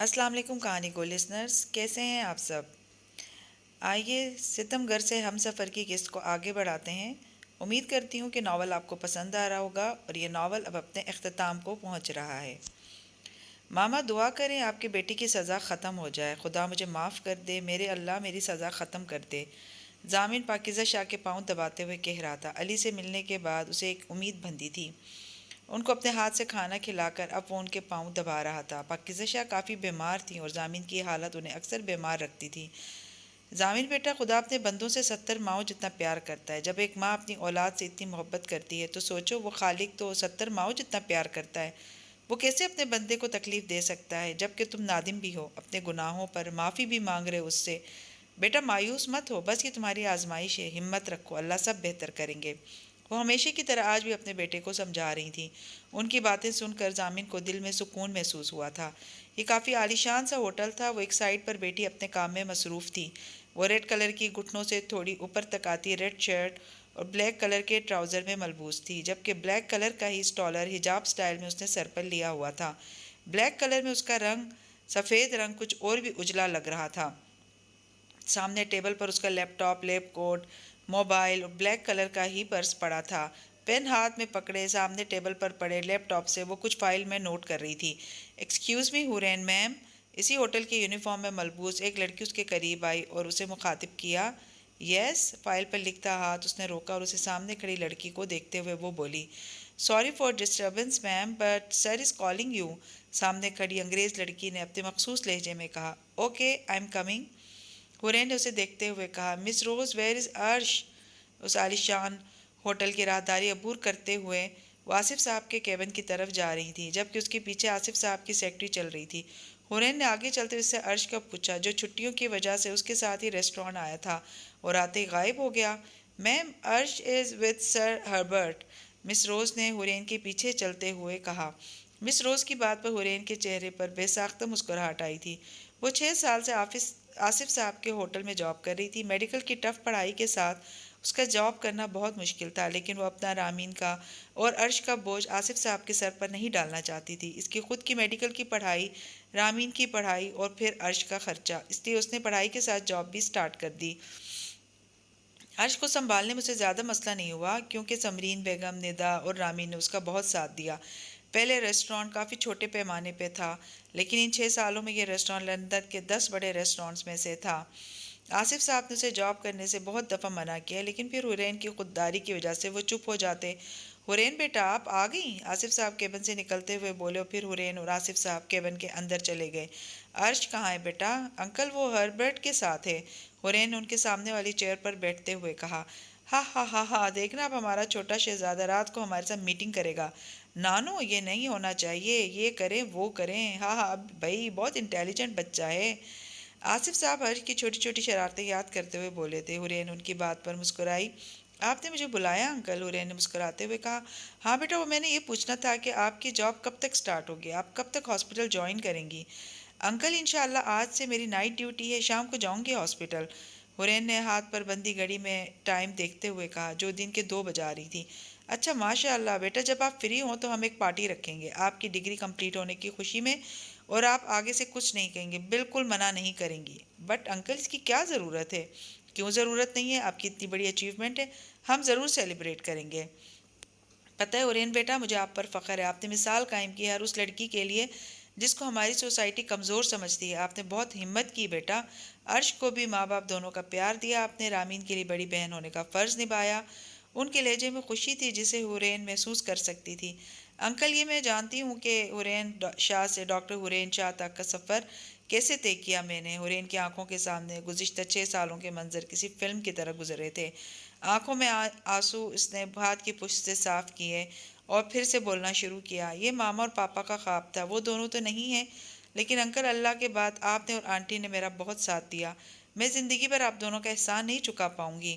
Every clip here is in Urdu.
السلام علیکم کہانی کو لسنرز، کیسے ہیں آپ سب؟ آئیے ستم گر سے ہم سفر کی قسط کو آگے بڑھاتے ہیں۔ امید کرتی ہوں کہ ناول آپ کو پسند آ رہا ہوگا اور یہ ناول اب اپنے اختتام کو پہنچ رہا ہے۔ ماما دعا کریں آپ کے بیٹی کی سزا ختم ہو جائے، خدا مجھے معاف کر دے، میرے اللہ میری سزا ختم کر دے۔ ضامن پاکیزہ شاہ کے پاؤں دباتے ہوئے کہہ رہا تھا۔ علی سے ملنے کے بعد اسے ایک امید بندھی تھی، ان کو اپنے ہاتھ سے کھانا کھلا کر اب وہ ان کے پاؤں دبا رہا تھا۔ پاکیزہ شاہ کافی بیمار تھیں اور ضامن کی حالت انہیں اکثر بیمار رکھتی تھی۔ ضامن بیٹا، خدا اپنے بندوں سے 70 ماؤں جتنا پیار کرتا ہے۔ جب ایک ماں اپنی اولاد سے اتنی محبت کرتی ہے تو سوچو وہ خالق تو 70 ماؤں جتنا پیار کرتا ہے، وہ کیسے اپنے بندے کو تکلیف دے سکتا ہے؟ جب کہ تم نادم بھی ہو، اپنے گناہوں پر معافی بھی مانگ رہے ہو اس سے۔ بیٹا مایوس مت ہو، بس یہ تمہاری آزمائش ہے، ہمت رکھو، اللہ سب بہتر کریں گے۔ وہ ہمیشہ کی طرح آج بھی اپنے بیٹے کو سمجھا رہی تھیں۔ ان کی باتیں سن کر ضامن کو دل میں سکون محسوس ہوا تھا۔ یہ کافی عالیشان سا ہوٹل تھا۔ وہ ایک سائڈ پر بیٹی اپنے کام میں مصروف تھی۔ وہ ریڈ کلر کی گھٹنوں سے تھوڑی اوپر تک آتی ریڈ شرٹ اور بلیک کلر کے ٹراؤزر میں ملبوس تھی، جبکہ بلیک کلر کا ہی اسٹالر حجاب سٹائل میں اس نے سر پر لیا ہوا تھا۔ بلیک کلر میں اس کا رنگ، سفید رنگ کچھ اور بھی اجلا لگ رہا تھا۔ سامنے ٹیبل پر اس کا لیپ ٹاپ، لیپ کوٹ، موبائل اور بلیک کلر کا ہی پرس پڑا تھا۔ پین ہاتھ میں پکڑے سامنے ٹیبل پر پڑے لیپ ٹاپ سے وہ کچھ فائل میں نوٹ کر رہی تھی۔ ایکسکیوز می حورین میم۔ اسی ہوٹل کے یونیفارم میں ملبوس ایک لڑکی اس کے قریب آئی اور اسے مخاطب کیا۔ یس۔ فائل پر لکھتا ہاتھ اس نے روکا اور اسے سامنے کھڑی لڑکی کو دیکھتے ہوئے وہ بولی، sorry for disturbance ma'am but sir is calling you. سامنے کھڑی انگریز لڑکی نے اپنے مخصوص لہجے میں کہا، اوکے آئی ایم کمنگ۔ حورین نے اسے دیکھتے ہوئے کہا، مس روز ویئر از عرش؟ اس عالیشان ہوٹل کی راہداری عبور کرتے ہوئے وہ آصف صاحب کے کیبن کی طرف جا رہی تھی، جبکہ اس کے پیچھے آصف صاحب کی سیکرٹری چل رہی تھی۔ حورین نے آگے چلتے ہوئے اس سے عرش کا پوچھا، جو چھٹیوں کی وجہ سے اس کے ساتھ ہی ریسٹورانٹ آیا تھا اور آتے ہی غائب ہو گیا۔ میم عرش از ود سر ہربرٹ، مس روز نے حورین کے پیچھے چلتے ہوئے کہا۔ مس روز کی بات پر حورین کے چہرے پر بے ساختہ مسکراہٹ آئی تھی۔ وہ 6 سال سے آصف صاحب کے ہوٹل میں جاب کر رہی تھی۔ میڈیکل کی ٹف پڑھائی کے ساتھ اس کا جاب کرنا بہت مشکل تھا، لیکن وہ اپنا رامین کا اور عرش کا بوجھ آصف صاحب کے سر پر نہیں ڈالنا چاہتی تھی۔ اس کی خود کی میڈیکل کی پڑھائی، رامین کی پڑھائی اور پھر عرش کا خرچہ، اس لیے اس نے پڑھائی کے ساتھ جاب بھی سٹارٹ کر دی۔ عرش کو سنبھالنے میں اسے زیادہ مسئلہ نہیں ہوا، کیونکہ سمرین بیگم، ندا اور رامین نے اس کا بہت ساتھ دیا۔ پہلے ریسٹورانٹ کافی چھوٹے پیمانے پہ تھا، لیکن ان 6 سالوں میں یہ ریسٹورانٹ لندن کے 10 بڑے ریسٹورانٹس میں سے تھا۔ آصف صاحب نے اسے جاب کرنے سے بہت دفعہ منع کیا، لیکن پھر حورین کی خودداری کی وجہ سے وہ چپ ہو جاتے۔ حورین بیٹا آپ آ گئیں؟ آصف صاحب کیبن سے نکلتے ہوئے بولے اور پھر حورین اور آصف صاحب کیبن کے اندر چلے گئے۔ عرش کہاں ہے بیٹا؟ انکل وہ ہربرٹ کے ساتھ ہے، حورین نے ان کے سامنے والی چیئر پر بیٹھتے ہوئے کہا۔ ہاں ہاں ہاں ہاں، دیکھنا اب ہمارا چھوٹا شہزادہ رات کو ہمارے ساتھ میٹنگ کرے گا۔ نانو یہ نہیں ہونا چاہیے، یہ کریں وہ کریں۔ ہاں ہاں بھائی بہت انٹیلیجنٹ بچہ ہے۔ آصف صاحب عرش کی چھوٹی چھوٹی شرارتیں یاد کرتے ہوئے بولے تھے۔ حورین ان کی بات پر مسکرائی۔ آپ نے مجھے بلایا انکل؟ حورین نے مسکراتے ہوئے کہا۔ ہاں بیٹا، وہ میں نے یہ پوچھنا تھا کہ آپ کی جاب کب تک سٹارٹ ہوگی، آپ کب تک ہاسپٹل جوائن کریں گی؟ انکل انشاءاللہ آج سے میری نائٹ ڈیوٹی ہے، شام کو جاؤں گی ہاسپٹل۔ حورین نے ہاتھ پر بندی گھڑی میں ٹائم دیکھتے ہوئے کہا، جو دن کے 2 بجا رہی تھی۔ اچھا ماشاء اللہ بیٹا، جب آپ فری ہوں تو ہم ایک پارٹی رکھیں گے آپ کی ڈگری کمپلیٹ ہونے کی خوشی میں، اور آپ آگے سے کچھ نہیں کہیں گے، بالکل منع نہیں کریں گی۔ بٹ انکل اس کی کیا ضرورت ہے؟ کیوں ضرورت نہیں ہے؟ آپ کی اتنی بڑی اچیومنٹ ہے، ہم ضرور سیلیبریٹ کریں گے۔ پتہ ہے حورین بیٹا، مجھے آپ پر فخر ہے، آپ نے مثال قائم کی ہے ہر اس لڑکی کے لیے جس کو ہماری سوسائٹی کمزور سمجھتی ہے۔ آپ نے بہت ہمت کی بیٹا، عرش کو بھی ماں باپ دونوں کا پیار دیا، آپ نے رامین کے لیے بڑی بہن ہونے کا فرض نبھایا۔ ان کے لہجے میں خوشی تھی جسے حورین محسوس کر سکتی تھی۔ انکل یہ میں جانتی ہوں کہ حورین شاہ سے ڈاکٹر حورین شاہ تک کا سفر کیسے طے کیا میں نے؟ حورین کی آنکھوں کے سامنے گزشتہ 6 سالوں کے منظر کسی فلم کی طرح گزرے تھے۔ آنکھوں میں آنسو اس نے ہاتھ کی پشت سے صاف کیے اور پھر سے بولنا شروع کیا۔ یہ ماما اور پاپا کا خواب تھا، وہ دونوں تو نہیں ہیں، لیکن انکل اللہ کے بعد آپ نے اور آنٹی نے میرا بہت ساتھ دیا، میں زندگی بھر آپ دونوں کا احسان نہیں چکا پاؤں گی۔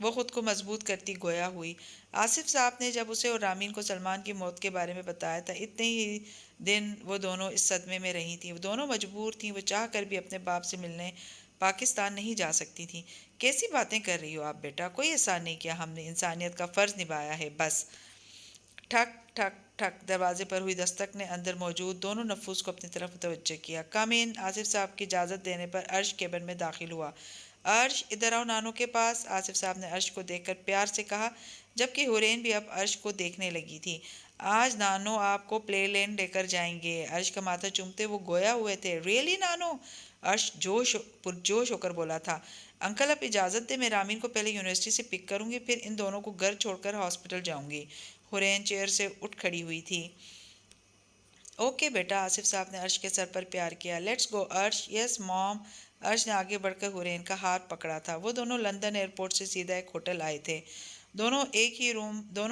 وہ خود کو مضبوط کرتی گویا ہوئی۔ آصف صاحب نے جب اسے اور رامین کو سلمان کی موت کے بارے میں بتایا تھا، اتنے ہی دن وہ دونوں اس صدمے میں رہی تھیں، وہ دونوں مجبور تھیں، وہ چاہ کر بھی اپنے باپ سے ملنے پاکستان نہیں جا سکتی تھیں۔ کیسی باتیں کر رہی ہو آپ بیٹا؟ کوئی احسان نہیں کیا ہم نے، انسانیت کا فرض نبھایا ہے بس۔ ٹھک ٹھک ٹھک دروازے پر ہوئی دستک نے اندر موجود دونوں نفوس کو اپنی طرف متوجہ کیا۔ کم ان، آصف صاحب کی اجازت دینے پر عرش کیبن میں داخل ہوا۔ عرش ادھر آؤ نانو کے پاس، آصف صاحب نے عرش کو دیکھ کر پیار سے کہا، جبکہ حورین بھی اب عرش کو دیکھنے لگی تھی۔ آج نانو آپ کو پلے لینڈ لے کر جائیں گے۔ عرش کا ماتھا چومتے وہ گویا ہوئے تھے۔ ریئلی نانو؟ عرش پرجوش ہو کر بولا تھا۔ انکل اب اجازت دے، میں رامین کو پہلے یونیورسٹی سے پک کروں گی، پھر ان دونوں کو گھر چھوڑ کر ہاسپٹل جاؤں گی۔ حورین چیئر سے اٹھ کھڑی ہوئی تھی۔ اوکے بیٹا، آصف صاحب نے عرش کے سر پر پیار کیا۔ لیٹس گو عرش۔ یس موم۔ عرش نے آگے بڑھ کر حورین کا ہاتھ پکڑا تھا۔ وہ دونوں لندن ایئرپورٹ سے سیدھا ایک ہوٹل آئے تھے۔ دونوں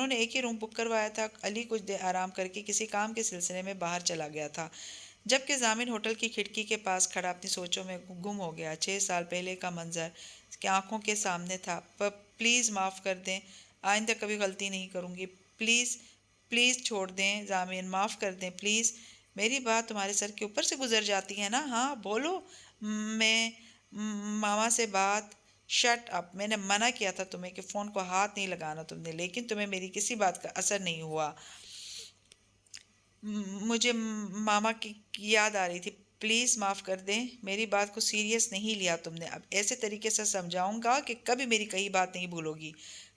نے ایک ہی روم بک کروایا تھا۔ علی کچھ دیر آرام کر کے کسی کام کے سلسلے میں باہر چلا گیا تھا، جبکہ ضامن ہوٹل کی کھڑکی کے پاس کھڑا اپنی سوچوں میں گم ہو گیا۔ 6 سال پہلے کا منظر اس کی آنکھوں کے سامنے تھا۔ پلیز معاف کر دیں، آئندہ کبھی غلطی نہیں کروں گی۔ پلیز پلیز چھوڑ دیں ضامن، معاف کر دیں پلیز۔ میری بات تمہارے سر کے اوپر سے گزر جاتی ہے نا؟ ہاں بولو۔ میں ماما سے بات شٹ اپ، میں نے منع کیا تھا تمہیں کہ فون کو ہاتھ نہیں لگانا تم نے، لیکن تمہیں میری کسی بات کا اثر نہیں ہوا۔ مجھے ماما کی یاد آ رہی تھی۔ پلیز معاف کر دیں، میری بات کو سیریس نہیں لیا تم نے۔ اب ایسے طریقے سے سمجھاؤں گا کہ کبھی میری کہی بات نہیں بھولو گی۔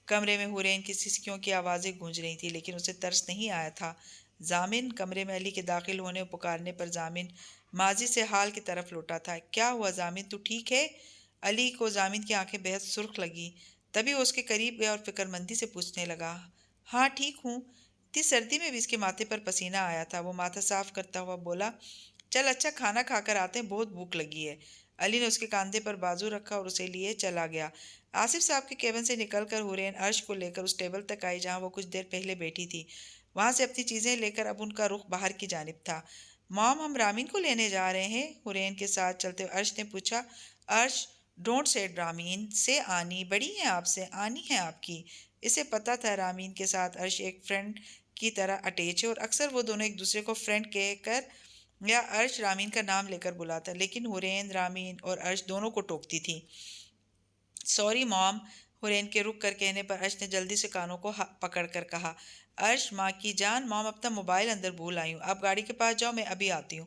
کمرے میں حورین کی سسکیوں کی آوازیں گونج رہی تھی، لیکن اسے ترس نہیں آیا تھا۔ ضامن، کمرے میں علی کے داخل ہونے اور پکارنے پر ضامن ماضی سے حال کی طرف لوٹا تھا۔ کیا ہوا ضامن، تو ٹھیک ہے؟ علی کو ضامن کی آنکھیں بہت سرخ لگی، تبھی وہ اس کے قریب گیا اور فکر مندی سے پوچھنے لگا، ہاں ٹھیک ہوں۔ اتنی سردی میں بھی اس کے ماتھے پر پسینہ آیا تھا۔ وہ ماتھا صاف کرتا ہوا بولا، چل اچھا کھانا کھا کر آتے ہیں، بہت بھوک لگی ہے۔ علی نے اس کے کاندھے پر بازو رکھا اور اسے لیے چلا گیا۔ آصف صاحب کے کیبن سے نکل کر حورین عرش کو لے کر اس ٹیبل تک آئی جہاں وہ کچھ دیر پہلے بیٹھی تھی۔ وہاں سے اپنی چیزیں لے کر اب ان کا رخ باہر کی جانب تھا۔ مام، ہم رامین کو لینے جا رہے ہیں، حورین کے ساتھ چلتے ہوئے عرش نے پوچھا۔ عرش، ڈونٹ سیڈ رامین، سے آنی، بڑی ہیں آپ سے، آنی ہے آپ کی۔ اسے پتہ تھا رامین کے ساتھ عرش ایک فرینڈ کی طرح اٹیچ ہے اور اکثر وہ دونوں ایک دوسرے کو فرینڈ کہہ کر یا عرش رامین کا نام لے کر بلاتا، لیکن حورین رامین اور عرش دونوں کو ٹوکتی تھی۔ سوری موم، حورین کے رک کر کہنے پر عرش نے جلدی سے کانوں کو پکڑ کر کہا۔ عرش، ماں کی جان، موم اپنا موبائل اندر بھول آئی ہوں، آپ گاڑی کے پاس جاؤ، میں ابھی آتی ہوں۔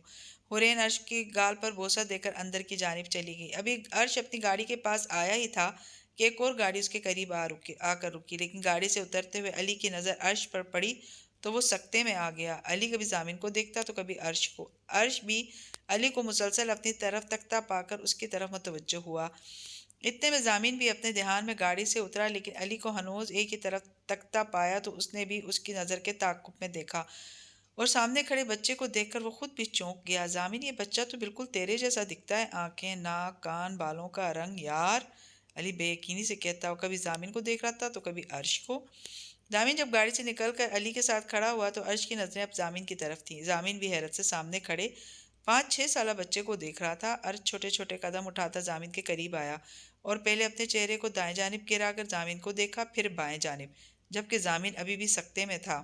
حورین عرش کی گال پر بوسہ دے کر اندر کی جانب چلی گئی۔ ابھی عرش اپنی گاڑی کے پاس آیا ہی تھا کہ ایک اور گاڑی اس کے قریب آ کر رکی، لیکن گاڑی سے اترتے ہوئے علی کی نظر عرش پر پڑی تو وہ سکتے میں آ گیا۔ علی کبھی ضامن کو دیکھتا تو کبھی عرش کو۔ عرش بھی علی کو مسلسل اپنی طرف تکتا پا کر اس کی طرف متوجہ ہوا۔ اتنے میں ضامن بھی اپنے دھیان میں گاڑی سے اترا، لیکن علی کو ہنوز ایک ہی طرف تکتا پایا تو اس نے بھی اس کی نظر کے تعاقب میں دیکھا اور سامنے کھڑے بچے کو دیکھ کر وہ خود بھی چونک گیا۔ ضامن، یہ بچہ تو بالکل تیرے جیسا دکھتا ہے، آنکھیں، ناک، کان، بالوں کا رنگ۔ یار، علی بے یقینی سے کہتا، وہ کبھی ضامن کو دیکھ رہا تھا تو کبھی عرش کو۔ ضامن جب گاڑی سے نکل کر علی کے ساتھ کھڑا ہوا تو عرش کی نظریں اب ضامن کی طرف تھیں۔ ضامن بھی حیرت سے سامنے کھڑے 5-6 سالہ بچے کو دیکھ رہا تھا۔ عرش چھوٹے چھوٹے قدم اٹھاتا ضامن کے قریب آیا اور پہلے اپنے چہرے کو دائیں جانب گرا کر ضامن کو دیکھا، پھر بائیں جانب، جبکہ ضامن ابھی بھی سکتے میں تھا۔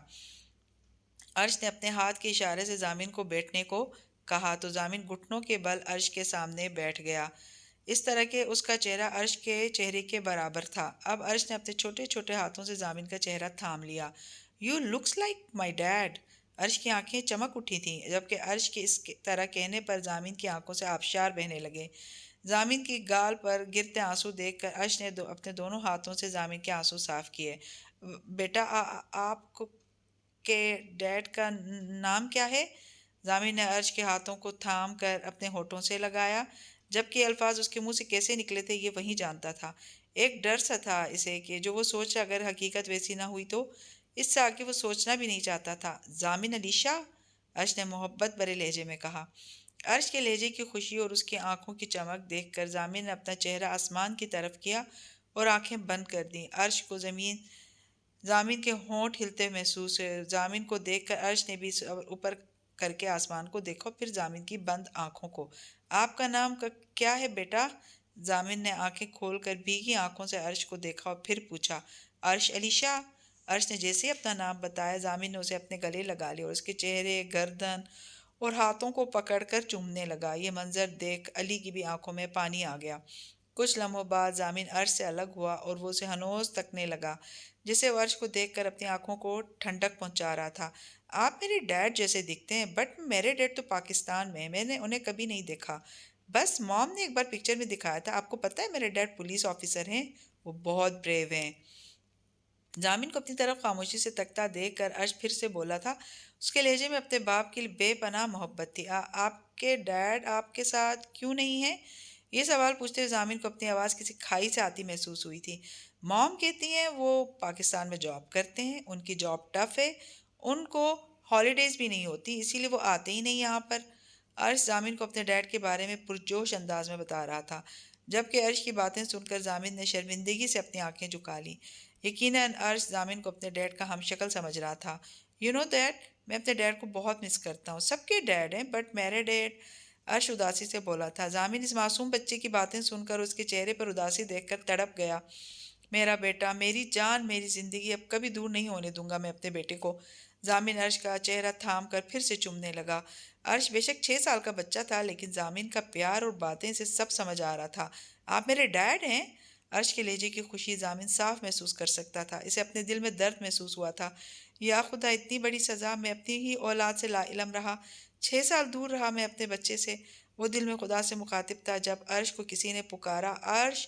عرش نے اپنے ہاتھ کے اشارے سے ضامن کو بیٹھنے کو کہا تو ضامن گھٹنوں کے بل عرش کے سامنے بیٹھ گیا، اس طرح کہ اس کا چہرہ عرش کے چہرے کے برابر تھا۔ اب عرش نے اپنے چھوٹے چھوٹے ہاتھوں سے ضامن کا چہرہ تھام لیا۔ You looks like my dad. Arsh کی آنکھیں چمک اٹھی تھیں، جبکہ عرش کے اس طرح کہنے پر ضامن کی آنکھوں سے آبشار بہنے لگے۔ ضامن کی گال پر گرتے آنسو دیکھ کر عرش نے اپنے دونوں ہاتھوں سے ضامن کے آنسو صاف کیے۔ بیٹا، آپ کے ڈیڈ کا نام کیا ہے؟ ضامن نے عرش کے ہاتھوں کو تھام کر اپنے ہونٹوں سے لگایا، جبکہ الفاظ اس کے منہ سے کیسے نکلے تھے یہ وہی جانتا تھا۔ ایک ڈر سا تھا اسے کہ جو وہ سوچا اگر حقیقت ویسی نہ ہوئی تو۔ اس سے آگے وہ سوچنا بھی نہیں چاہتا تھا۔ ضامن علیشہ، عرش نے محبت بھرے لہجے میں کہا۔ عرش کے لہجے کی خوشی اور اس کی آنکھوں کی چمک دیکھ کر ضامن نے اپنا چہرہ آسمان کی طرف کیا اور آنکھیں بند کر دیں۔ عرش کو ضامن کے ہونٹ ہلتے محسوس ہوئے۔ ضامن کو دیکھ کر عرش نے بھی اوپر کر کے آسمان کو دیکھا، پھر ضامن کی بند آنکھوں کو۔ آپ کا نام کیا ہے بیٹا؟ ضامن نے آنکھیں کھول کر بھیگی آنکھوں سے عرش کو دیکھا اور پھر پوچھا۔ عرش علیشہ۔ عرش نے جیسے ہی اپنا نام بتایا، ضامن نے اسے اپنے گلے لگا لیا اور اس کے چہرے، گردن اور ہاتھوں کو پکڑ کر چومنے لگا۔ یہ منظر دیکھ علی کی بھی آنکھوں میں پانی آ گیا۔ کچھ لمحوں بعد ضامن عرش سے الگ ہوا اور وہ اسے ہنوز تکنے لگا، جسے وہ عرش کو دیکھ کر اپنی آنکھوں کو ٹھنڈک پہنچا رہا تھا۔ آپ میرے ڈیڈ جیسے دکھتے ہیں، بٹ میرے ڈیڈ تو پاکستان میں ہیں، میں نے انہیں کبھی نہیں دیکھا۔ بس موم نے ایک بار پکچر میں دکھایا تھا۔ آپ کو پتہ ہے میرے ڈیڈ پولیس آفیسر ہیں، وہ بہت بریو ہیں۔ ضامن کو اپنی طرف خاموشی سے تکتا دیکھ کر عرش پھر سے بولا تھا۔ اس کے لہجے میں اپنے باپ کے لیے بے پناہ محبت تھی۔ آپ کے ڈیڈ آپ کے ساتھ کیوں نہیں ہیں؟ یہ سوال پوچھتے ہوئے ضامن کو اپنی آواز کسی کھائی سے آتی محسوس ہوئی تھی۔ موم کہتی ہیں وہ پاکستان میں جاب کرتے ہیں، ان کی جاب ٹف ہے، ان کو ہالیڈیز بھی نہیں ہوتی، اسی لیے وہ آتے ہی نہیں یہاں پر۔ عرش ضامن کو اپنے ڈیڈ کے بارے میں پرجوش انداز میں بتا رہا تھا، جبکہ عرش کی باتیں سن کر ضامن نے شرمندگی سے اپنی آنکھیں جھکا لیں۔ یقیناً عرش ضامن کو اپنے ڈیڈ کا ہم شکل سمجھ رہا تھا۔ یو نو دیٹ، میں اپنے ڈیڈ کو بہت مس کرتا ہوں۔ سب کے ڈیڈ ہیں، بٹ میرے ڈیڈ، عرش اداسی سے بولا تھا۔ ضامن اس معصوم بچے کی باتیں سن کر اس کے چہرے پر اداسی دیکھ کر تڑپ گیا۔ میرا بیٹا، میری جان، میری زندگی، اب کبھی دور نہیں ہونے دوں گا میں اپنے بیٹے کو۔ ضامن عرش کا چہرہ تھام کر پھر سے چومنے لگا۔ عرش بے شک 6 سال کا بچہ تھا، لیکن ضامن کا پیار اور باتیں سے سب سمجھ آ رہا تھا۔ آپ میرے ڈیڈ ہیں؟ عرش کے لہجے کی خوشی ضامن صاف محسوس کر سکتا تھا۔ اسے اپنے دل میں درد محسوس ہوا تھا۔ یا خدا، اتنی بڑی سزا! میں اپنی ہی اولاد سے لا علم رہا، 6 سال دور رہا میں اپنے بچے سے۔ وہ دل میں خدا سے مخاطب تھا جب عرش کو کسی نے پکارا، عرش!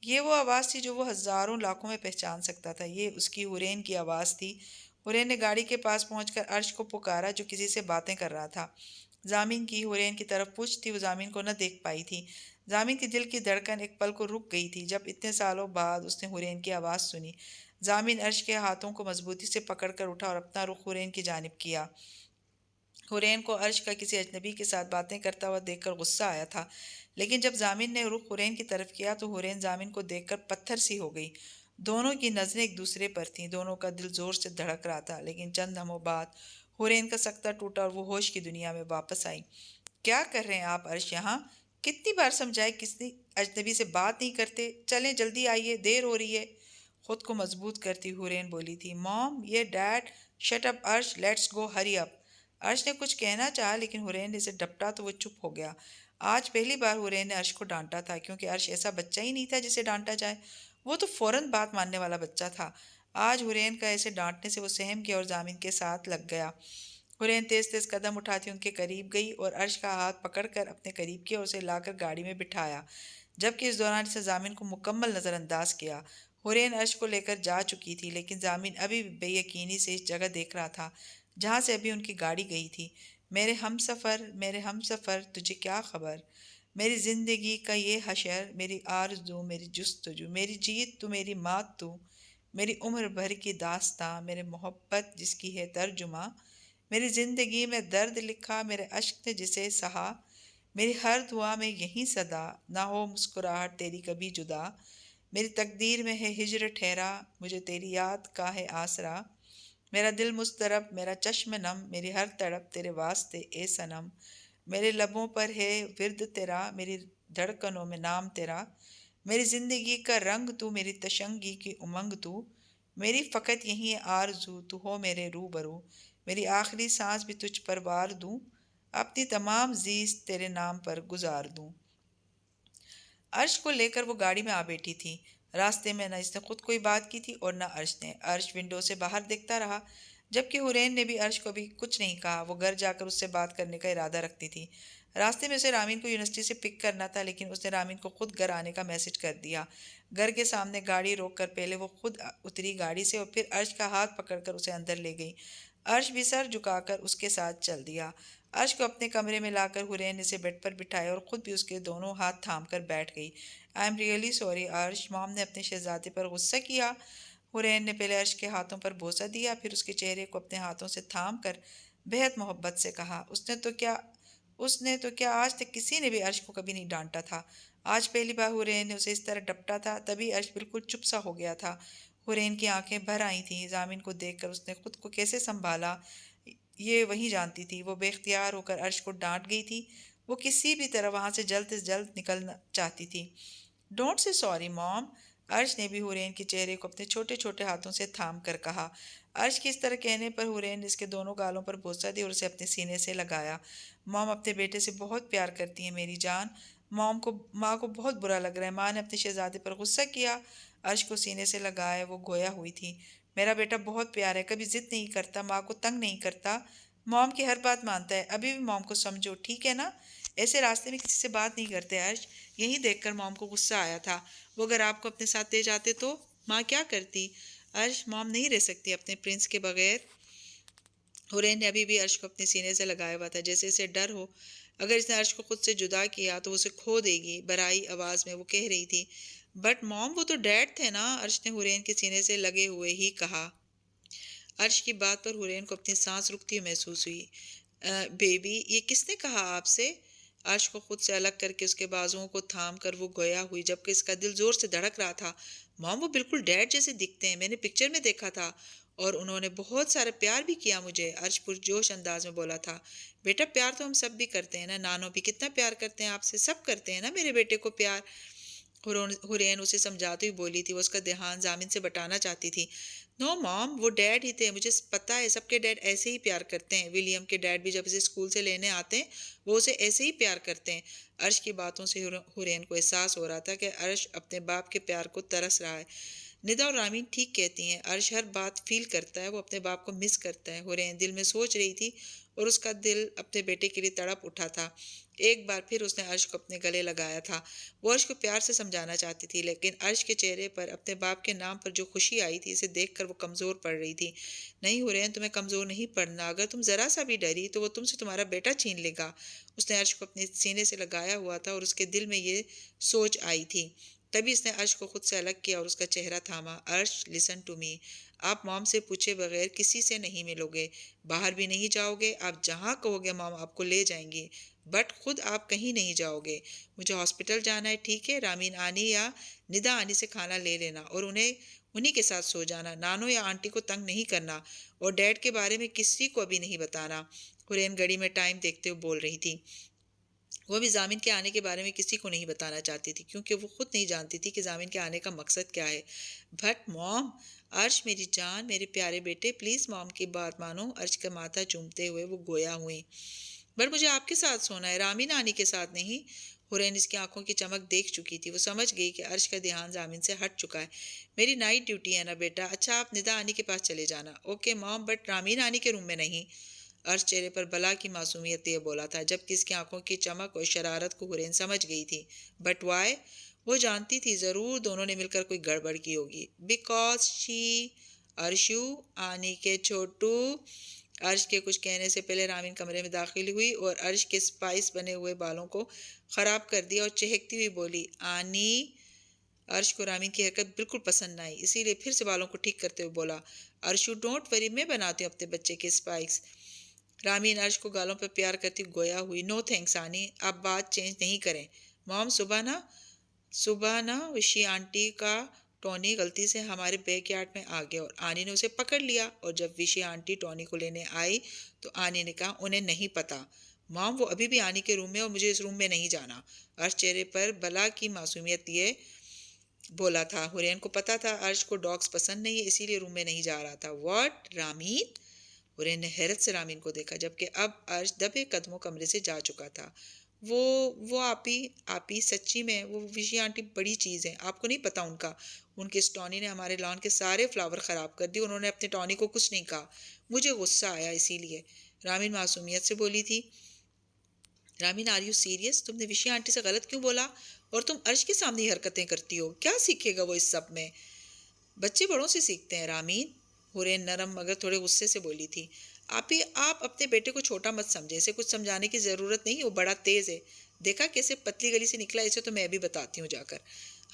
یہ وہ آواز تھی جو وہ ہزاروں لاکھوں میں پہچان سکتا تھا۔ یہ اس کی حورین کی آواز تھی۔ حورین نے گاڑی کے پاس پہنچ کر عرش کو پکارا جو کسی سے باتیں کر رہا تھا۔ ضامن کی حورین کی طرف پوچھ تھی، وہ ضامن کو نہ دیکھ پائی تھی۔ ضامن کی دل کی دھڑکن ایک پل کو رک گئی تھی جب اتنے سالوں بعد اس نے حورین کی آواز سنی۔ ضامن عرش کے ہاتھوں کو مضبوطی سے پکڑ کر اٹھا اور اپنا رخ حورین کی جانب کیا۔ حورین کو عرش کا کسی اجنبی کے ساتھ باتیں کرتا ہوا دیکھ کر غصہ آیا تھا، لیکن جب ضامن نے رخ حورین کی طرف کیا تو حورین ضامن کو دیکھ کر پتھر سی ہو گئی۔ دونوں کی نظریں ایک دوسرے پر تھیں، دونوں کا دل زور سے دھڑک رہا تھا، لیکن چند لمحوں بعد حورین کا سکتہ ٹوٹا اور وہ ہوش کی دنیا میں واپس آئی۔ کیا کر رہے ہیں آپ عرش یہاں؟ کتنی بار سمجھائے، کسی اجنبی سے بات نہیں کرتے، چلیں جلدی آئیے، دیر ہو رہی ہے۔ خود کو مضبوط کرتی حورین بولی تھی۔ موم، یہ ڈیڈ، شٹ اپ عرش، لیٹس گو، ہری اپ۔ عرش نے کچھ کہنا چاہا لیکن حورین نے اسے ڈپٹا تو وہ چپ ہو گیا۔ آج پہلی بار حورین نے عرش کو ڈانٹا تھا، کیونکہ عرش ایسا بچہ ہی نہیں تھا جسے ڈانٹا جائے، وہ تو فوراً بات ماننے والا بچہ تھا۔ آج حورین کا ایسے ڈانٹنے سے وہ سہم گیا اور ضامن کے ساتھ لگ گیا۔ حورین تیز تیز قدم اٹھاتی ان کے قریب گئی اور عرش کا ہاتھ پکڑ کر اپنے قریب کیا اور اسے لا کر گاڑی میں بٹھایا، جبکہ اس دوران اسے ضامن کو مکمل نظر انداز کیا۔ حورین عرش کو لے کر جا چکی تھی، لیکن ضامن ابھی بھی بے یقینی سے اس جگہ دیکھ رہا تھا جہاں سے ابھی ان کی گاڑی گئی تھی۔ میرے ہم سفر، میرے ہم سفر، تجھے کیا خبر؟ میری زندگی کا یہ حشر، میری آرزو، میری جستجو، میری جیت تو، میری مات تو، میری عمر بھر کی داستاں، میرے محبت جس کی ہے ترجمہ، میری زندگی میں درد لکھا، میرے اشک نے جسے سہا، میری ہر دعا میں یہی صدا، نہ ہو مسکراہٹ تیری کبھی جدا، میری تقدیر میں ہے ہجر ٹھہرا، مجھے تیری یاد کا ہے آسرا، میرا دل مضطرب، میرا چشم نم، میری ہر تڑپ تیرے واسطے اے صنم، میرے لبوں پر ہے ورد تیرا، میری دھڑکنوں میں نام تیرا، میری زندگی کا رنگ تو، میری تشنگی کی امنگ تو، میری فقط یہی آرزو تو ہو میرے روبرو، میری آخری سانس بھی تجھ پر وار دوں، اپنی تمام زیست تیرے نام پر گزار دوں۔ عرش کو لے کر وہ گاڑی میں آ بیٹھی تھی۔ راستے میں نہ اس نے خود کوئی بات کی تھی اور نہ عرش نے۔ عرش ونڈو سے باہر دیکھتا رہا، جبکہ حورین نے بھی عرش کو بھی کچھ نہیں کہا۔ وہ گھر جا کر اس سے بات کرنے کا ارادہ رکھتی تھی۔ راستے میں اسے رامین کو یونیورسٹی سے پک کرنا تھا، لیکن اس نے رامین کو خود گھر آنے کا میسج کر دیا۔ گھر کے سامنے گاڑی روک کر پہلے وہ خود اتری گاڑی سے اور پھر عرش کا ہاتھ پکڑ کر اسے اندر لے گئی۔ عرش بھی سر جھکا کر اس کے ساتھ چل دیا۔ عرش کو اپنے کمرے میں لا کر حورین نے اسے بیڈ پر بٹھایا اور خود بھی اس کے دونوں ہاتھ تھام کر بیٹھ گئی۔ آئی ایم ریئلی سوری عرش، موم نے اپنے شہزادے پر غصہ کیا؟ حورین نے پہلے عرش کے ہاتھوں پر بوسہ دیا، پھر اس کے چہرے کو اپنے ہاتھوں سے تھام کر بہت محبت سے کہا۔ اس نے تو کیا آج تک کسی نے بھی عرش کو کبھی نہیں ڈانٹا تھا۔ آج پہلی بار حورین نے اسے اس طرح ڈپٹا تھا، تبھی عرش بالکل چپ سا ہو گیا تھا۔ حورین کی آنکھیں بھر آئی تھیں۔ ضامن کو دیکھ کر اس نے خود کو کیسے سنبھالا یہ وہی جانتی تھی۔ وہ بے اختیار ہو کر عرش کو ڈانٹ گئی تھی۔ وہ کسی بھی طرح وہاں سے جلد سے جلد نکلنا چاہتی تھی۔ ڈونٹ سے سوری موم، عرش نے بھی حورین کے چہرے کو اپنے چھوٹے چھوٹے ہاتھوں سے تھام کر کہا۔ عرش کی اس طرح کہنے پر حورین نے اس کے دونوں گالوں پر بوسہ دیا اور اسے اپنے سینے سے لگایا۔ موم اپنے بیٹے سے بہت پیار کرتی ہیں میری جان۔ ماں کو بہت برا لگ رہا ہے، ماں نے اپنے شہزادے پر غصہ کیا۔ عرش کو سینے سے لگائے وہ گویا ہوئی تھی۔ میرا بیٹا بہت پیارا ہے، کبھی ضد نہیں کرتا، ماں کو تنگ نہیں کرتا، موم کی ہر بات مانتا ہے، ابھی بھی موم کو سمجھو ٹھیک ہے نا؟ ایسے راستے میں کسی سے بات نہیں کرتے عرش۔ یہی دیکھ کر موم کو غصہ آیا تھا، وہ اگر آپ کو اپنے ساتھ لے جاتے تو ماں کیا کرتی؟ عرش، موم نہیں رہ سکتی اپنے پرنس کے بغیر۔ حورین نے ابھی بھی عرش کو اپنے سینے سے لگایا ہوا تھا، جیسے اسے ڈر ہو اگر اس نے عرش کو خود سے جدا کیا تو وہ اسے کھو دے گی۔ برائی آواز میں وہ کہہ رہی تھی، بٹ موم وہ تو ڈیڈ تھے نا، عرش نے حورین کے سینے سے لگے ہوئے ہی کہا۔ عرش کی بات پر حورین کو اپنی سانس رکتی ہوئی محسوس ہوئی۔ بیبی، یہ کس نے کہا آپ سے؟ عرش کو خود سے الگ کر کے اس کے بازوؤں کو تھام کر وہ گویا ہوئی، جبکہ اس کا دل زور سے دھڑک رہا تھا۔ موم، وہ بالکل ڈیڈ جیسے دکھتے ہیں، میں نے پکچر میں دیکھا تھا، اور انہوں نے بہت سارا پیار بھی کیا مجھے، عرش پرجوش انداز میں بولا تھا۔ بیٹا، پیار تو ہم سب بھی کرتے ہیں نا، نانو بھی کتنا پیار کرتے ہیں آپ سے، سب کرتے ہیں نا میرے بیٹے کو پیار۔ حورین اسے سمجھاتی ہوئی بولی تھی، وہ اس کا دھیان زامن سے بٹانا چاہتی تھی۔ نو موم، وہ ڈیڈ ہی تھے، مجھے پتا ہے سب کے ڈیڈ ایسے ہی پیار کرتے ہیں، ولیم کے ڈیڈ بھی جب اسے اسکول سے لینے آتے ہیں وہ اسے ایسے ہی پیار کرتے ہیں۔ عرش کی باتوں سے حورین کو احساس ہو رہا تھا کہ عرش اپنے باپ کے پیار کو ترس رہا ہے۔ ندا اور رامین ٹھیک کہتی ہیں، عرش ہر بات فیل کرتا ہے، وہ اپنے باپ کو مس کرتا ہے، حورین دل میں سوچ رہی تھی، اور اس کا دل اپنے بیٹے کے لیے تڑپ اٹھا تھا۔ ایک بار پھر اس نے عرش کو اپنے گلے لگایا تھا، وہ عرش کو پیار سے سمجھانا چاہتی تھی، لیکن عرش کے چہرے پر اپنے باپ کے نام پر جو خوشی آئی تھی اسے دیکھ کر وہ کمزور پڑ رہی تھی۔ نہیں حورین، تمہیں کمزور نہیں پڑنا، اگر تم ذرا سا بھی ڈری تو وہ تم سے تمہارا بیٹا چھین لے گا۔ اس نے عرش کو اپنے سینے سے لگایا ہوا تھا اور اس کے دل میں یہ سوچ آئی تھی۔ تبھی اس نے عرش کو خود سے الگ کیا اور اس کا چہرہ تھاما۔ عرش، لسن ٹو می، آپ موم سے پوچھے بغیر کسی سے نہیں ملو گے، باہر بھی نہیں جاؤ گے، آپ جہاں کہو گے موم آپ کو لے جائیں گی، بٹ خود آپ کہیں نہیں جاؤ گے۔ مجھے ہاسپٹل جانا ہے، ٹھیک ہے؟ رامین آنی یا ندا آنی سے کھانا لے لینا اور انہی کے ساتھ سو جانا، نانو یا آنٹی کو تنگ نہیں کرنا، اور ڈیڈ کے بارے میں کسی کو ابھی نہیں بتانا۔ حورین گھڑی میں ٹائم دیکھتے ہوئے بول رہی تھی۔ وہ بھی زامن کے آنے کے بارے میں کسی کو نہیں بتانا چاہتی تھی، کیونکہ وہ خود نہیں جانتی تھی کہ زامن کے آنے کا مقصد کیا ہے۔ بٹ موم، عرش میری جان، میرے پیارے بیٹے، پلیز موم کی بات مانو، عرش کا ماتھا چومتے ہوئے وہ گویا ہوئی۔ بٹ مجھے آپ کے ساتھ سونا ہے، رامین آنی کے ساتھ نہیں۔ حورین اس کی آنکھوں کی چمک دیکھ چکی تھی، وہ سمجھ گئی کہ عرش کا دھیان زامن سے ہٹ چکا ہے۔ میری نائٹ ڈیوٹی ہے نا بیٹا، اچھا آپ ندا آنی کے پاس چلے جانا۔ اوکے موم، بٹ رامین آنی کے روم میں نہیں۔ عرش چہرے پر بلا کی معصومیت لیے بولا تھا، جبکہ اس کی آنکھوں کی چمک اور شرارت کو حورین سمجھ گئی تھی۔ But why? وہ جانتی تھی ضرور دونوں نے مل کر کوئی گڑبڑ کی ہوگی۔ بیکاز شی عرشو آنی کے چھوٹو۔ عرش کے کچھ کہنے سے پہلے رامین کمرے میں داخل ہوئی اور عرش کے سپائس بنے ہوئے بالوں کو خراب کر دیا اور چہکتی ہوئی بولی، آنی۔ عرش کو رامین کی حرکت بالکل پسند نہ آئی، اسی لیے پھر سے بالوں کو ٹھیک کرتے ہوئے بولا، عرشو ڈونٹ وری، میں بناتی ہوں اپنے بچے کے سپائکس۔ رامین عرش کو گالوں پر پیار کرتی گویا ہوئی، نو تھینکس آنی، آپ بات چینج نہیں کریں۔ موم، صبح نا وشی آنٹی کا ٹونی غلطی سے ہمارے بیک یارڈ میں آ گیا اور آنی نے اسے پکڑ لیا، اور جب وشی آنٹی ٹونی کو لینے آئی تو آنی نے کہا انہیں نہیں پتا۔ موم، وہ ابھی بھی آنی کے روم میں اور مجھے اس روم میں نہیں جانا۔ عرش چہرے پر بلا کی معصومیت لیے بولا تھا۔ حورین کو پتا تھا عرش کو ڈاگز پسند نہیں ہے، اسی لیے روم میں نہیں جا رہا تھا۔ واٹ؟ رامین؟ حورین نے حیرت سے رامین کو دیکھا، جبکہ اب عرش دبے قدموں کمرے سے جا چکا تھا۔ وہ آپی سچی میں وہ وشی آنٹی بڑی چیز ہیں، آپ کو نہیں پتا ان کا، ان کے اس ٹونی نے ہمارے لان کے سارے فلاور خراب کر دی، انہوں نے اپنے ٹونی کو کچھ نہیں کہا، مجھے غصہ آیا اسی لیے۔ رامین معصومیت سے بولی تھی۔ Ramin, are you serious? تم نے وشی آنٹی سے غلط کیوں بولا؟ اور تم عرش کے سامنے ہی حرکتیں کرتی ہو، کیا سیکھے گا وہ اس سب میں؟ بچے بڑوں سے سیکھتے ہیں رامین، حورین نرم مگر تھوڑے غصے سے بولی تھی۔ آپ اپنے بیٹے کو چھوٹا مت سمجھے، اسے کچھ سمجھانے کی ضرورت نہیں، وہ بڑا تیز ہے، دیکھا کیسے پتلی گلی سے نکلا، اسے تو میں بھی بتاتی ہوں جا کر۔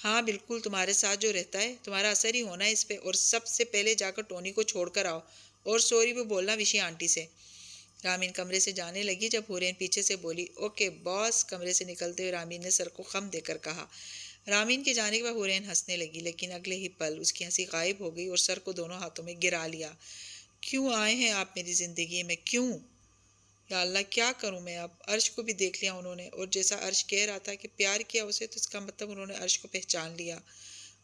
ہاں بالکل، تمہارے ساتھ جو رہتا ہے تمہارا اثر ہی ہونا ہے اس پہ، اور سب سے پہلے جا کر ٹونی کو چھوڑ کر آؤ، اور سوری بھی بولنا وشی آنٹی سے۔ رامین کمرے سے جانے لگی جب حورین پیچھے سے بولی، اوکے باس۔ کمرے سے نکلتے ہوئے رامین نے سر کو خم دے کر کہا۔ رامین کے جانے کے بعد حورین ہنسنے لگی، لیکن اگلے ہی پل اس کی ہنسی غائب ہو گئی اور سر کو دونوں ہاتھوں میں گرا لیا۔ کیوں آئے ہیں آپ میری زندگی میں، کیوں؟ یا اللہ، کیا کروں میں اب؟ عرش کو بھی دیکھ لیا انہوں نے، اور جیسا عرش کہہ رہا تھا کہ پیار کیا اسے، تو اس کا مطلب انہوں نے عرش کو پہچان لیا۔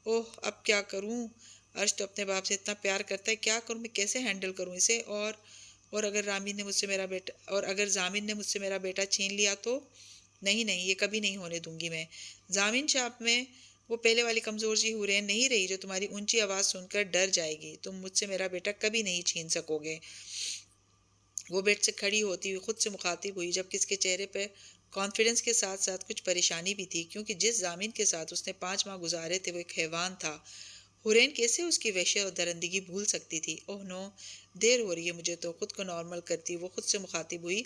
اوہ، اب کیا کروں؟ عرش تو اپنے باپ سے اتنا پیار کرتا ہے، کیا کروں میں، کیسے ہینڈل کروں اسے؟ اور اگر رامین نے مجھ سے میرا بیٹا اور اگر زامن نے مجھ سے میرا بیٹا چھین لیا تو؟ نہیں، یہ کبھی نہیں ہونے دوں گی میں۔ زامن شاپ میں وہ پہلے والی کمزور سی حورین نہیں رہی جو تمہاری اونچی آواز سن کر ڈر جائے گی. تم مجھ سے میرا بیٹا کبھی نہیں چھین سکو گے. وہ بیڈ سے کھڑی ہوتی ہوئی خود سے مخاطب ہوئی، جبکہ اس کے چہرے پہ کانفیڈنس کے ساتھ ساتھ کچھ پریشانی بھی تھی، کیونکہ جس ضامن کے ساتھ اس نے 5 ماہ گزارے تھے وہ ایک حیوان تھا. حورین کیسے اس کی وحشت اور درندگی بھول سکتی تھی؟ اوہ نو، دیر ہو رہی ہے مجھے تو. خود کو نارمل کرتی وہ خود سے مخاطب ہوئی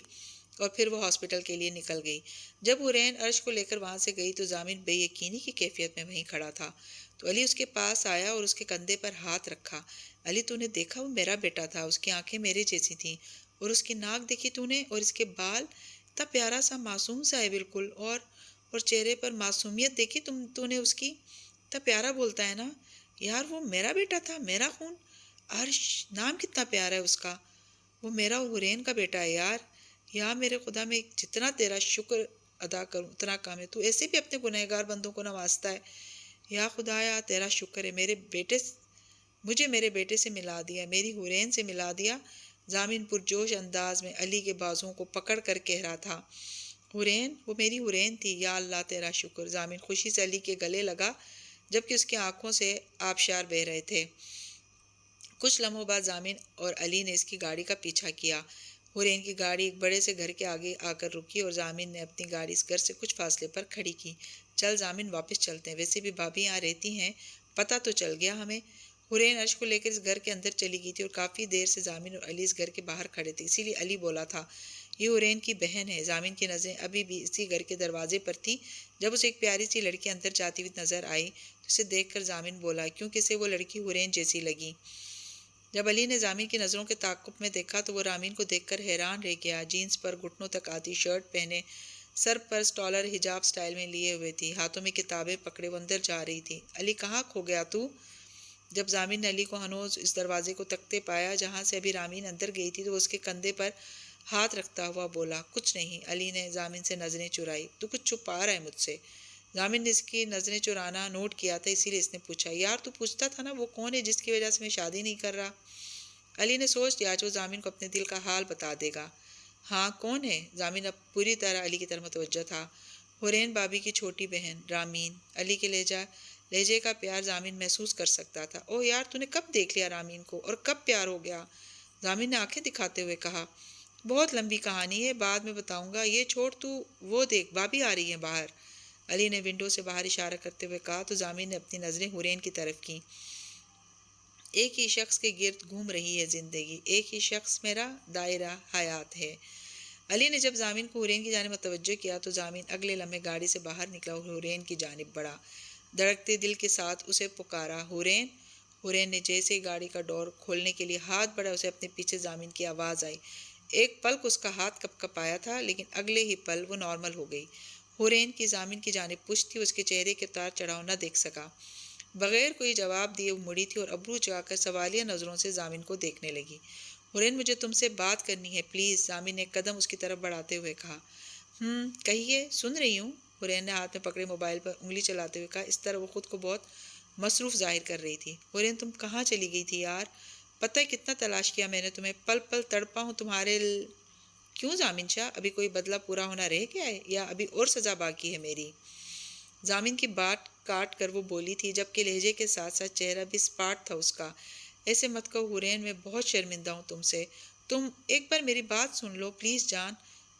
اور پھر وہ ہاسپٹل کے لیے نکل گئی. جب حورین عرش کو لے کر وہاں سے گئی تو ضامن بے یقینی کی کیفیت میں وہیں کھڑا تھا. تو علی اس کے پاس آیا اور اس کے کندھے پر ہاتھ رکھا. علی، تو نے دیکھا؟ وہ میرا بیٹا تھا. اس کی آنکھیں میرے جیسی تھیں، اور اس کی ناک دیکھی تو نے؟ اور اس کے بال؟ اتنا پیارا سا، معصوم سا ہے بالکل. اور چہرے پر معصومیت دیکھی تو نے اس کی؟ اتنا پیارا بولتا ہے نا یار. وہ میرا بیٹا تھا، میرا خون. عرش، نام کتنا پیارا ہے اس کا. وہ میرا حورین کا بیٹا ہے یار. یا میرے خدا، میں جتنا تیرا شکر ادا کروں اتنا کم ہے. تو ایسے بھی اپنے گنہگار بندوں کو نوازتا ہے. یا خدایا تیرا شکر ہے، مجھے میرے بیٹے سے ملا دیا، میری حورین سے ملا دیا. ضامن پرجوش انداز میں علی کے بازوؤں کو پکڑ کر کہہ رہا تھا. حورین، وہ میری حورین تھی. یا اللہ تیرا شکر. ضامن خوشی سے علی کے گلے لگا جبکہ اس کی آنکھوں سے آبشار بہہ رہے تھے. کچھ لمحوں بعد ضامن اور علی نے اس کی گاڑی کا پیچھا کیا. حورین کی گاڑی ایک بڑے سے گھر کے آگے آ کر رکی اور ضامن نے اپنی گاڑی اس گھر سے کچھ فاصلے پر کھڑی کی. چل ضامن، واپس چلتے ہیں. ویسے بھی بھابھی یہاں رہتی ہیں، پتہ تو چل گیا ہمیں. حورین عرش کو لے کر اس گھر کے اندر چلی گئی تھی اور کافی دیر سے ضامن اور علی اس گھر کے باہر کھڑے تھے. اسی لیے علی بولا تھا، یہ حورین کی بہن ہے. ضامن کی نظریں ابھی بھی اسی گھر کے دروازے پر تھیں جب اسے ایک پیاری سی لڑکی اندر جاتی ہوئی نظر آئی. تو اسے دیکھ کر ضامن بولا، کیونکہ اسے وہ لڑکی حورین جیسی لگی. جب علی نے ضامن کی نظروں کے تعاقب میں دیکھا تو وہ رامین کو دیکھ کر حیران رہ گیا. جینس پر گھٹنوں تک آتی شرٹ پہنے، سر پر سٹالر حجاب سٹائل میں لیے ہوئے تھی، ہاتھوں میں کتابیں پکڑے وہ اندر جا رہی تھی. علی، کہاں کھو گیا تو؟ جب ضامن نے علی کو ہنوز اس دروازے کو تکتے پایا جہاں سے ابھی رامین اندر گئی تھی تو وہ اس کے کندھے پر ہاتھ رکھتا ہوا بولا، کچھ نہیں. علی نے ضامن سے نظریں چرائی. تو کچھ چھپا رہا ہے مجھ سے؟ ضامن نے اس کی نظریں چرانا نوٹ کیا تھا، اسی لیے اس نے پوچھا. یار تو پوچھتا تھا نا وہ کون ہے جس کی وجہ سے میں شادی نہیں کر رہا؟ علی نے سوچ لیا جو ضامن کو اپنے دل کا حال بتا دے گا. ہاں کون ہے؟ ضامن اب پوری طرح علی کی طرف متوجہ تھا. حورین بابی کی چھوٹی بہن رامین. علی کے لہجے کا پیار ضامن محسوس کر سکتا تھا. اوہ یار، تو نے کب دیکھ لیا رامین کو اور کب پیار ہو گیا؟ ضامن نے آنکھیں دکھاتے ہوئے کہا. بہت لمبی کہانی ہے، بعد میں بتاؤں گا. یہ چھوڑ، تو وہ دیکھ بابی آ رہی ہیں باہر. علی نے ونڈو سے باہر اشارہ کرتے ہوئے کہا تو ضامن نے اپنی نظریں حورین کی طرف کیں. ایک ہی شخص کے گرد گھوم رہی ہے زندگی، ایک ہی شخص میرا دائرہ حیات ہے. علی نے جب ضامن کو حورین کی جانب متوجہ کیا تو ضامن اگلے لمحے گاڑی سے باہر نکلا اور حورین کی جانب بڑھا. دھڑکتے دل کے ساتھ اسے پکارا، حورین. حورین نے جیسے ہی گاڑی کا ڈور کھولنے کے لیے ہاتھ بڑھا اسے اپنے پیچھے ضامن کی آواز آئی. ایک پل کو اس کا ہاتھ کپ کپایا تھا لیکن اگلے ہی پل وہ نارمل ہو گئی. حورین کی ضامن کی جانب پشت تھی، اس کے چہرے کے اتار چڑھاؤ نہ دیکھ سکا. بغیر کوئی جواب دیے وہ مڑی تھی اور ابرو چڑھا کر سوالیہ نظروں سے ضامن کو دیکھنے لگی. حورین، مجھے تم سے بات کرنی ہے پلیز. ضامن نے ایک قدم اس کی طرف بڑھاتے ہوئے کہا. کہیے، سن رہی ہوں. حورین نے ہاتھ میں پکڑے موبائل پر انگلی چلاتے ہوئے کہا. اس طرح وہ خود کو بہت مصروف ظاہر کر رہی تھی. حورین، تم کہاں چلی گئی تھی یار؟ پتہ ہے کتنا تلاش کیا میں نے تمہیں، پل پل تڑپا ہوں تمہارے کیوں ضامن شاہ؟ ابھی کوئی بدلہ پورا ہونا رہ گیا ہے یا ابھی اور سزا باقی ہے میری؟ ضامن کی بات کاٹ کر وہ بولی تھی جبکہ لہجے کے ساتھ ساتھ چہرہ بھی اسپاٹ تھا اس کا. ایسے مت کہو حورین، میں بہت شرمندہ ہوں تم سے. تم ایک بار میری بات سن لو پلیز جان.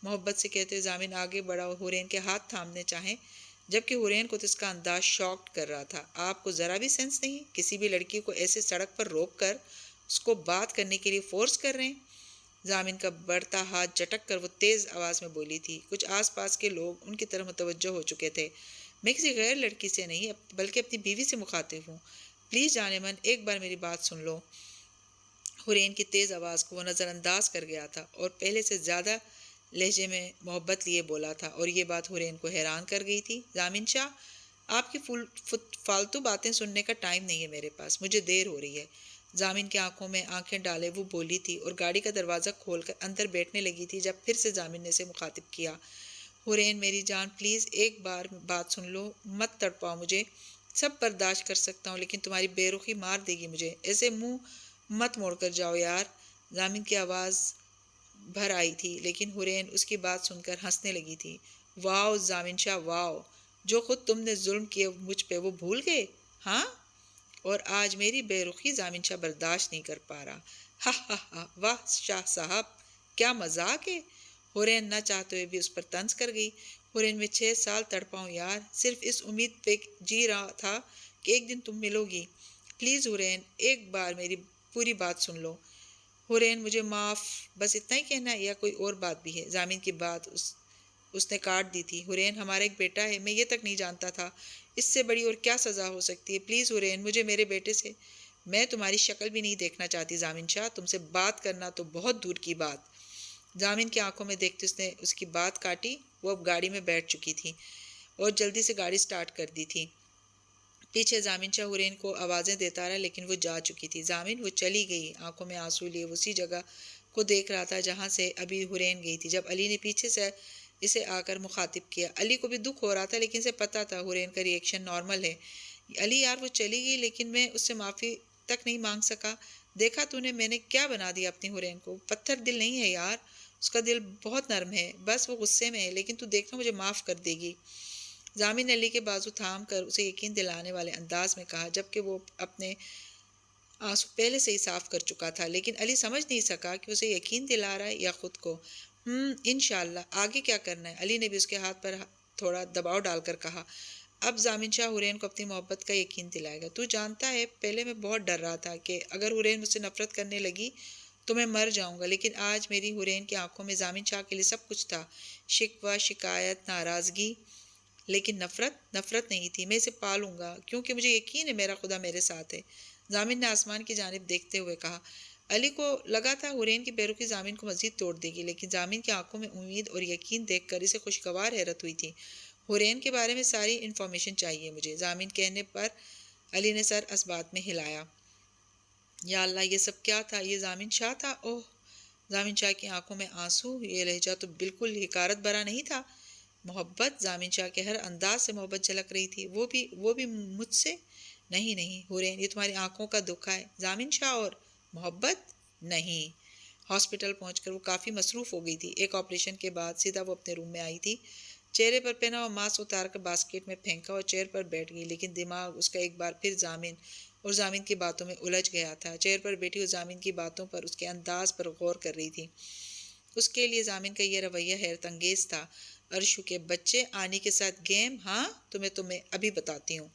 محبت سے کہتے ضامن آگے بڑھا اور حورین کے ہاتھ تھامنے چاہیں جبکہ حورین کو تو اس کا انداز شاکڈ کر رہا تھا. آپ کو ذرا بھی سینس نہیں؟ کسی بھی لڑکی کو ایسے سڑک پر روک کر اس کو بات کرنے کے لیے فورس کر رہے ہیں؟ ضامن کا بڑھتا ہاتھ جھٹک کر وہ تیز آواز میں بولی تھی. کچھ آس پاس کے لوگ ان کی طرف متوجہ ہو چکے تھے. میں کسی غیر لڑکی سے نہیں بلکہ اپنی بیوی سے مخاطب ہوں. پلیز جانے من، ایک بار میری بات سن لو. حورین کی تیز آواز کو وہ نظر انداز کر گیا تھا اور پہلے سے زیادہ لہجے میں محبت لیے بولا تھا اور یہ بات حورین کو حیران کر گئی تھی. ضامن شاہ، آپ کی فالتو باتیں سننے کا ٹائم نہیں ہے میرے پاس، مجھے دیر ہو رہی ہے. ضامن کی آنکھوں میں آنکھیں ڈالے وہ بولی تھی اور گاڑی کا دروازہ کھول کر اندر بیٹھنے لگی تھی جب پھر سے ضامن نے اسے مخاطب کیا. حورین میری جان، پلیز ایک بار بات سن لو، مت تڑپاؤ مجھے. سب برداشت کر سکتا ہوں لیکن تمہاری بے رخی مار دے گی مجھے. ایسے منہ مت موڑ کر جاؤ یار. ضامن کی آواز بھر آئی تھی لیکن حورین اس کی بات سن کر ہنسنے لگی تھی. واؤ ضامن شاہ، واؤ. جو خود تم نے ظلم کیے مجھ پہ وہ بھول گئے؟ ہاں، اور آج میری بے رخی زامن شاہ برداشت نہیں کر پا رہا۔ ہا ہا ہا، واہ شاہ صاحب، کیا مذاق ہے! حورین نہ چاہتے ہوئے بھی اس پر طنز کر گئی۔ حورین میں 6 سال تڑپاؤں یار، صرف اس امید پہ جی رہا تھا کہ ایک دن تم ملو گی۔ پلیز حورین، ایک بار میری پوری بات سن لو۔ حورین مجھے معاف، بس اتنا ہی کہنا ہے یا کوئی اور بات بھی ہے؟ زامن کی بات اس نے کاٹ دی تھی۔ حورین، ہمارا ایک بیٹا ہے، میں یہ تک نہیں جانتا تھا۔ اس سے بڑی اور کیا سزا ہو سکتی ہے؟ پلیز حورین، مجھے میرے بیٹے سے… میں تمہاری شکل بھی نہیں دیکھنا چاہتی زامن شاہ، تم سے بات کرنا تو بہت دور کی بات۔ زامن کی آنکھوں میں دیکھتے اس نے اس کی بات کاٹی۔ وہ اب گاڑی میں بیٹھ چکی تھی اور جلدی سے گاڑی سٹارٹ کر دی تھی۔ پیچھے زامن شاہ حورین کو آوازیں دیتا رہا، لیکن وہ جا چکی تھی۔ زامن وہ چلی گئی، آنکھوں میں آنسو لیے وہ اسی جگہ کو دیکھ رہا تھا جہاں سے ابھی حورین گئی تھی۔ جب علی نے پیچھے سے اسے آ کر مخاطب کیا، علی کو بھی دکھ ہو رہا تھا، لیکن اسے پتا تھا حورین کا ری ایکشن نارمل ہے۔ علی یار، وہ چلی گئی لیکن میں اس سے معافی تک نہیں مانگ سکا۔ دیکھا تو نے میں نے کیا بنا دیا اپنی حورین کو؟ پتھر دل نہیں ہے یار، اس کا دل بہت نرم ہے، بس وہ غصے میں ہے، لیکن تو دیکھنا مجھے معاف کر دے گی۔ زامن نے علی کے بازو تھام کر اسے یقین دلانے والے انداز میں کہا، جبکہ وہ اپنے آنسو پہلے سے ہی صاف کر چکا تھا، لیکن علی سمجھ نہیں سکا کہ اسے یقین دلا رہا ہے یا خود کو۔ انشاءاللہ، آگے کیا کرنا ہے؟ علی نے بھی اس کے ہاتھ پر تھوڑا دباؤ ڈال کر کہا۔ اب زامن شاہ حورین کو اپنی محبت کا یقین دلائے گا۔ تو جانتا ہے، پہلے میں بہت ڈر رہا تھا کہ اگر حورین مجھ سے نفرت کرنے لگی تو میں مر جاؤں گا، لیکن آج میری حورین کی آنکھوں میں زامن شاہ کے لیے سب کچھ تھا، شکوہ، شکایت، ناراضگی، لیکن نفرت نہیں تھی۔ میں اسے پالوں گا کیونکہ مجھے یقین ہے میرا خدا میرے ساتھ ہے۔ زامن نے آسمان کی جانب دیکھتے ہوئے کہا۔ علی کو لگا تھا حورین کی بے رخی زامن کو مزید توڑ دے گی، لیکن زامن کی آنکھوں میں امید اور یقین دیکھ کر اسے خوشگوار حیرت ہوئی تھی۔ حورین کے بارے میں ساری انفارمیشن چاہیے مجھے، زامن کہنے پر علی نے سر اسبات میں ہلایا۔ یا اللہ، یہ سب کیا تھا؟ یہ زامن شاہ تھا؟ اوہ! زامن شاہ کی آنکھوں میں آنسو، یہ لہجہ تو بالکل حقارت بھرا نہیں تھا۔ محبت، زامن شاہ کے ہر انداز سے محبت جھلک رہی تھی۔ وہ بھی مجھ سے؟ نہیں نہیں حورین، یہ تمہاری آنکھوں کا دکھا ہے۔ زامن شاہ اور محبت؟ نہیں۔ ہاسپٹل پہنچ کر وہ کافی مصروف ہو گئی تھی۔ ایک آپریشن کے بعد سیدھا وہ اپنے روم میں آئی تھی، چہرے پر پہنا ہوا ماسک اتار کر باسکٹ میں پھینکا اور چیئر پر بیٹھ گئی، لیکن دماغ اس کا ایک بار پھر زامن کی باتوں میں الجھ گیا تھا۔ چیئر پر بیٹھی ہوئی زامن کی باتوں پر، اس کے انداز پر غور کر رہی تھی۔ اس کے لیے زامن کا یہ رویہ حیرت انگیز تھا۔ ارشو کے بچے، آنی کے ساتھ گیم؟ ہاں، تمہیں ابھی بتاتی ہوں۔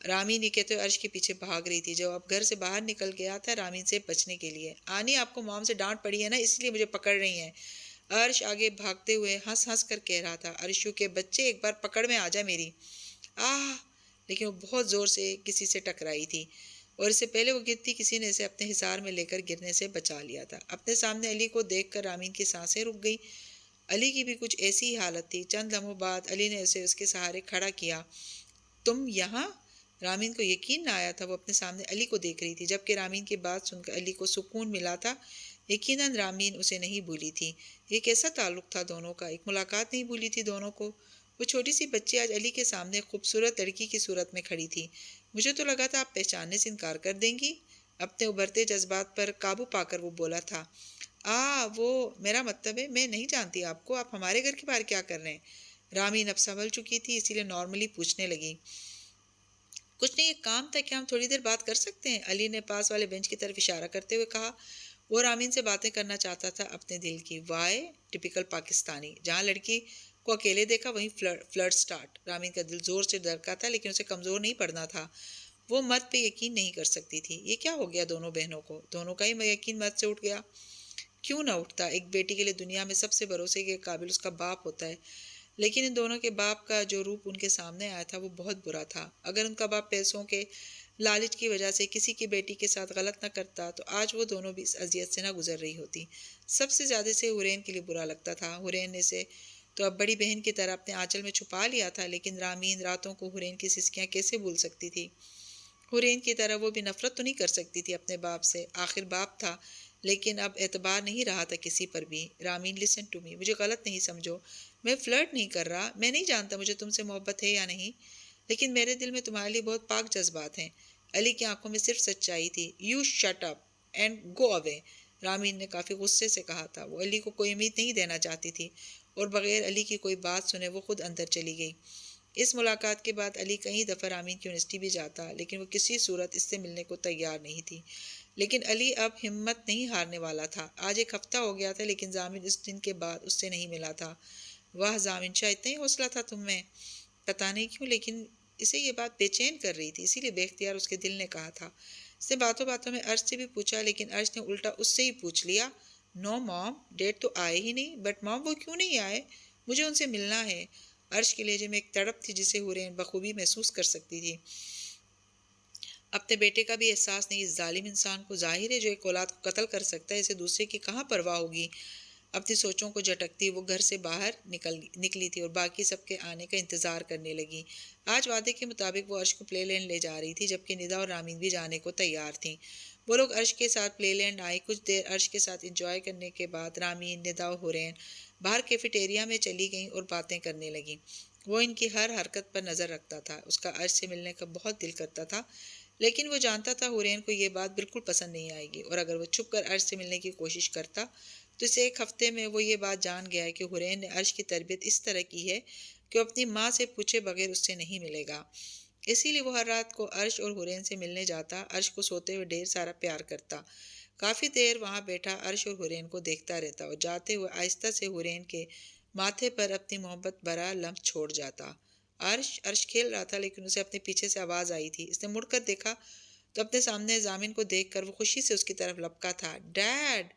رامین یہ کہتے ہوئے عرش کے پیچھے بھاگ رہی تھی، جو اب گھر سے باہر نکل گیا تھا رامین سے بچنے کے لیے۔ آنی، آپ کو موم سے ڈانٹ پڑی ہے نا، اس لیے مجھے پکڑ رہی ہیں۔ عرش آگے بھاگتے ہوئے ہنس ہنس کر کہہ رہا تھا، ارشو کے بچے، ایک بار پکڑ میں آ جا میری۔ آہ! لیکن وہ بہت زور سے کسی سے ٹکرائی تھی، اور اس سے پہلے وہ گرتی کسی نے اسے اپنے حصار میں لے کر گرنے سے بچا لیا تھا۔ اپنے سامنے علی کو دیکھ کر رامین کی سانسیں رک گئی۔ علی کی بھی کچھ ایسی ہی حالت تھی۔ چند لمحوں بعد علی نے اسے اس کے سہارے کھڑا کیا۔ تم یہاں؟ رامین کو یقین نہ آیا تھا، وہ اپنے سامنے علی کو دیکھ رہی تھی، جبکہ رامین کی بات سن کر علی کو سکون ملا تھا۔ یقیناً رامین اسے نہیں بھولی تھی۔ یہ کیسا تعلق تھا دونوں کا؟ ایک ملاقات نہیں بھولی تھی دونوں کو۔ وہ چھوٹی سی بچی آج علی کے سامنے خوبصورت لڑکی کی صورت میں کھڑی تھی۔ مجھے تو لگا تھا آپ پہچاننے سے انکار کر دیں گی۔ اپنے ابھرتے جذبات پر قابو پا کر وہ بولا تھا۔ وہ میرا مطلب ہے، میں نہیں جانتی آپ کو، آپ ہمارے گھر کے باہر کیا کر رہے ہیں؟ رامین اب سنبھل چکی تھی، اسی لیے نارملی پوچھنے لگی۔ کچھ نہیں، ایک کام تھا، کیا ہم تھوڑی دیر بات کر سکتے ہیں؟ علی نے پاس والے بینچ کی طرف اشارہ کرتے ہوئے کہا۔ وہ رامین سے باتیں کرنا چاہتا تھا اپنے دل کی۔ وائے ٹپیکل پاکستانی، جہاں لڑکی کو اکیلے دیکھا وہیں فلرٹ سٹارٹ۔ رامین کا دل زور سے دھڑکا تھا، لیکن اسے کمزور نہیں پڑنا تھا۔ وہ مرد پہ یقین نہیں کر سکتی تھی۔ یہ کیا ہو گیا دونوں بہنوں کو؟ دونوں کا ہی یقین مرد سے اٹھ گیا۔ کیوں نہ اٹھتا؟ ایک بیٹی کے لیے دنیا میں سب سے بھروسے کے قابل اس کا باپ ہوتا ہے، لیکن ان دونوں کے باپ کا جو روپ ان کے سامنے آیا تھا وہ بہت برا تھا۔ اگر ان کا باپ پیسوں کے لالچ کی وجہ سے کسی کی بیٹی کے ساتھ غلط نہ کرتا تو آج وہ دونوں بھی اس اذیت سے نہ گزر رہی ہوتی۔ سب سے زیادہ سے حورین کے لیے برا لگتا تھا۔ حورین نے اسے تو اب بڑی بہن کی طرح اپنے آنچل میں چھپا لیا تھا، لیکن رامین راتوں کو حورین کی سسکیاں کیسے بھول سکتی تھی؟ حورین کی طرح وہ بھی نفرت تو نہیں کر سکتی تھی اپنے باپ سے، آخر باپ تھا، لیکن اب اعتبار نہیں رہا تھا کسی پر بھی۔ رامین، لسن ٹو می، مجھے غلط نہیں سمجھو، میں فلرٹ نہیں کر رہا، میں نہیں جانتا مجھے تم سے محبت ہے یا نہیں، لیکن میرے دل میں تمہارے لیے بہت پاک جذبات ہیں۔ علی کی آنکھوں میں صرف سچائی تھی۔ You shut up and go away, ramen نے کافی غصے سے کہا تھا۔ وہ علی کو کوئی امید نہیں دینا چاہتی تھی، اور بغیر علی کی کوئی بات سنے وہ خود اندر چلی گئی۔ اس ملاقات کے بعد علی کئی دفعہ رامین کی یونیورسٹی بھی جاتا، لیکن وہ کسی صورت اس سے ملنے کو تیار نہیں تھی۔ لیکن علی اب ہمت نہیں ہارنے والا تھا۔ آج ایک ہفتہ ہو گیا تھا لیکن ضامن اس دن کے بعد اس سے نہیں ملا تھا۔ واہ ضامن شاہ، اتنا ہی حوصلہ تھا تم میں؟ پتہ نہیں کیوں لیکن اسے یہ بات بے چین کر رہی تھی، اسی لیے بے اختیار اس کے دل نے کہا تھا۔ اس نے باتوں باتوں میں ارش سے بھی پوچھا لیکن ارش نے الٹا اس سے ہی پوچھ لیا، نو موم، ڈیڈ تو آئے ہی نہیں۔ بٹ موم وہ کیوں نہیں آئے؟ مجھے ان سے ملنا ہے۔ ارش کے لہجے میں ایک تڑپ تھی جسے حورین بخوبی محسوس کر سکتی تھی۔ اپنے بیٹے کا بھی احساس نہیں اس ظالم انسان کو، ظاہر ہے جو ایک اولاد کو قتل کر سکتا ہے اسے دوسرے کی کہاں پرواہ ہوگی۔ اپنی سوچوں کو جھٹکتی وہ گھر سے باہر نکلی تھی اور باقی سب کے آنے کا انتظار کرنے لگی۔ آج وعدے کے مطابق وہ عرش کو پلے لینڈ لے جا رہی تھی جبکہ ندا اور رامین بھی جانے کو تیار تھیں۔ وہ لوگ عرش کے ساتھ پلے لینڈ آئے۔ کچھ دیر عرش کے ساتھ انجوائے کرنے کے بعد رامین، ندا اور حورین باہر کیفیٹیریا میں چلی گئیں اور باتیں کرنے لگیں۔ وہ ان کی ہر حرکت پر نظر رکھتا تھا۔ اس کا عرش سے ملنے کا بہت دل کرتا تھا لیکن وہ جانتا تھا حورین کو یہ بات بالکل پسند نہیں آئے گی اور اگر وہ چھپ کر عرش سے ملنے کی کوشش کرتا تو اس ایک ہفتے میں وہ یہ بات جان گیا ہے کہ حورین نے عرش کی تربیت اس طرح کی ہے کہ وہ اپنی ماں سے پوچھے بغیر اس سے نہیں ملے گا۔ اسی لیے وہ ہر رات کو عرش اور حورین سے ملنے جاتا، عرش کو سوتے ہوئے ڈھیر سارا پیار کرتا۔ کافی دیر وہاں بیٹھا عرش اور حورین کو دیکھتا رہتا اور جاتے ہوئے آہستہ سے حورین کے ماتھے پر اپنی محبت بھرا لمس چھوڑ جاتا۔ عرش کھیل رہا تھا لیکن اسے اپنے پیچھے سے آواز آئی تھی۔ اس نے مڑ کر دیکھا تو اپنے سامنے ضامن کو دیکھ کر وہ خوشی سے اس کی طرف لپکا تھا۔ ڈیڈ!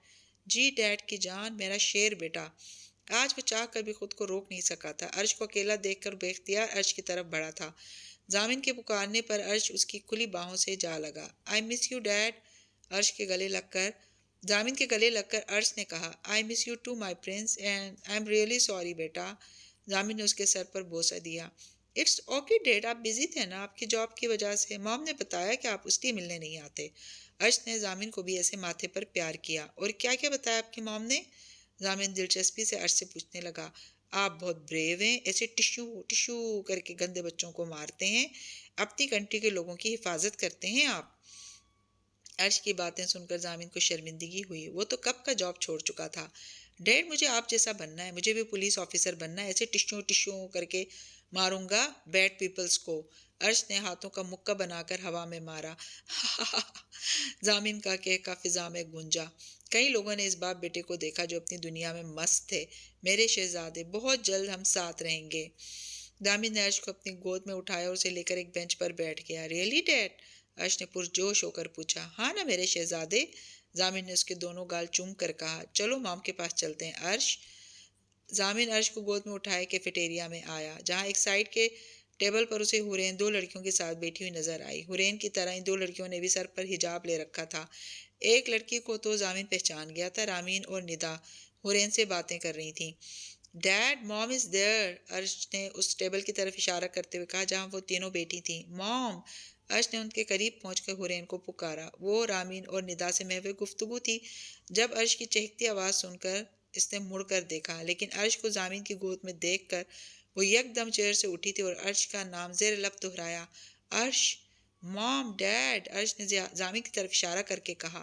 جی ڈیڈ کی جان، میرا شیر بیٹا۔ آج وہ چاہ کر بھی خود کو روک نہیں سکا تھا۔ عرش کو اکیلا دیکھ کر بے اختیار عرش کی طرف بڑھا تھا۔ ضامن کے پکارنے پر عرش اس کی کھلی باہوں سے جا لگا۔ I miss you dad! Zamin کے گلے لگ کر عرش نے کہا، I miss you too my prince and I am really sorry بیٹا۔ ضامن نے اس کے سر پر بوسہ دیا۔ اٹس اوکے ڈیڈ، آپ بزی تھے نا، آپ کی جاب کی وجہ سے، موم نے بتایا کہ آپ اس لیے ملنے نہیں آتے۔ عرش نے ضامن کو بھی ایسے ماتھے پر پیار کیا۔ اور کیا کیا بتایا آپ کی موم نے؟ ضامن دلچسپی سے عرش سے پوچھنے لگا۔ آپ بہت بریو ہیں، ایسے ٹشو ٹشو کر کے گندے بچوں کو مارتے ہیں، اپنی کنٹری کے لوگوں کی حفاظت کرتے ہیں آپ۔ عرش کی باتیں سن کر ضامن کو شرمندگی ہوئی۔ وہ تو کب کا جاب چھوڑ چکا تھا۔ ڈیڈ مجھے آپ جیسا بننا ہے، مجھے بھی پولیس آفیسر بننا ہے، ایسے ٹشو ٹشو کر کے ماروں گا بیڈ پیپلز کو۔ عرش نے ہاتھوں کا مکہ بنا کر ہوا میں مارا۔ ضامن کا کہکا فضا میں گونجا۔ کئی لوگوں نے اس باپ بیٹے کو دیکھا جو اپنی دنیا میں مست تھے۔ میرے شہزادے، بہت جلد ہم ساتھ رہیں گے۔ ضامن نے عرش کو اپنی گود میں اٹھایا اور اسے لے کر ایک بینچ پر بیٹھ گیا۔ Really dad? عرش نے پرجوش ہو کر پوچھا۔ ہاں نا میرے شہزادے، ضامن نے اس کے دونوں گال چوم کر کہا۔ چلو مام کے پاس چلتے ہیں عرش۔ ضامن عرش کو گود میں اٹھائے کیفیٹیریا میں آیا جہاں ایک سائڈ کے ٹیبل پر اسے حورین دو لڑکیوں کے ساتھ بیٹھی ہوئی نظر آئی۔ حورین کی طرح ان دو لڑکیوں نے بھی سر پر حجاب لے رکھا تھا۔ ایک لڑکی کو تو ضامن پہچان گیا تھا، رامین اور ندا حورین سے باتیں کر رہی تھیں۔ ڈیڈ، موم از دیئر، عرش نے اس ٹیبل کی طرف اشارہ کرتے ہوئے کہا جہاں وہ تینوں بیٹھی تھیں۔ موم! عرش نے ان کے قریب پہنچ کر حورین کو پکارا۔ وہ رامین اور ندا سے محو گفتگو تھی۔ جب عرش کی چہکتی آواز سن کر اس نے مڑ کر دیکھا لیکن عرش کو ضامن کی گود میں دیکھ کر وہ یک دم چیئر سے اٹھی تھی اور عرش کا نام زیر لب دہرایا۔ عرش! موم! ڈیڈ! عرش نے ضامن کی طرف اشارہ کر کے کہا۔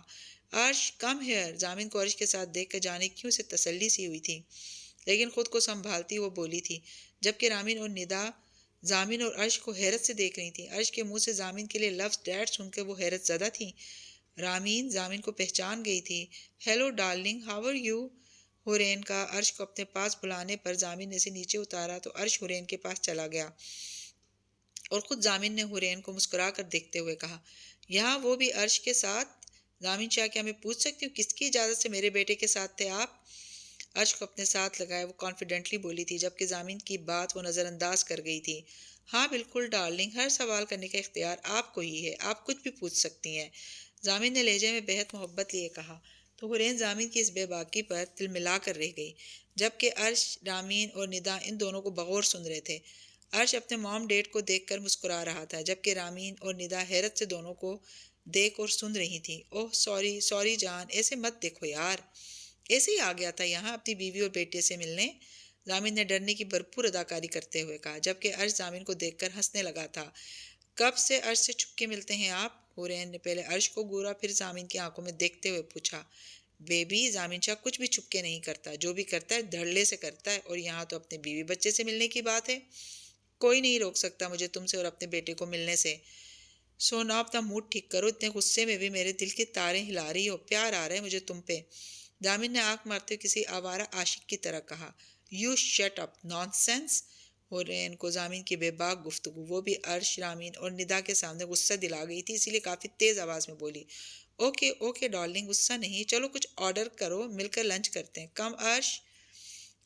عرش کم ہیئر! ضامن کو عرش کے ساتھ دیکھ کر جانے کیوں سے تسلی سی ہوئی تھی لیکن خود کو سنبھالتی وہ بولی تھی جبکہ رامین اور ندا ضامن اور عرش کو حیرت سے دیکھ رہی تھیں۔ عرش کے منہ سے ضامن کے لیے لفظ ڈیڈ سن کے وہ حیرت زدہ تھیں۔ رامین ضامن کو پہچان گئی تھی۔ Hello darling, how are you? Hoorain کا عرش کو اپنے پاس بلانے پر ضامن نے اسے نیچے اتارا تو عرش حورین کے پاس چلا گیا اور خود ضامن نے حورین کو مسکرا کر دیکھتے ہوئے کہا، یہاں وہ بھی عرش کے ساتھ؟ ضامن شاہ، کیا میں پوچھ سکتی ہوں کس کی اجازت سے میرے بیٹے کے ساتھ تھے آپ؟ عرش کو اپنے ساتھ لگائے وہ کانفیڈنٹلی بولی تھی جبکہ ضامن کی بات وہ نظر انداز کر گئی تھی۔ ہاں بالکل ڈارلنگ، ہر سوال کرنے کا اختیار آپ کو ہی ہے، آپ کچھ بھی پوچھ سکتی ہیں، ضامن نے لہجے میں بہت محبت لیے کہا۔ تو حورین ضامن کی اس بے باکی پر دل ملا کر رہ گئی جبکہ عرش، رامین اور ندا ان دونوں کو بغور سن رہے تھے۔ عرش اپنے موم ڈیڈ کو دیکھ کر مسکرا رہا تھا جبکہ رامین اور ندا حیرت سے دونوں کو دیکھ اور سن رہی تھیں۔ اوہ سوری جان، ایسے مت دیکھو یار، ایسے ہی آ گیا تھا یہاں اپنی بیوی اور بیٹے سے ملنے، ضامن نے ڈرنے کی بھرپور اداکاری کرتے ہوئے کہا جبکہ عرش ضامن کو دیکھ کر ہنسنے لگا تھا۔ کب سے عرش سے چھپ کے ملتے ہیں آپ؟ حورین نے پہلے عرش کو گورا پھر ضامن کی آنکھوں میں دیکھتے ہوئے پوچھا۔ بیبی، ضامن شاہ کچھ بھی چھپ کے نہیں کرتا، جو بھی کرتا ہے دھڑلے سے کرتا ہے، اور یہاں تو اپنے بیوی بچے سے ملنے کی بات ہے۔ کوئی نہیں روک سکتا مجھے تم سے اور اپنے بیٹے کو ملنے سے۔ سونا اپنا موڈ ٹھیک کرو، اتنے غصے میں بھی میرے دل کی تاریں ہلا رہی ہو، پیار آ رہا ہے مجھے تم پہ۔ دامن نے آنکھ مارتے ہوئے کسی آوارہ عاشق کی طرح کہا۔ You shut up nonsense. Hoorain کو زامن کی بے باک گفتگو، وہ بھی عرش، رامین اور ندا کے سامنے غصہ دلا گئی تھی، اسی لیے کافی تیز آواز میں بولی۔ اوکے اوکے ڈارلنگ، غصہ نہیں، چلو کچھ آرڈر کرو، مل کر لنچ کرتے ہیں، کم عرش۔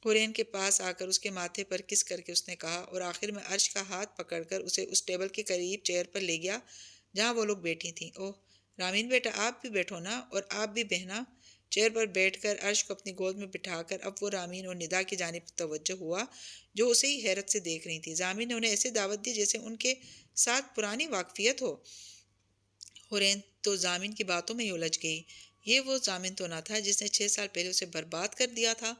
حورین کے پاس آ کر اس کے ماتھے پر کس کر کے اس نے کہا، اور آخر میں عرش کا ہاتھ پکڑ کر اسے اس ٹیبل کے قریب چیئر پر لے گیا جہاں وہ لوگ بیٹھی تھیں۔ اوہ رامین بیٹا، آپ بھی بیٹھو نا، اور آپ بھی بہنا۔ چیئر پر بیٹھ کر عرش کو اپنی گود میں بٹھا کر اب وہ رامین اور ندا کی جانب توجہ ہوا جو اسے ہی حیرت سے دیکھ رہی تھی۔ زامن نے انہیں ایسے دعوت دی جیسے ان کے ساتھ پرانی واقفیت ہو۔ حورین تو زامن کی باتوں میں ہی الجھ گئی۔ یہ وہ زامن تو نہ تھا جس نے 6 سال پہلے اسے برباد کر دیا تھا۔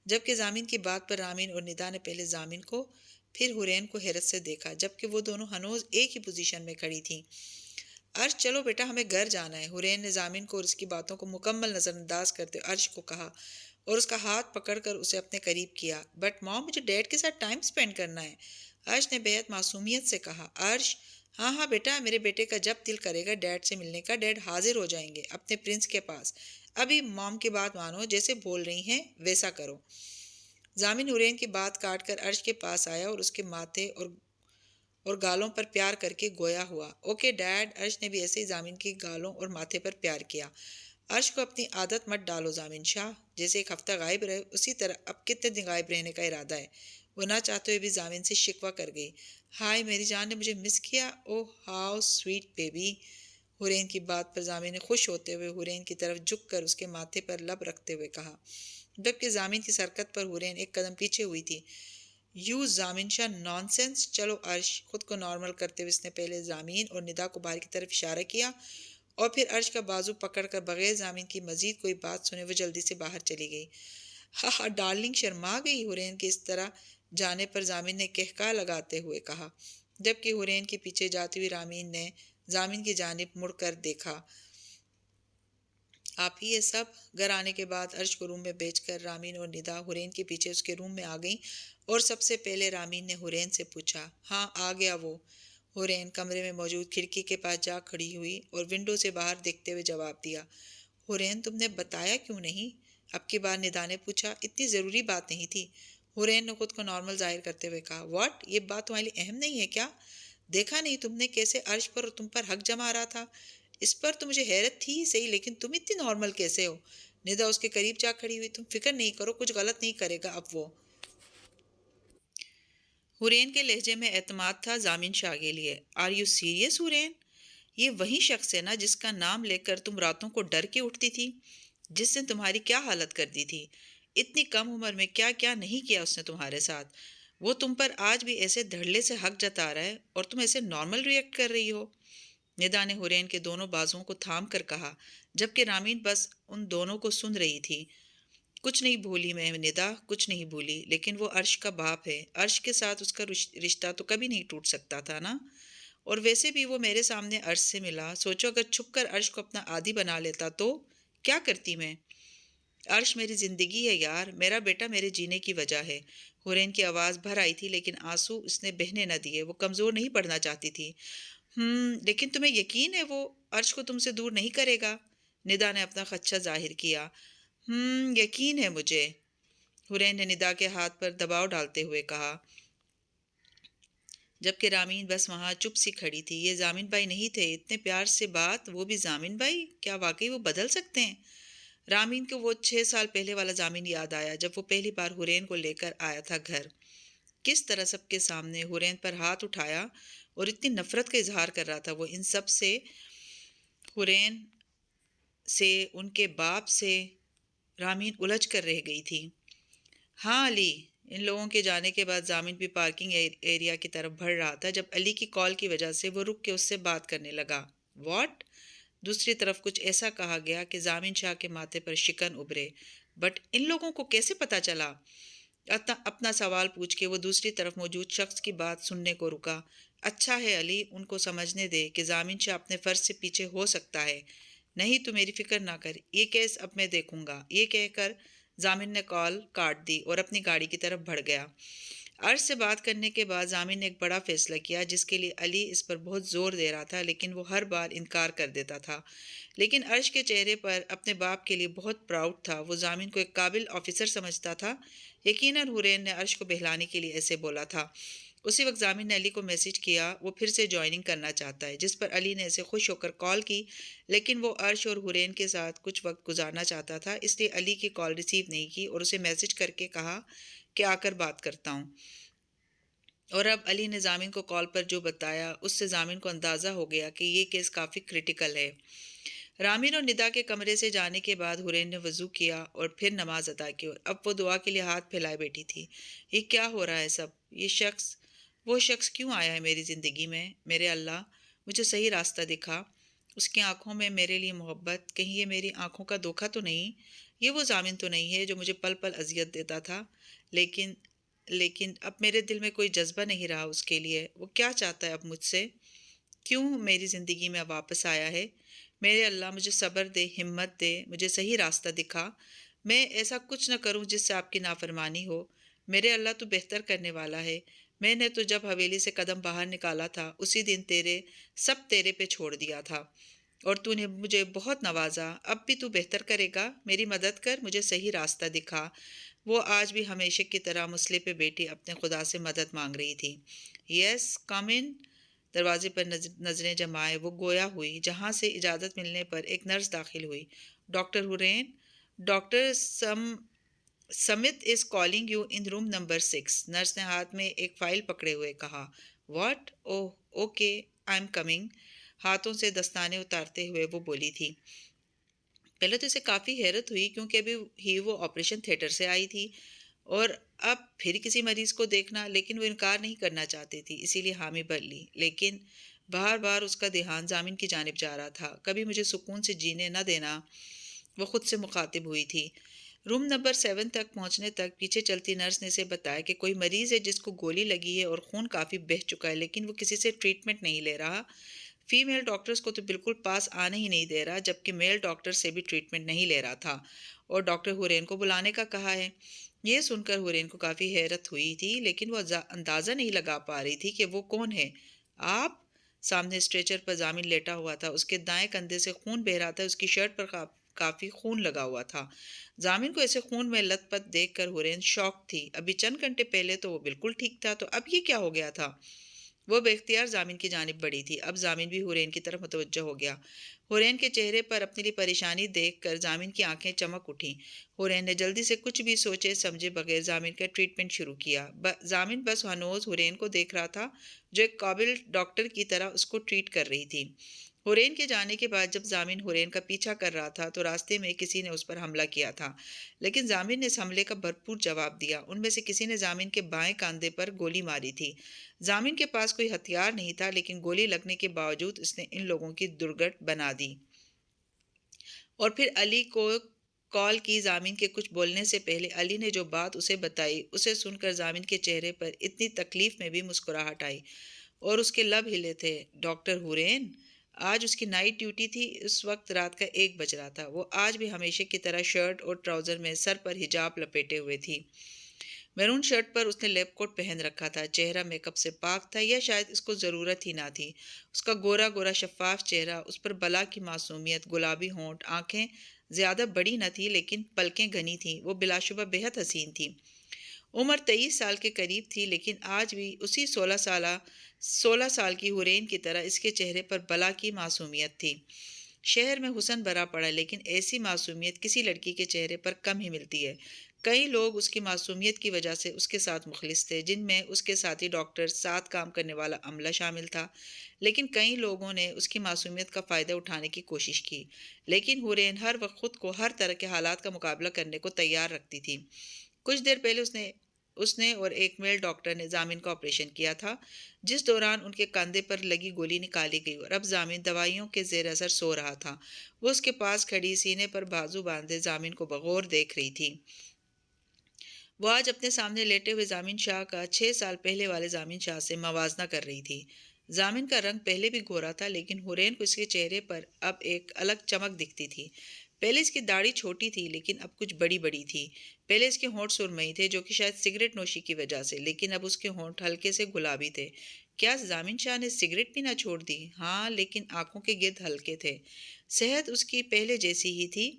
جبکہ زامن کی بات پر رامین اور ندا نے پہلے زامن کو پھر حورین کو حیرت سے دیکھا، جبکہ وہ دونوں ہنوز ایک ہی پوزیشن میں کھڑی تھیں۔ عرش چلو بیٹا، ہمیں گھر جانا ہے، حورین نے زامن کو اور اس کی باتوں کو مکمل نظر انداز کرتے عرش کو کہا اور اس کا ہاتھ پکڑ کر اسے اپنے قریب کیا۔ بٹ مام، مجھے ڈیڈ کے ساتھ ٹائم سپینڈ کرنا ہے، عرش نے بےحد معصومیت سے کہا۔ عرش ہاں ہاں بیٹا، میرے بیٹے کا جب دل کرے گا ڈیڈ سے ملنے کا، ڈیڈ حاضر ہو جائیں گے اپنے پرنس کے پاس۔ ابھی مام کی بات مانو، جیسے بول رہی ہیں ویسا کرو۔ زامن حورین کی بات کاٹ کر عرش کے پاس آیا اور اس کے ماتھے اور گالوں پر پیار کر کے گویا ہوا۔ اوکے ڈیڈ، عرش نے بھی ایسے ہی زامن کی گالوں اور ماتھے پر پیار کیا۔ عرش کو اپنی عادت مت ڈالو زامن شاہ، جیسے ایک ہفتہ غائب رہے اسی طرح اب کتنے دن غائب رہنے کا ارادہ ہے۔ وہ نہ چاہتے ہوئے بھی زامن سے شکوہ کر گئی۔ ہائے میری جان نے مجھے مس کیا، اوہ ہاؤ سویٹ بیبی۔ حورین کی بات پر زامن نے خوش ہوتے ہوئے حورین کی طرف جھک کر اس کے ماتھے پر لب رکھتے ہوئے کہا، جبکہ زامن کی حرکت پر حورین ایک قدم پیچھے ہوئی تھی۔ You Zamin Shah naan sense. چلو عرش، خود کو نارمل کرتے ہوئے اس نے پہلے زامین اور ندا کو باہر کی طرف اشارہ کیا اور پھر عرش کا بازو پکڑ کر بغیر زامین کی مزید کوئی بات سنے وہ جلدی سے باہر چلی گئی۔ ہاں ہاں ڈارلنگ، شرما گئی، حورین کے اس طرح جانے پر زامن نے کہکا لگاتے ہوئے کہا، جبکہ حورین کے پیچھے جاتی ہوئی رامین نے زامن کی جانب مڑ کر دیکھا۔ آپ ہی یہ سب؟ گھر آنے کے بعد عرش کو روم میں بھیج کر رامین اور ندا حورین کے پیچھے اس کے روم میں آ گئیں اور سب سے پہلے رامین نے حورین سے پوچھا۔ ہاں آ گیا وہ۔ حورین کمرے میں موجود کھڑکی کے پاس جا کھڑی ہوئی اور ونڈو سے باہر دیکھتے ہوئے جواب دیا۔ حورین تم نے بتایا کیوں نہیں؟ اب کی بار ندا نے پوچھا۔ اتنی ضروری بات نہیں تھی، حورین نے خود کو نارمل ظاہر کرتے ہوئے کہا۔ واٹ، یہ بات تمہارے لیے اہم نہیں ہے کیا؟ دیکھا نہیں تم نے کیسے عرش پر اور تم پر حق جما رہا تھا؟ اس پر تو مجھے حیرت تھی ہی صحیح، لیکن تم اتنی نارمل کیسے ہو؟ ندا اس کے قریب جا کھڑی ہوئی۔ تم فکر نہیں کرو، کچھ غلط نہیں کرے گا اب وہ۔ حورین کے لہجے میں اعتماد تھا زامن شاہ کے لیے۔ Are you serious Hoorain? یہ وہی شخص ہے نا جس کا نام لے کر تم راتوں کو ڈر کے اٹھتی تھی، جس نے تمہاری کیا حالت کر دی تھی؟ اتنی کم عمر میں کیا کیا نہیں کیا اس نے تمہارے ساتھ؟ وہ تم پر آج بھی ایسے دھڑلے سے حق جتا رہا ہے اور تم ایسے نارمل ریئیکٹ کر رہی ہو؟ ندا نے حورین کے دونوں بازوؤں کو تھام کر کہا، جبکہ رامین بس ان دونوں کو سن رہی تھی۔ کچھ نہیں بھولی میں ندا، کچھ نہیں بھولی، لیکن وہ عرش کا باپ ہے، عرش کے ساتھ اس کا رشتہ تو کبھی نہیں ٹوٹ سکتا تھا نا؟ اور ویسے بھی وہ میرے سامنے عرش سے ملا، سوچو اگر چھپ کر عرش کو اپنا عادی بنا لیتا تو کیا کرتی میں؟ عرش میری زندگی ہے یار، میرا بیٹا میرے جینے کی وجہ ہے۔ حورین کی آواز بھر آئی تھی لیکن آنسو اس نے بہنے نہ دیے، وہ کمزور نہیں پڑنا چاہتی تھی۔ لیکن تمہیں یقین ہے وہ عرش کو تم سے دور نہیں کرے گا؟ ندا نے اپنا خدشہ ظاہر کیا۔ یقین ہے مجھے، حورین نے ندا کے ہاتھ پر دباؤ ڈالتے ہوئے کہا، جبکہ رامین بس وہاں چپ سی کھڑی تھی۔ یہ زامن بھائی نہیں تھے؟ اتنے پیار سے بات، وہ بھی زامن بھائی؟ کیا واقعی وہ بدل سکتے ہیں؟ رامین کو وہ 6 سال پہلے والا زامن یاد آیا جب وہ پہلی بار حورین کو لے کر آیا تھا گھر۔ کس طرح سب کے سامنے حورین پر ہاتھ اٹھایا اور اتنی نفرت کا اظہار کر رہا تھا وہ ان سب سے، حورین سے، ان کے باپ سے۔ رامین الجھ کر رہ گئی تھی۔ ہاں علی، ان لوگوں کے جانے کے بعد زامن بھی پارکنگ ایریا کی طرف بڑھ رہا تھا جب علی کی کال کی وجہ سے وہ رک کے اس سے بات کرنے لگا۔ واٹ؟ دوسری طرف کچھ ایسا کہا گیا کہ زامن شاہ کے ماتھے پر شکن ابھرے۔ بٹ ان لوگوں کو کیسے پتہ چلا؟ اپنا سوال پوچھ کے وہ دوسری طرف موجود شخص کی بات سننے کو رکا۔ اچھا ہے علی، ان کو سمجھنے دے کہ زامن شاہ اپنے فرض سے پیچھے ہو سکتا ہے۔ نہیں تو میری فکر نہ کر، یہ کیس اب میں دیکھوں گا۔ یہ کہہ کر زامن نے کال کاٹ دی اور اپنی گاڑی کی طرف بڑھ گیا۔ عرش سے بات کرنے کے بعد ضامن نے ایک بڑا فیصلہ کیا جس کے لیے علی اس پر بہت زور دے رہا تھا، لیکن وہ ہر بار انکار کر دیتا تھا۔ لیکن عرش کے چہرے پر اپنے باپ کے لیے بہت پراؤڈ تھا۔ وہ ضامن کو ایک قابل آفیسر سمجھتا تھا۔ یقیناً حورین نے عرش کو بہلانے کے لیے ایسے بولا تھا۔ اسی وقت ضامن نے علی کو میسج کیا وہ پھر سے جوائننگ کرنا چاہتا ہے، جس پر علی نے اسے خوش ہو کر کال کی، لیکن وہ عرش اور حورین کے ساتھ کچھ وقت گزارنا چاہتا تھا، اس لیے علی کی کال ریسیو نہیں کی اور اسے میسج کر کے کہا کہ آ کر بات کرتا ہوں۔ اور اب علی نے ضامن کو کال پر جو بتایا اس سے ضامن کو اندازہ ہو گیا کہ یہ کیس کافی کرٹیکل ہے۔ رامین اور ندا کے کمرے سے جانے کے بعد حورین نے وضو کیا اور پھر نماز ادا کی، اور اب وہ دعا کے لیے ہاتھ پھیلائے بیٹھی تھی۔ یہ کیا ہو رہا ہے سب؟ وہ شخص کیوں آیا ہے میری زندگی میں؟ میرے اللہ، مجھے صحیح راستہ دکھا۔ اس کی آنکھوں میں میرے لیے محبت، کہیں یہ میری آنکھوں کا دھوکہ تو نہیں؟ یہ وہ ضامن تو نہیں ہے جو مجھے پل پل اذیت دیتا تھا؟ لیکن اب میرے دل میں کوئی جذبہ نہیں رہا اس کے لیے۔ وہ کیا چاہتا ہے اب مجھ سے؟ کیوں میری زندگی میں اب واپس آیا ہے؟ میرے اللہ، مجھے صبر دے، ہمت دے، مجھے صحیح راستہ دکھا۔ میں ایسا کچھ نہ کروں جس سے آپ کی نافرمانی ہو۔ میرے اللہ، تو بہتر کرنے والا ہے۔ میں نے تو جب حویلی سے قدم باہر نکالا تھا اسی دن سب تیرے پہ چھوڑ دیا تھا، اور تو نے مجھے بہت نوازا۔ اب بھی تو بہتر کرے گا، میری مدد کر، مجھے صحیح راستہ دکھا۔ وہ آج بھی ہمیشہ کی طرح مسئلے پہ بیٹھی اپنے خدا سے مدد مانگ رہی تھی۔ یس کم ان۔ دروازے پر نظریں جمائے وہ گویا ہوئی، جہاں سے اجازت ملنے پر ایک نرس داخل ہوئی۔ Doctor Hoorain, doctor Smith is calling you in room number 6۔ Nurse نے ہاتھ میں ایک فائل پکڑے ہوئے کہا۔ What? Oh okay, I am coming. ہاتھوں سے دستانے اتارتے ہوئے وہ بولی تھی۔ پہلے تو اسے کافی حیرت ہوئی کیونکہ ابھی ہی وہ آپریشن تھیٹر سے آئی تھی اور اب پھر کسی مریض کو دیکھنا، لیکن وہ انکار نہیں کرنا چاہتی تھی، اسی لیے حامی بھر لی۔ لیکن بار بار اس کا دھیان ضامن کی جانب جا رہا تھا۔ کبھی مجھے سکون سے جینے نہ دینا، وہ خود سے مخاطب ہوئی تھی۔ روم نمبر 7 تک پہنچنے تک پیچھے چلتی نرس نے اسے بتایا کہ کوئی مریض ہے جس کو گولی لگی ہے اور خون کافی بہہ چکا ہے، لیکن وہ کسی سے ٹریٹمنٹ نہیں لے رہا۔ فیمیل ڈاکٹرز کو تو بالکل پاس آنے ہی نہیں دے رہا، جبکہ میل ڈاکٹر سے بھی ٹریٹمنٹ نہیں لے رہا تھا، اور ڈاکٹر حورین کو بلانے کا کہا ہے۔ یہ سن کر حورین کو کافی حیرت ہوئی تھی، لیکن وہ اندازہ نہیں لگا پا رہی تھی کہ وہ کون ہے۔ آپ؟ سامنے اسٹریچر پر ضامن لیٹا ہوا تھا، اس کے دائیں کندھے سے خون بہہ رہا تھا، اس کی شرٹ پر کافی خون لگا ہوا تھا۔ ضامن کو ایسے خون میں لت پت دیکھ کر حورین شاک تھی۔ ابھی چند گھنٹے پہلے تو وہ بالکل ٹھیک تھا، تو اب یہ کیا ہو گیا تھا؟ وہ بے اختیار ضامن کی جانب بڑھی تھی۔ اب ضامن بھی حورین کی طرف متوجہ ہو گیا۔ حورین کے چہرے پر اپنے لیے پریشانی دیکھ کر ضامن کی آنکھیں چمک اٹھیں۔ حورین نے جلدی سے کچھ بھی سوچے سمجھے بغیر ضامن کا ٹریٹمنٹ شروع کیا۔ ضامن بس ہنوز حورین کو دیکھ رہا تھا جو ایک قابل ڈاکٹر کی طرح اس کو ٹریٹ کر رہی تھی۔ حورین کے جانے کے بعد جب ضامن حورین کا پیچھا کر رہا تھا تو راستے میں کسی نے اس پر حملہ کیا تھا، لیکن ضامن نے اس حملے کا بھرپور جواب دیا۔ ان میں سے کسی نے ضامن کے بائیں کاندھے پر گولی ماری تھی۔ ضامن کے پاس کوئی ہتھیار نہیں تھا، لیکن گولی لگنے کے باوجود اس نے ان لوگوں کی درگٹ بنا دی۔ اور پھر علی کو کال کی۔ ضامن کے کچھ بولنے سے پہلے علی نے جو بات اسے بتائی اسے سن کر ضامن کے چہرے پر اتنی تکلیف میں بھی مسکراہٹ آئی اور اس کے لب ہلے تھے۔ ڈاکٹر حورین، آج اس کی نائٹ ڈیوٹی تھی۔ اس وقت رات کا 1 بج رہا تھا۔ وہ آج بھی ہمیشہ کی طرح شرٹ اور ٹراؤزر میں سر پر حجاب لپیٹے ہوئے تھی۔ میرون شرٹ پر اس نے لیب کوٹ پہن رکھا تھا۔ چہرہ میک اپ سے پاک تھا، یا شاید اس کو ضرورت ہی نہ تھی۔ اس کا گورا گورا شفاف چہرہ، اس پر بلا کی معصومیت، گلابی ہونٹ، آنکھیں زیادہ بڑی نہ تھی لیکن پلکیں گھنی تھیں۔ وہ بلا شبہ بہت حسین تھی۔ عمر 23 سال کے قریب تھی، لیکن آج بھی اسی 16 سال کی حورین کی طرح اس کے چہرے پر بلا کی معصومیت تھی۔ شہر میں حسن بھرا پڑا، لیکن ایسی معصومیت کسی لڑکی کے چہرے پر کم ہی ملتی ہے۔ کئی لوگ اس کی معصومیت کی وجہ سے اس کے ساتھ مخلص تھے، جن میں اس کے ساتھی ڈاکٹر، ساتھ کام کرنے والا عملہ شامل تھا، لیکن کئی لوگوں نے اس کی معصومیت کا فائدہ اٹھانے کی کوشش کی۔ لیکن حورین ہر وقت خود کو ہر طرح کے حالات کا مقابلہ کرنے کو تیار رکھتی تھی۔ کچھ دیر پہلے اس نے اور ایک میل ڈاکٹر نے ضامن کا آپریشن کیا تھا، جس دوران ان کے کاندھے پر لگی گولی نکالی گئی، اور اب ضامن دوائیوں کے زیر اثر سو رہا تھا۔ وہ اس کے پاس کھڑی سینے پر بازو باندھے ضامن کو بغور دیکھ رہی تھی۔ وہ آج اپنے سامنے لیٹے ہوئے ضامن شاہ کا 6 سال پہلے والے ضامن شاہ سے موازنہ کر رہی تھی۔ ضامن کا رنگ پہلے بھی گورا تھا، لیکن حورین کو اس کے چہرے پر اب ایک الگ چمک دکھتی تھی۔ پہلے اس کی داڑھی چھوٹی تھی لیکن اب کچھ بڑی بڑی تھی۔ پہلے اس کے ہونٹ سرمئی تھے جو کہ شاید سگریٹ نوشی کی وجہ سے، لیکن اب اس کے ہونٹ ہلکے سے گلابی تھے۔ کیا ضامن شاہ نے سگریٹ پینا چھوڑ دی؟ ہاں، لیکن آنکھوں کے گرد ہلکے تھے۔ صحت اس کی پہلے جیسی ہی تھی،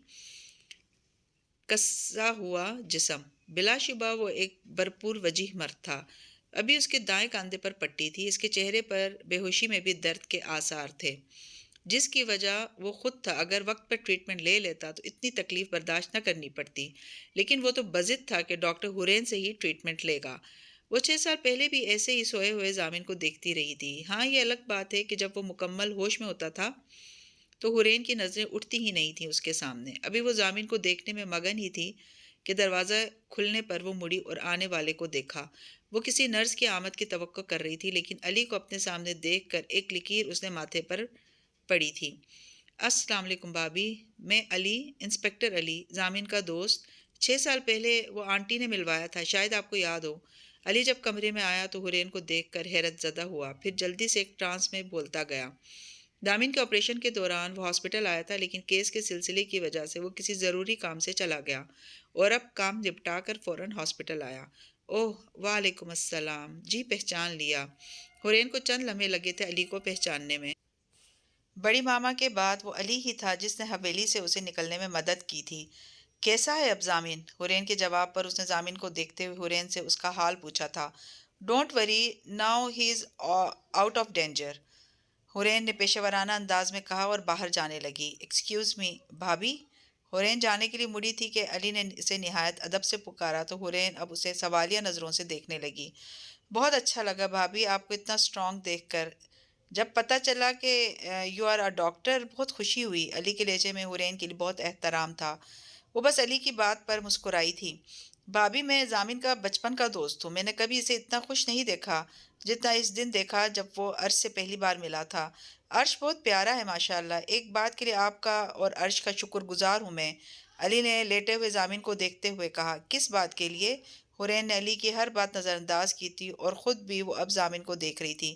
کسا ہوا جسم۔ بلا شبہ وہ ایک بھرپور وجیح مرد تھا۔ ابھی اس کے دائیں کاندھے پر پٹی تھی۔ اس کے چہرے پر بے ہوشی میں بھی درد کے آثار تھے، جس کی وجہ وہ خود تھا۔ اگر وقت پر ٹریٹمنٹ لے لیتا تو اتنی تکلیف برداشت نہ کرنی پڑتی، لیکن وہ تو بضد تھا کہ ڈاکٹر حرین سے ہی ٹریٹمنٹ لے گا۔ وہ 6 سال پہلے بھی ایسے ہی سوئے ہوئے ضامن کو دیکھتی رہی تھی۔ ہاں، یہ الگ بات ہے کہ جب وہ مکمل ہوش میں ہوتا تھا تو حرین کی نظریں اٹھتی ہی نہیں تھیں اس کے سامنے۔ ابھی وہ ضامن کو دیکھنے میں مگن ہی تھی کہ دروازہ کھلنے پر وہ مڑی اور آنے والے کو دیکھا۔ وہ کسی نرس کی آمد کی توقع کر رہی تھی، لیکن علی کو اپنے سامنے دیکھ کر ایک لکیر اس نے ماتھے پر پڑی تھی۔ السلام علیکم بھابھی، میں علی، انسپکٹر علی، ضامن کا دوست۔ 6 سال پہلے وہ آنٹی نے ملوایا تھا، شاید آپ کو یاد ہو۔ علی جب کمرے میں آیا تو حرین کو دیکھ کر حیرت زدہ ہوا، پھر جلدی سے ایک ٹرانس میں بولتا گیا۔ ضامن کے آپریشن کے دوران وہ ہاسپٹل آیا تھا، لیکن کیس کے سلسلے کی وجہ سے وہ کسی ضروری کام سے چلا گیا اور اب کام نپٹا کر فوراً ہاسپٹل آیا۔ اوہ، وعلیکم السلام، جی پہچان لیا۔ حرین کو چند لمحے لگے تھے علی کو پہچاننے میں۔ بڑی ماما کے بعد وہ علی ہی تھا جس نے حویلی سے اسے نکلنے میں مدد کی تھی۔ کیسا ہے اب ضامن؟ حرین کے جواب پر اس نے ضامن کو دیکھتے ہوئے حرین سے اس کا حال پوچھا تھا۔ Don't worry, now he is out of danger, Hoorain نے پیشہ ورانہ انداز میں کہا اور باہر جانے لگی۔ ایکسکیوز می بھابھی؟ حرین جانے کے لیے مڑی تھی کہ علی نے اسے نہایت ادب سے پکارا تو حرین اب اسے سوالیہ نظروں سے دیکھنے لگی۔ بہت اچھا لگا بھابھی آپ کو اتنا اسٹرانگ دیکھ کر۔ جب پتہ چلا کہ یو آر اے ڈاکٹر، بہت خوشی ہوئی۔ علی کے لہجے میں حرین کے لیے بہت احترام تھا۔ وہ بس علی کی بات پر مسکرائی تھی۔ بھابھی، میں ضامن کا بچپن کا دوست ہوں۔ میں نے کبھی اسے اتنا خوش نہیں دیکھا جتنا اس دن دیکھا جب وہ عرش سے پہلی بار ملا تھا۔ عرش بہت پیارا ہے ماشاءاللہ۔ ایک بات کے لیے آپ کا اور عرش کا شکر گزار ہوں میں، علی نے لیٹے ہوئے ضامن کو دیکھتے ہوئے کہا۔ کس بات کے لیے؟ حرین نے علی کی ہر بات نظر انداز کی تھی اور خود بھی وہ اب ضامن کو دیکھ رہی تھی۔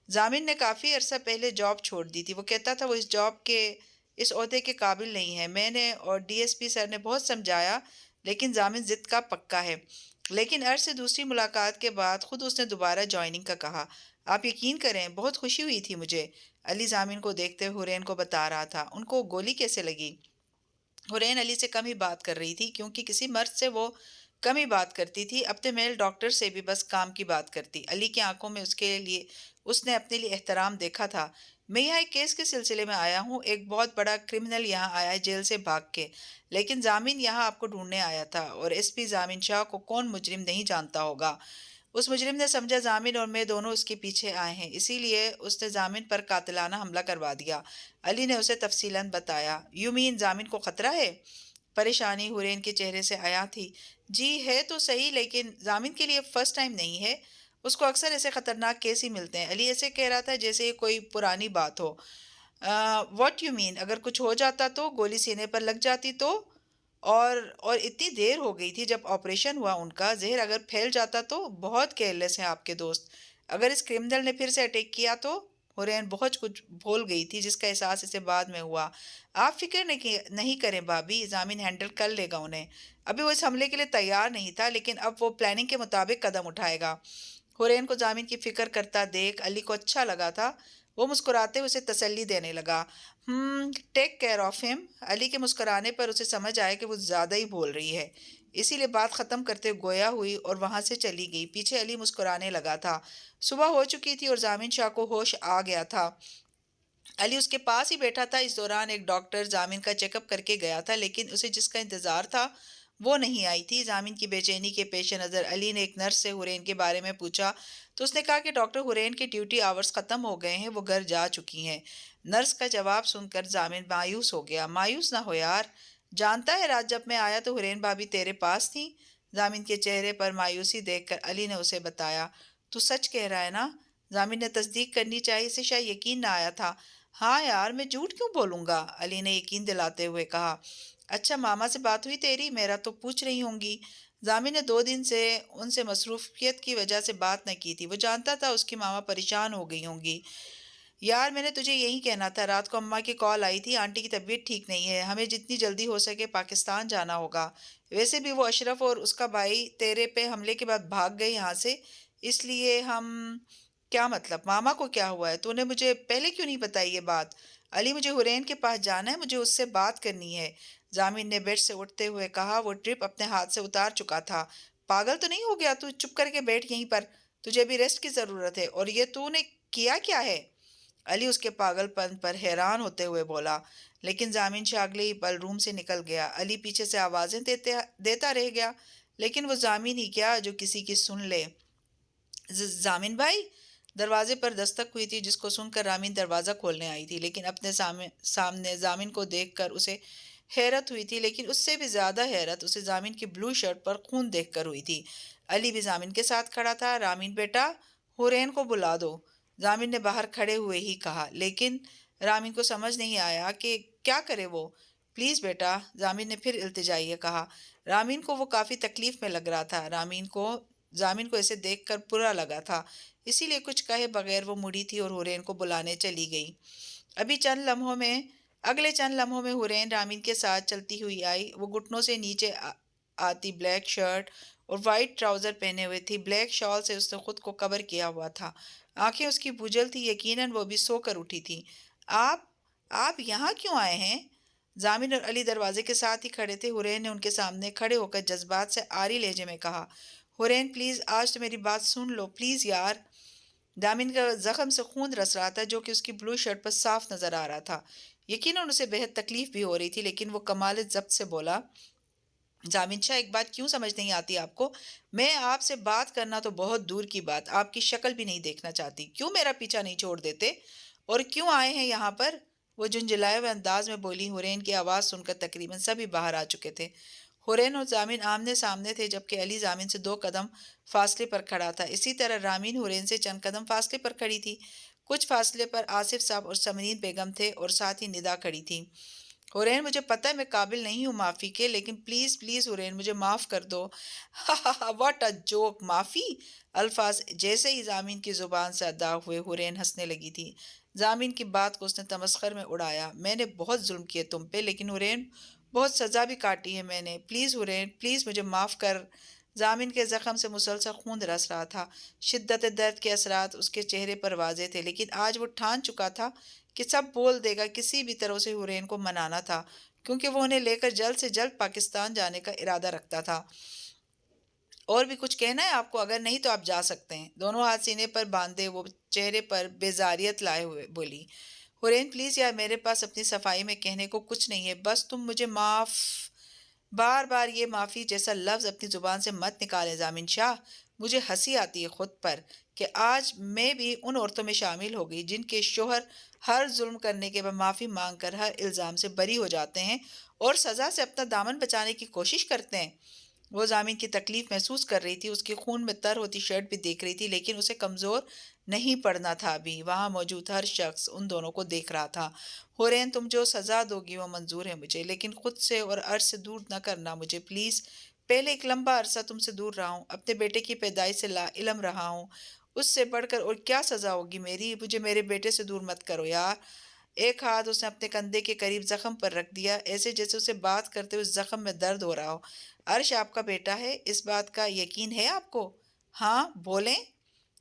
ضامن نے کافی عرصہ پہلے جاب چھوڑ دی تھی۔ وہ کہتا تھا وہ اس جاب کے، اس عہدے کے قابل نہیں ہے۔ میں نے اور ڈی ایس پی سر نے بہت سمجھایا، لیکن ضامن ضد کا پکا ہے۔ لیکن عرش سے دوسری ملاقات کے بعد خود اس نے دوبارہ جوائننگ کا کہا۔ آپ یقین کریں، بہت خوشی ہوئی تھی مجھے، علی ضامن کو دیکھتے ہوئے حرین کو بتا رہا تھا۔ ان کو گولی کیسے لگی؟ حرین علی سے کم ہی بات کر رہی تھی، کیونکہ کسی مرد سے وہ کم ہی بات کرتی تھی۔ اپنے میل ڈاکٹر سے بھی بس کام کی بات کرتی۔ علی کی آنکھوں میں اس نے اپنے لیے احترام دیکھا تھا۔ میں یہاں ایک کیس کے سلسلے میں آیا ہوں۔ ایک بہت بڑا کرمنل یہاں آیا ہے جیل سے بھاگ کے، لیکن ضامن یہاں آپ کو ڈھونڈنے آیا تھا، اور ایس پی ضامن شاہ کو کون مجرم نہیں جانتا ہوگا۔ اس مجرم نے سمجھا ضامن اور میں دونوں اس کے پیچھے آئے ہیں، اسی لیے اس نے ضامن پر قاتلانہ حملہ کروا دیا۔ علی نے اسے تفصیلاً بتایا۔ یو مین ضامن کو خطرہ ہے؟ پریشانی حرین کے چہرے سے عیاں تھی۔ جی ہے تو صحیح، لیکن ضامن کے لیے فرسٹ ٹائم نہیں ہے۔ اس کو اکثر ایسے خطرناک کیس ہی ملتے ہیں۔ علی ایسے کہہ رہا تھا جیسے یہ کوئی پرانی بات ہو۔ What you mean? اگر کچھ ہو جاتا تو؟ گولی سینے پر لگ جاتی تو؟ اور اتنی دیر ہو گئی تھی جب آپریشن ہوا ان کا، زہر اگر پھیل جاتا تو؟ بہت کیئرلیس ہیں آپ کے دوست۔ اگر اس کرمنل نے پھر سے اٹیک کیا تو؟ حرین بہت کچھ بھول گئی تھی جس کا احساس اسے بعد میں ہوا۔ آپ فکر نہیں کریں بھابھی، ضامن ہینڈل کر لے گا انہیں۔ ابھی وہ اس حملے کے لیے تیار نہیں تھا، لیکن اب وہ پلاننگ کے مطابق قدم اٹھائے گا۔ حرین کو ضامن کی فکر کرتا دیکھ علی کو اچھا لگا تھا۔ وہ مسکراتے ہوئے اسے تسلی دینے لگا۔ ٹیک کیئر آف ہم۔ علی کے مسکرانے پر اسے سمجھ آیا کہ وہ زیادہ ہی بول رہی ہے، اسی لیے بات ختم کرتے ہوئے گویا ہوئی اور وہاں سے چلی گئی۔ پیچھے علی مسکرانے لگا تھا۔ صبح ہو چکی تھی اور ضامن شاہ کو ہوش آ گیا تھا۔ علی اس کے پاس ہی بیٹھا تھا۔ اس دوران ایک ڈاکٹر ضامن کا چیک اپ کر کے گیا تھا، لیکن اسے جس کا انتظار تھا وہ نہیں آئی تھی۔ ضامن کی بے چینی کے پیش نظر علی نے ایک نرس سے حرین کے بارے میں پوچھا تو اس نے کہا کہ ڈاکٹر حرین کے ڈیوٹی آورز ختم ہو گئے ہیں، وہ گھر جا چکی ہیں۔ نرس کا جواب سن کر ضامن مایوس ہو گیا۔ مایوس نہ ہو یار، جانتا ہے رات جب میں آیا تو حرین بھابھی تیرے پاس تھی؟ ضامن کے چہرے پر مایوسی دیکھ کر علی نے اسے بتایا۔ تو سچ کہہ رہا ہے نا؟ ضامن نے تصدیق کرنی چاہی، اسے شاید یقین نہ آیا تھا۔ ہاں یار، میں جھوٹ کیوں بولوں گا؟ علی نے یقین دلاتے ہوئے کہا۔ اچھا، ماما سے بات ہوئی تیری؟ میرا تو پوچھ رہی ہوں گی۔ ضامن نے 2 دن سے ان سے مصروفیت کی وجہ سے بات نہ کی تھی۔ وہ جانتا تھا اس کی ماما پریشان ہو گئی ہوں گی۔ یار میں نے تجھے یہی کہنا تھا، رات کو اماں کی کال آئی تھی، آنٹی کی طبیعت ٹھیک نہیں ہے، ہمیں جتنی جلدی ہو سکے پاکستان جانا ہوگا۔ ویسے بھی وہ اشرف اور اس کا بھائی تیرے پہ حملے کے بعد بھاگ گئے یہاں سے، اس لیے ہم… کیا مطلب؟ ماما کو کیا ہوا ہے؟ تو نے مجھے پہلے کیوں نہیں بتائی یہ بات؟ علی مجھے حرین کے پاس جانا ہے، مجھے اس سے بات کرنی ہے۔ ضامن نے بیڈ سے اٹھتے ہوئے کہا، وہ ٹرپ اپنے ہاتھ سے اتار چکا تھا۔ پاگل تو نہیں ہو گیا تو؟ چپ کر کے بیٹھ یہیں پر، تجھے بھی ریسٹ کی ضرورت ہے۔ اور یہ تو نے کیا کیا ہے؟ علی اس کے پاگل پن پر حیران ہوتے ہوئے بولا، لیکن ضامن شاہ اگلے ہی پل روم سے نکل گیا۔ علی پیچھے سے آوازیں دیتا رہ گیا، لیکن وہ ضامن ہی کیا جو کسی کی سن لے۔ ضامن بھائی! دروازے پر دستک ہوئی تھی، جس کو سن کر رامین دروازہ کھولنے آئی تھی، لیکن اپنے سامنے ضامن کو دیکھ کر اسے حیرت ہوئی تھی، لیکن اس سے بھی زیادہ حیرت اسے ضامن کی بلو شرٹ پر خون دیکھ کر ہوئی تھی۔ علی بھی ضامن کے ساتھ کھڑا تھا۔ رامین بیٹا، حرین کو بلا دو، ضامن نے باہر کھڑے ہوئے ہی کہا، لیکن رامین کو سمجھ نہیں آیا کہ کیا کرے وہ۔ پلیز بیٹا، ضامن نے پھر التجائیہ کہا۔ رامین کو وہ کافی تکلیف میں لگ رہا تھا۔ ضامن کو اسے دیکھ کر برا لگا تھا، اسی لیے کچھ کہے بغیر وہ مڑی تھی اور حرین کو بلانے چلی گئی۔ اگلے چند لمحوں میں حرین رامین کے ساتھ چلتی ہوئی آئی۔ وہ گھٹنوں سے نیچے آتی بلیک شرٹ اور وائٹ ٹراؤزر پہنے ہوئے تھی، بلیک شال سے اس نے خود کو کور کیا ہوا تھا۔ آنکھیں اس کی بجھل تھی، یقیناً وہ بھی سو کر اٹھی تھی۔ آپ یہاں کیوں آئے ہیں؟ ضامن اور علی دروازے کے ساتھ ہی کھڑے تھے۔ حرین نے ان کے سامنے کھڑے ہو کر جذبات سے آری لہجے میں کہا، حرین پلیز آج تو میری بات سن لو، پلیز یار۔ ضامن کا زخم سے خون رس رہا تھا، جو کہ اس کی بلو شرٹ پر صاف نظر آ رہا تھا۔ یقیناً اسے بہت تکلیف بھی ہو رہی تھی، لیکن وہ کمال ضبط سے بولا، ضامن شاہ ایک بات کیوں سمجھ نہیں آتی آپ کو؟ میں آپ سے بات کرنا تو بہت دور کی بات، آپ کی شکل بھی نہیں دیکھنا چاہتی، کیوں میرا پیچھا نہیں چھوڑ دیتے؟ اور کیوں آئے ہیں یہاں پر؟ وہ جھنجھلائے ہوئے انداز میں بولی۔ حرین کی آواز سن کر تقریباً سبھی باہر آ چکے تھے۔ حرین اور ضامن آمنے سامنے تھے، جبکہ علی ضامن سے 2 قدم فاصلے پر کھڑا تھا۔ اسی طرح رامین حرین سے چند قدم فاصلے پر کھڑی تھی۔ کچھ فاصلے پر آصف صاحب اور ثمرین بیگم تھے، اور ساتھ ہی ندا کھڑی تھی۔ حرین مجھے پتہ ہے میں قابل نہیں ہوں معافی کے، لیکن پلیز پلیز حرین مجھے معاف کر دو۔ What a joke! معافی! الفاظ جیسے ہی ضامن کی زبان سے ادا ہوئے، حرین ہنسنے لگی تھی۔ ضامن کی بات کو اس نے تمسخر میں اڑایا، میں نے بہت ظلم کیے تم پہ، لیکن حرین بہت سزا بھی کاٹی ہے میں نے، پلیز حرین پلیز مجھے معاف کر۔ ضامن کے زخم سے مسلسل خون رس رہا تھا، شدت درد کے اثرات اس کے چہرے پر واضح تھے، لیکن آج وہ ٹھان چکا تھا کہ سب بول دے گا، کسی بھی طرح سے حرین کو منانا تھا، کیونکہ وہ انہیں لے کر جلد سے جلد پاکستان جانے کا ارادہ رکھتا تھا۔ اور بھی کچھ کہنا ہے آپ کو؟ اگر نہیں تو آپ جا سکتے ہیں۔ دونوں ہاتھ سینے پر باندھے وہ چہرے پر بیزاریت لائے ہوئے بولی، حرین پلیز یار، میرے پاس اپنی صفائی میں کہنے کو کچھ نہیں ہے، بس تم مجھے معاف… بار بار یہ معافی جیسا لفظ اپنی زبان سے مت نکالے ضامن شاہ، مجھے ہنسی آتی ہے خود پر کہ آج میں بھی ان عورتوں میں شامل ہو گئی جن کے شوہر ہر ظلم کرنے کے بعد معافی مانگ کر ہر الزام سے بری ہو جاتے ہیں اور سزا سے اپنا دامن بچانے کی کوشش کرتے ہیں۔ وہ ضامن کی تکلیف محسوس کر رہی تھی، اس کی خون میں تر ہوتی شرٹ بھی دیکھ رہی تھی، لیکن اسے کمزور نہیں پڑنا تھا ابھی۔ وہاں موجود ہر شخص ان دونوں کو دیکھ رہا تھا۔ حرین تم جو سزا دو گی وہ منظور ہے مجھے، لیکن خود سے اور عرض سے دور نہ کرنا مجھے پلیز۔ پہلے ایک لمبا عرصہ تم سے دور رہا ہوں، اپنے بیٹے کی پیدائش سے لا علم رہا ہوں، اس سے بڑھ کر اور کیا سزا ہوگی میری؟ مجھے میرے بیٹے سے دور مت کرو یار۔ ایک ہاتھ اس نے اپنے کندھے کے قریب زخم پر رکھ دیا، ایسے جیسے اسے بات کرتے ہوئے زخم میں درد ہو رہا ہو۔ عرش آپ کا بیٹا ہے، اس بات کا یقین ہے آپ کو؟ ہاں بولیں۔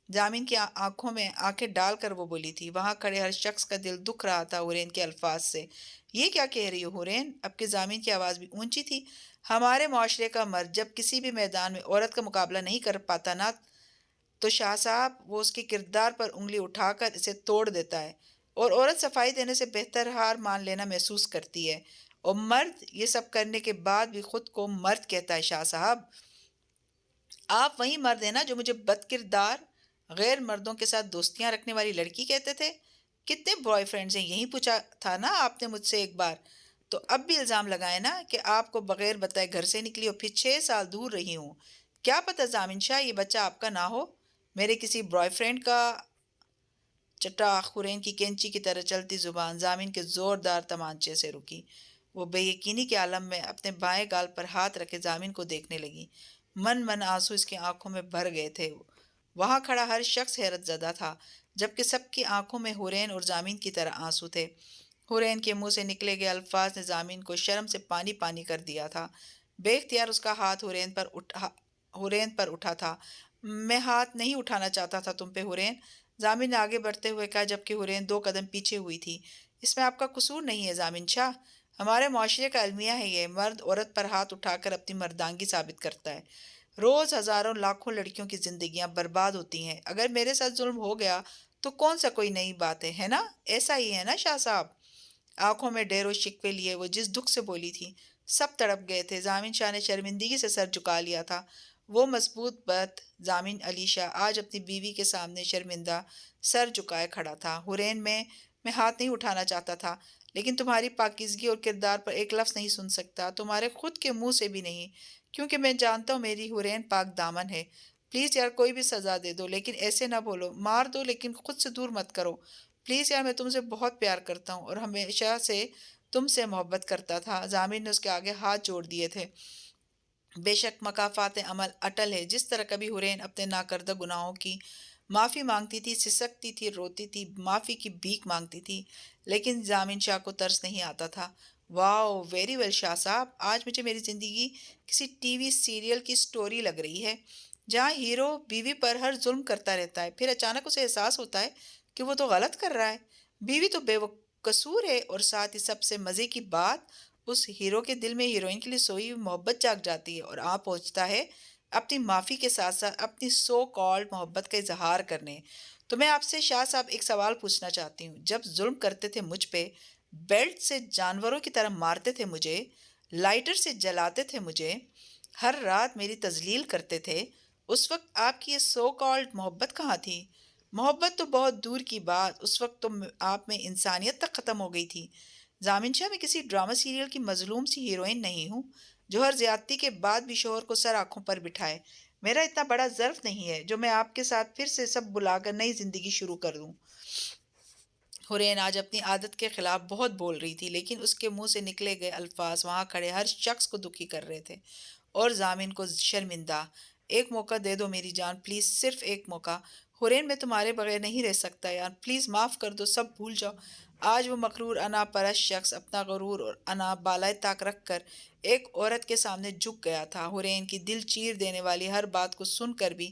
ضامن کی آنکھوں میں آنکھیں ڈال کر وہ بولی تھی۔ وہاں کھڑے ہر شخص کا دل دکھ رہا تھا حرین کے الفاظ سے۔ یہ کیا کہہ رہی ہو حرین؟ اب کہ ضامن کی آواز بھی اونچی تھی۔ ہمارے معاشرے کا مرد جب کسی بھی میدان میں عورت کا مقابلہ نہیں کر پاتا نا، تو شاہ صاحب وہ اس کے کردار پر انگلی اٹھا کر اسے توڑ دیتا ہے، اور عورت صفائی دینے سے بہتر ہار مان لینا محسوس کرتی ہے، اور مرد یہ سب کرنے کے بعد بھی خود کو مرد کہتا ہے۔ شاہ صاحب آپ وہی مرد ہیں نا جو مجھے بد کردار غیر مردوں کے ساتھ دوستیاں رکھنے والی لڑکی کہتے تھے؟ کتنے بوائے فرینڈز ہیں؟ یہی پوچھا تھا نا آپ نے مجھ سے ایک بار؟ تو اب بھی الزام لگائے نا کہ آپ کو بغیر بتائے گھر سے نکلی اور پھر 6 سال دور رہی ہوں۔ کیا پتہ ضامن شاہ یہ بچہ آپ کا نہ ہو، میرے کسی بوائے فرینڈ کا؟ چٹاخ حرین کی کینچی کی طرح چلتی زبان ضامن کے زوردار تمانچے سے رکی۔ وہ بے یقینی کے عالم میں اپنے بائیں گال پر ہاتھ رکھے ضامن کو دیکھنے لگی۔ من آنسو اس کی آنکھوں میں بھر گئے تھے۔ وہاں کھڑا ہر شخص حیرت زدہ تھا، جبکہ سب کی آنکھوں میں حورین اور ضامن کی طرح آنسو تھے۔ حورین کے منہ سے نکلے گئے الفاظ نے ضامن کو شرم سے پانی پانی کر دیا تھا۔ بے اختیار اس کا ہاتھ حورین پر اٹھا تھا۔ میں ہاتھ نہیں اٹھانا چاہتا تھا تم پہ حورین، ضامن نے آگے بڑھتے ہوئے کہا، جبکہ حورین 2 قدم پیچھے ہوئی تھی۔ اس میں آپ کا قصور نہیں ہے ضامن شاہ، ہمارے معاشرے کا المیہ ہے یہ، مرد عورت پر ہاتھ اٹھا کر اپنی مردانگی ثابت کرتا ہے۔ روز ہزاروں لاکھوں لڑکیوں کی زندگیاں برباد ہوتی ہیں، اگر میرے ساتھ ظلم ہو گیا تو کون سا کوئی نئی بات ہے نا؟ ایسا ہی ہے نا شاہ صاحب؟ آنکھوں میں ڈیر و شکوے لیے وہ جس دکھ سے بولی تھی، سب تڑپ گئے تھے۔ ضامن شاہ نے شرمندگی سے سر جھکا لیا تھا۔ وہ مضبوط بت ضامن علی شاہ آج اپنی بیوی کے سامنے شرمندہ سر جھکائے کھڑا تھا۔ حورین میں ہاتھ نہیں اٹھانا چاہتا تھا، لیکن تمہاری پاکیزگی اور کردار پر ایک لفظ نہیں سن سکتا، تمہارے خود کے منہ سے بھی نہیں، کیونکہ میں جانتا ہوں میری حورین پاک دامن ہے۔ پلیز یار کوئی بھی سزا دے دو، لیکن ایسے نہ بولو، مار دو لیکن خود سے دور مت کرو۔ پلیز یار، میں تم سے بہت پیار کرتا ہوں اور ہمیشہ سے تم سے محبت کرتا تھا۔ ضامن نے اس کے آگے ہاتھ جوڑ دیے تھے۔ بے شک مکافات عمل اٹل ہے، جس طرح کبھی حورین اپنے ناکردہ گناہوں کی معافی مانگتی تھی، سسکتی تھی، روتی تھی، معافی کی بھیک مانگتی تھی، لیکن ضامن شاہ کو ترس نہیں آتا تھا۔ واو ویری ویل شاہ صاحب، آج مجھے میری زندگی کسی ٹی وی سیریل کی سٹوری لگ رہی ہے، جہاں ہیرو بیوی پر ہر ظلم کرتا رہتا ہے، پھر اچانک اسے احساس ہوتا ہے کہ وہ تو غلط کر رہا ہے، بیوی تو بے قصور ہے، اور ساتھ ہی سب سے مزے کی بات، اس ہیرو کے دل میں ہیروئن کے لیے سوئی ہوئی محبت جاگ جاتی ہے اور آ پہنچتا ہے اپنی معافی کے ساتھ ساتھ اپنی سو کالڈ محبت کا اظہار کرنے۔ تو میں آپ سے شاہ صاحب ایک سوال پوچھنا چاہتی ہوں، جب ظلم کرتے تھے مجھ پہ، بیلٹ سے جانوروں کی طرح مارتے تھے مجھے، لائٹر سے جلاتے تھے مجھے، ہر رات میری تذلیل کرتے تھے، اس وقت آپ کی یہ سو کالڈ محبت کہاں تھی؟ محبت تو بہت دور کی بات، اس وقت تو آپ میں انسانیت تک ختم ہو گئی تھی۔ ضامن شاہ، میں کسی ڈرامہ سیریل کی مظلوم سی ہیروئن نہیں ہوں جو ہر زیادتی کے بعد بھی شوہر کو سر آنکھوں پر بٹھائے۔ میرا اتنا بڑا ظرف نہیں ہے جو میں آپ کے ساتھ پھر سے سب بلا کر نئی زندگی شروع کر دوں۔ حورین آج اپنی عادت کے خلاف بہت بول رہی تھی، لیکن اس کے منہ سے نکلے گئے الفاظ وہاں کھڑے ہر شخص کو دکھی کر رہے تھے، اور ضامن کو شرمندہ۔ ایک موقع دے دو میری جان، پلیز صرف ایک موقع۔ حورین میں تمہارے بغیر نہیں رہ سکتا یار، پلیز معاف کر دو، سب بھول جاؤ۔ آج وہ مغرور انا پرست شخص اپنا غرور اور انا بالائے طاق رکھ کر ایک عورت کے سامنے جھک گیا تھا۔ حورین کی دل چیر دینے والی ہر بات کو سن کر بھی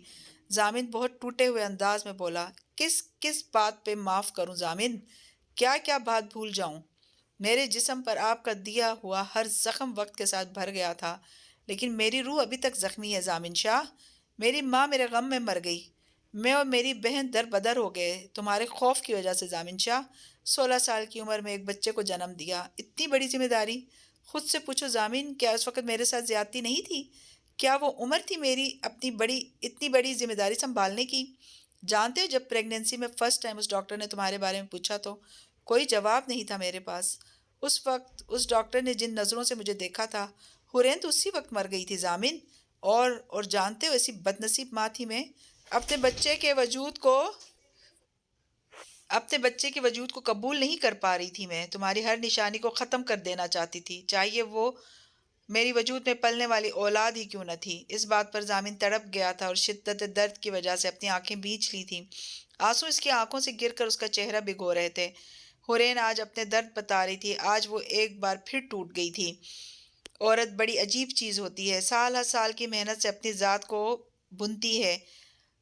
ضامن بہت ٹوٹے ہوئے انداز میں بولا، کس بات پہ معاف کروں ضامن؟ کیا بات بھول جاؤں؟ میرے جسم پر آپ کا دیا ہوا ہر زخم وقت کے ساتھ بھر گیا تھا، لیکن میری روح ابھی تک زخمی ہے ضامن شاہ۔ میری ماں میرے غم میں مر گئی، میں اور میری بہن در بدر ہو گئے تمہارے خوف کی وجہ سے ضامن شاہ۔ 16 سال کی عمر میں ایک بچے کو جنم دیا، اتنی بڑی ذمہ داری! خود سے پوچھو ضامن، کیا اس وقت میرے ساتھ زیادتی نہیں تھی؟ کیا وہ عمر تھی میری اتنی بڑی ذمہ داری سنبھالنے کی؟ جانتے ہو، جب پریگننسی میں فرسٹ ٹائم اس ڈاکٹر نے تمہارے بارے میں پوچھا تو کوئی جواب نہیں تھا میرے پاس۔ اس وقت اس ڈاکٹر نے جن نظروں سے مجھے دیکھا تھا، حورین تو اسی وقت مر گئی تھی ضامن۔ اور جانتے ہو ایسی بدنصیب ماں تھی میں، اپنے بچے کے وجود کو قبول نہیں کر پا رہی تھی، میں تمہاری ہر نشانی کو ختم کر دینا چاہتی تھی، چاہیے وہ میری وجود میں پلنے والی اولاد ہی کیوں نہ تھی۔ اس بات پر ضامن تڑپ گیا تھا اور شدت درد کی وجہ سے اپنی آنکھیں بھیج لی تھیں، آنسو اس کی آنکھوں سے گر کر اس کا چہرہ بھگو رہے تھے۔ حورین آج اپنے درد بتا رہی تھی، آج وہ ایک بار پھر ٹوٹ گئی تھی۔ عورت بڑی عجیب چیز ہوتی ہے، سال ہر سال کی محنت سے اپنی ذات کو بنتی ہے،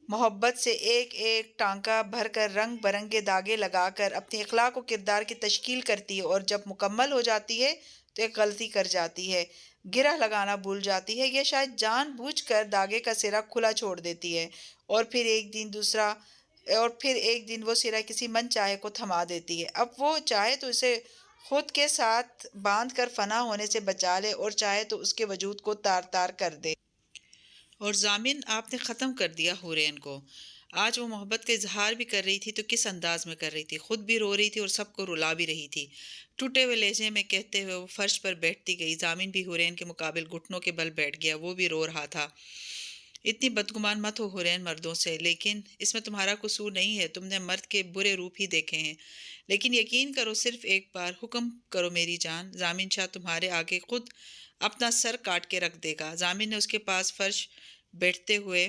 محبت سے ایک ایک ٹانکا بھر کر رنگ برنگے داغے لگا کر اپنی اخلاق و کردار کی تشکیل کرتی ہے، اور جب مکمل ہو جاتی ہے تو ایک غلطی کر جاتی ہے، گرہ لگانا بھول جاتی ہے، یا شاید جان بوجھ کر داغے کا سرا کھلا چھوڑ دیتی ہے، اور پھر ایک دن وہ سرا کسی من چاہے کو تھما دیتی ہے۔ اب وہ چاہے تو اسے خود کے ساتھ باندھ کر فنا ہونے سے بچا لے، اور چاہے تو اس کے وجود کو تار تار کر دے۔ اور ضامن، آپ نے ختم کر دیا حورین کو۔ آج وہ محبت کا اظہار بھی کر رہی تھی تو کس انداز میں کر رہی تھی، خود بھی رو رہی تھی اور سب کو رلا بھی رہی تھی۔ ٹوٹے ہوئے لہجے میں کہتے ہوئے وہ فرش پر بیٹھتی گئی۔ ضامن بھی حورین کے مقابل گھٹنوں کے بل بیٹھ گیا، وہ بھی رو رہا تھا۔ اتنی بدگمان مت ہو حورین مردوں سے، لیکن اس میں تمہارا قصور نہیں ہے، تم نے مرد کے برے روپ ہی دیکھے ہیں، لیکن یقین کرو، صرف ایک بار حکم کرو میری جان، ضامن شاہ تمہارے آگے خود اپنا سر کاٹ کے رکھ دے گا۔ ضامن نے اس کے پاس فرش بیٹھتے ہوئے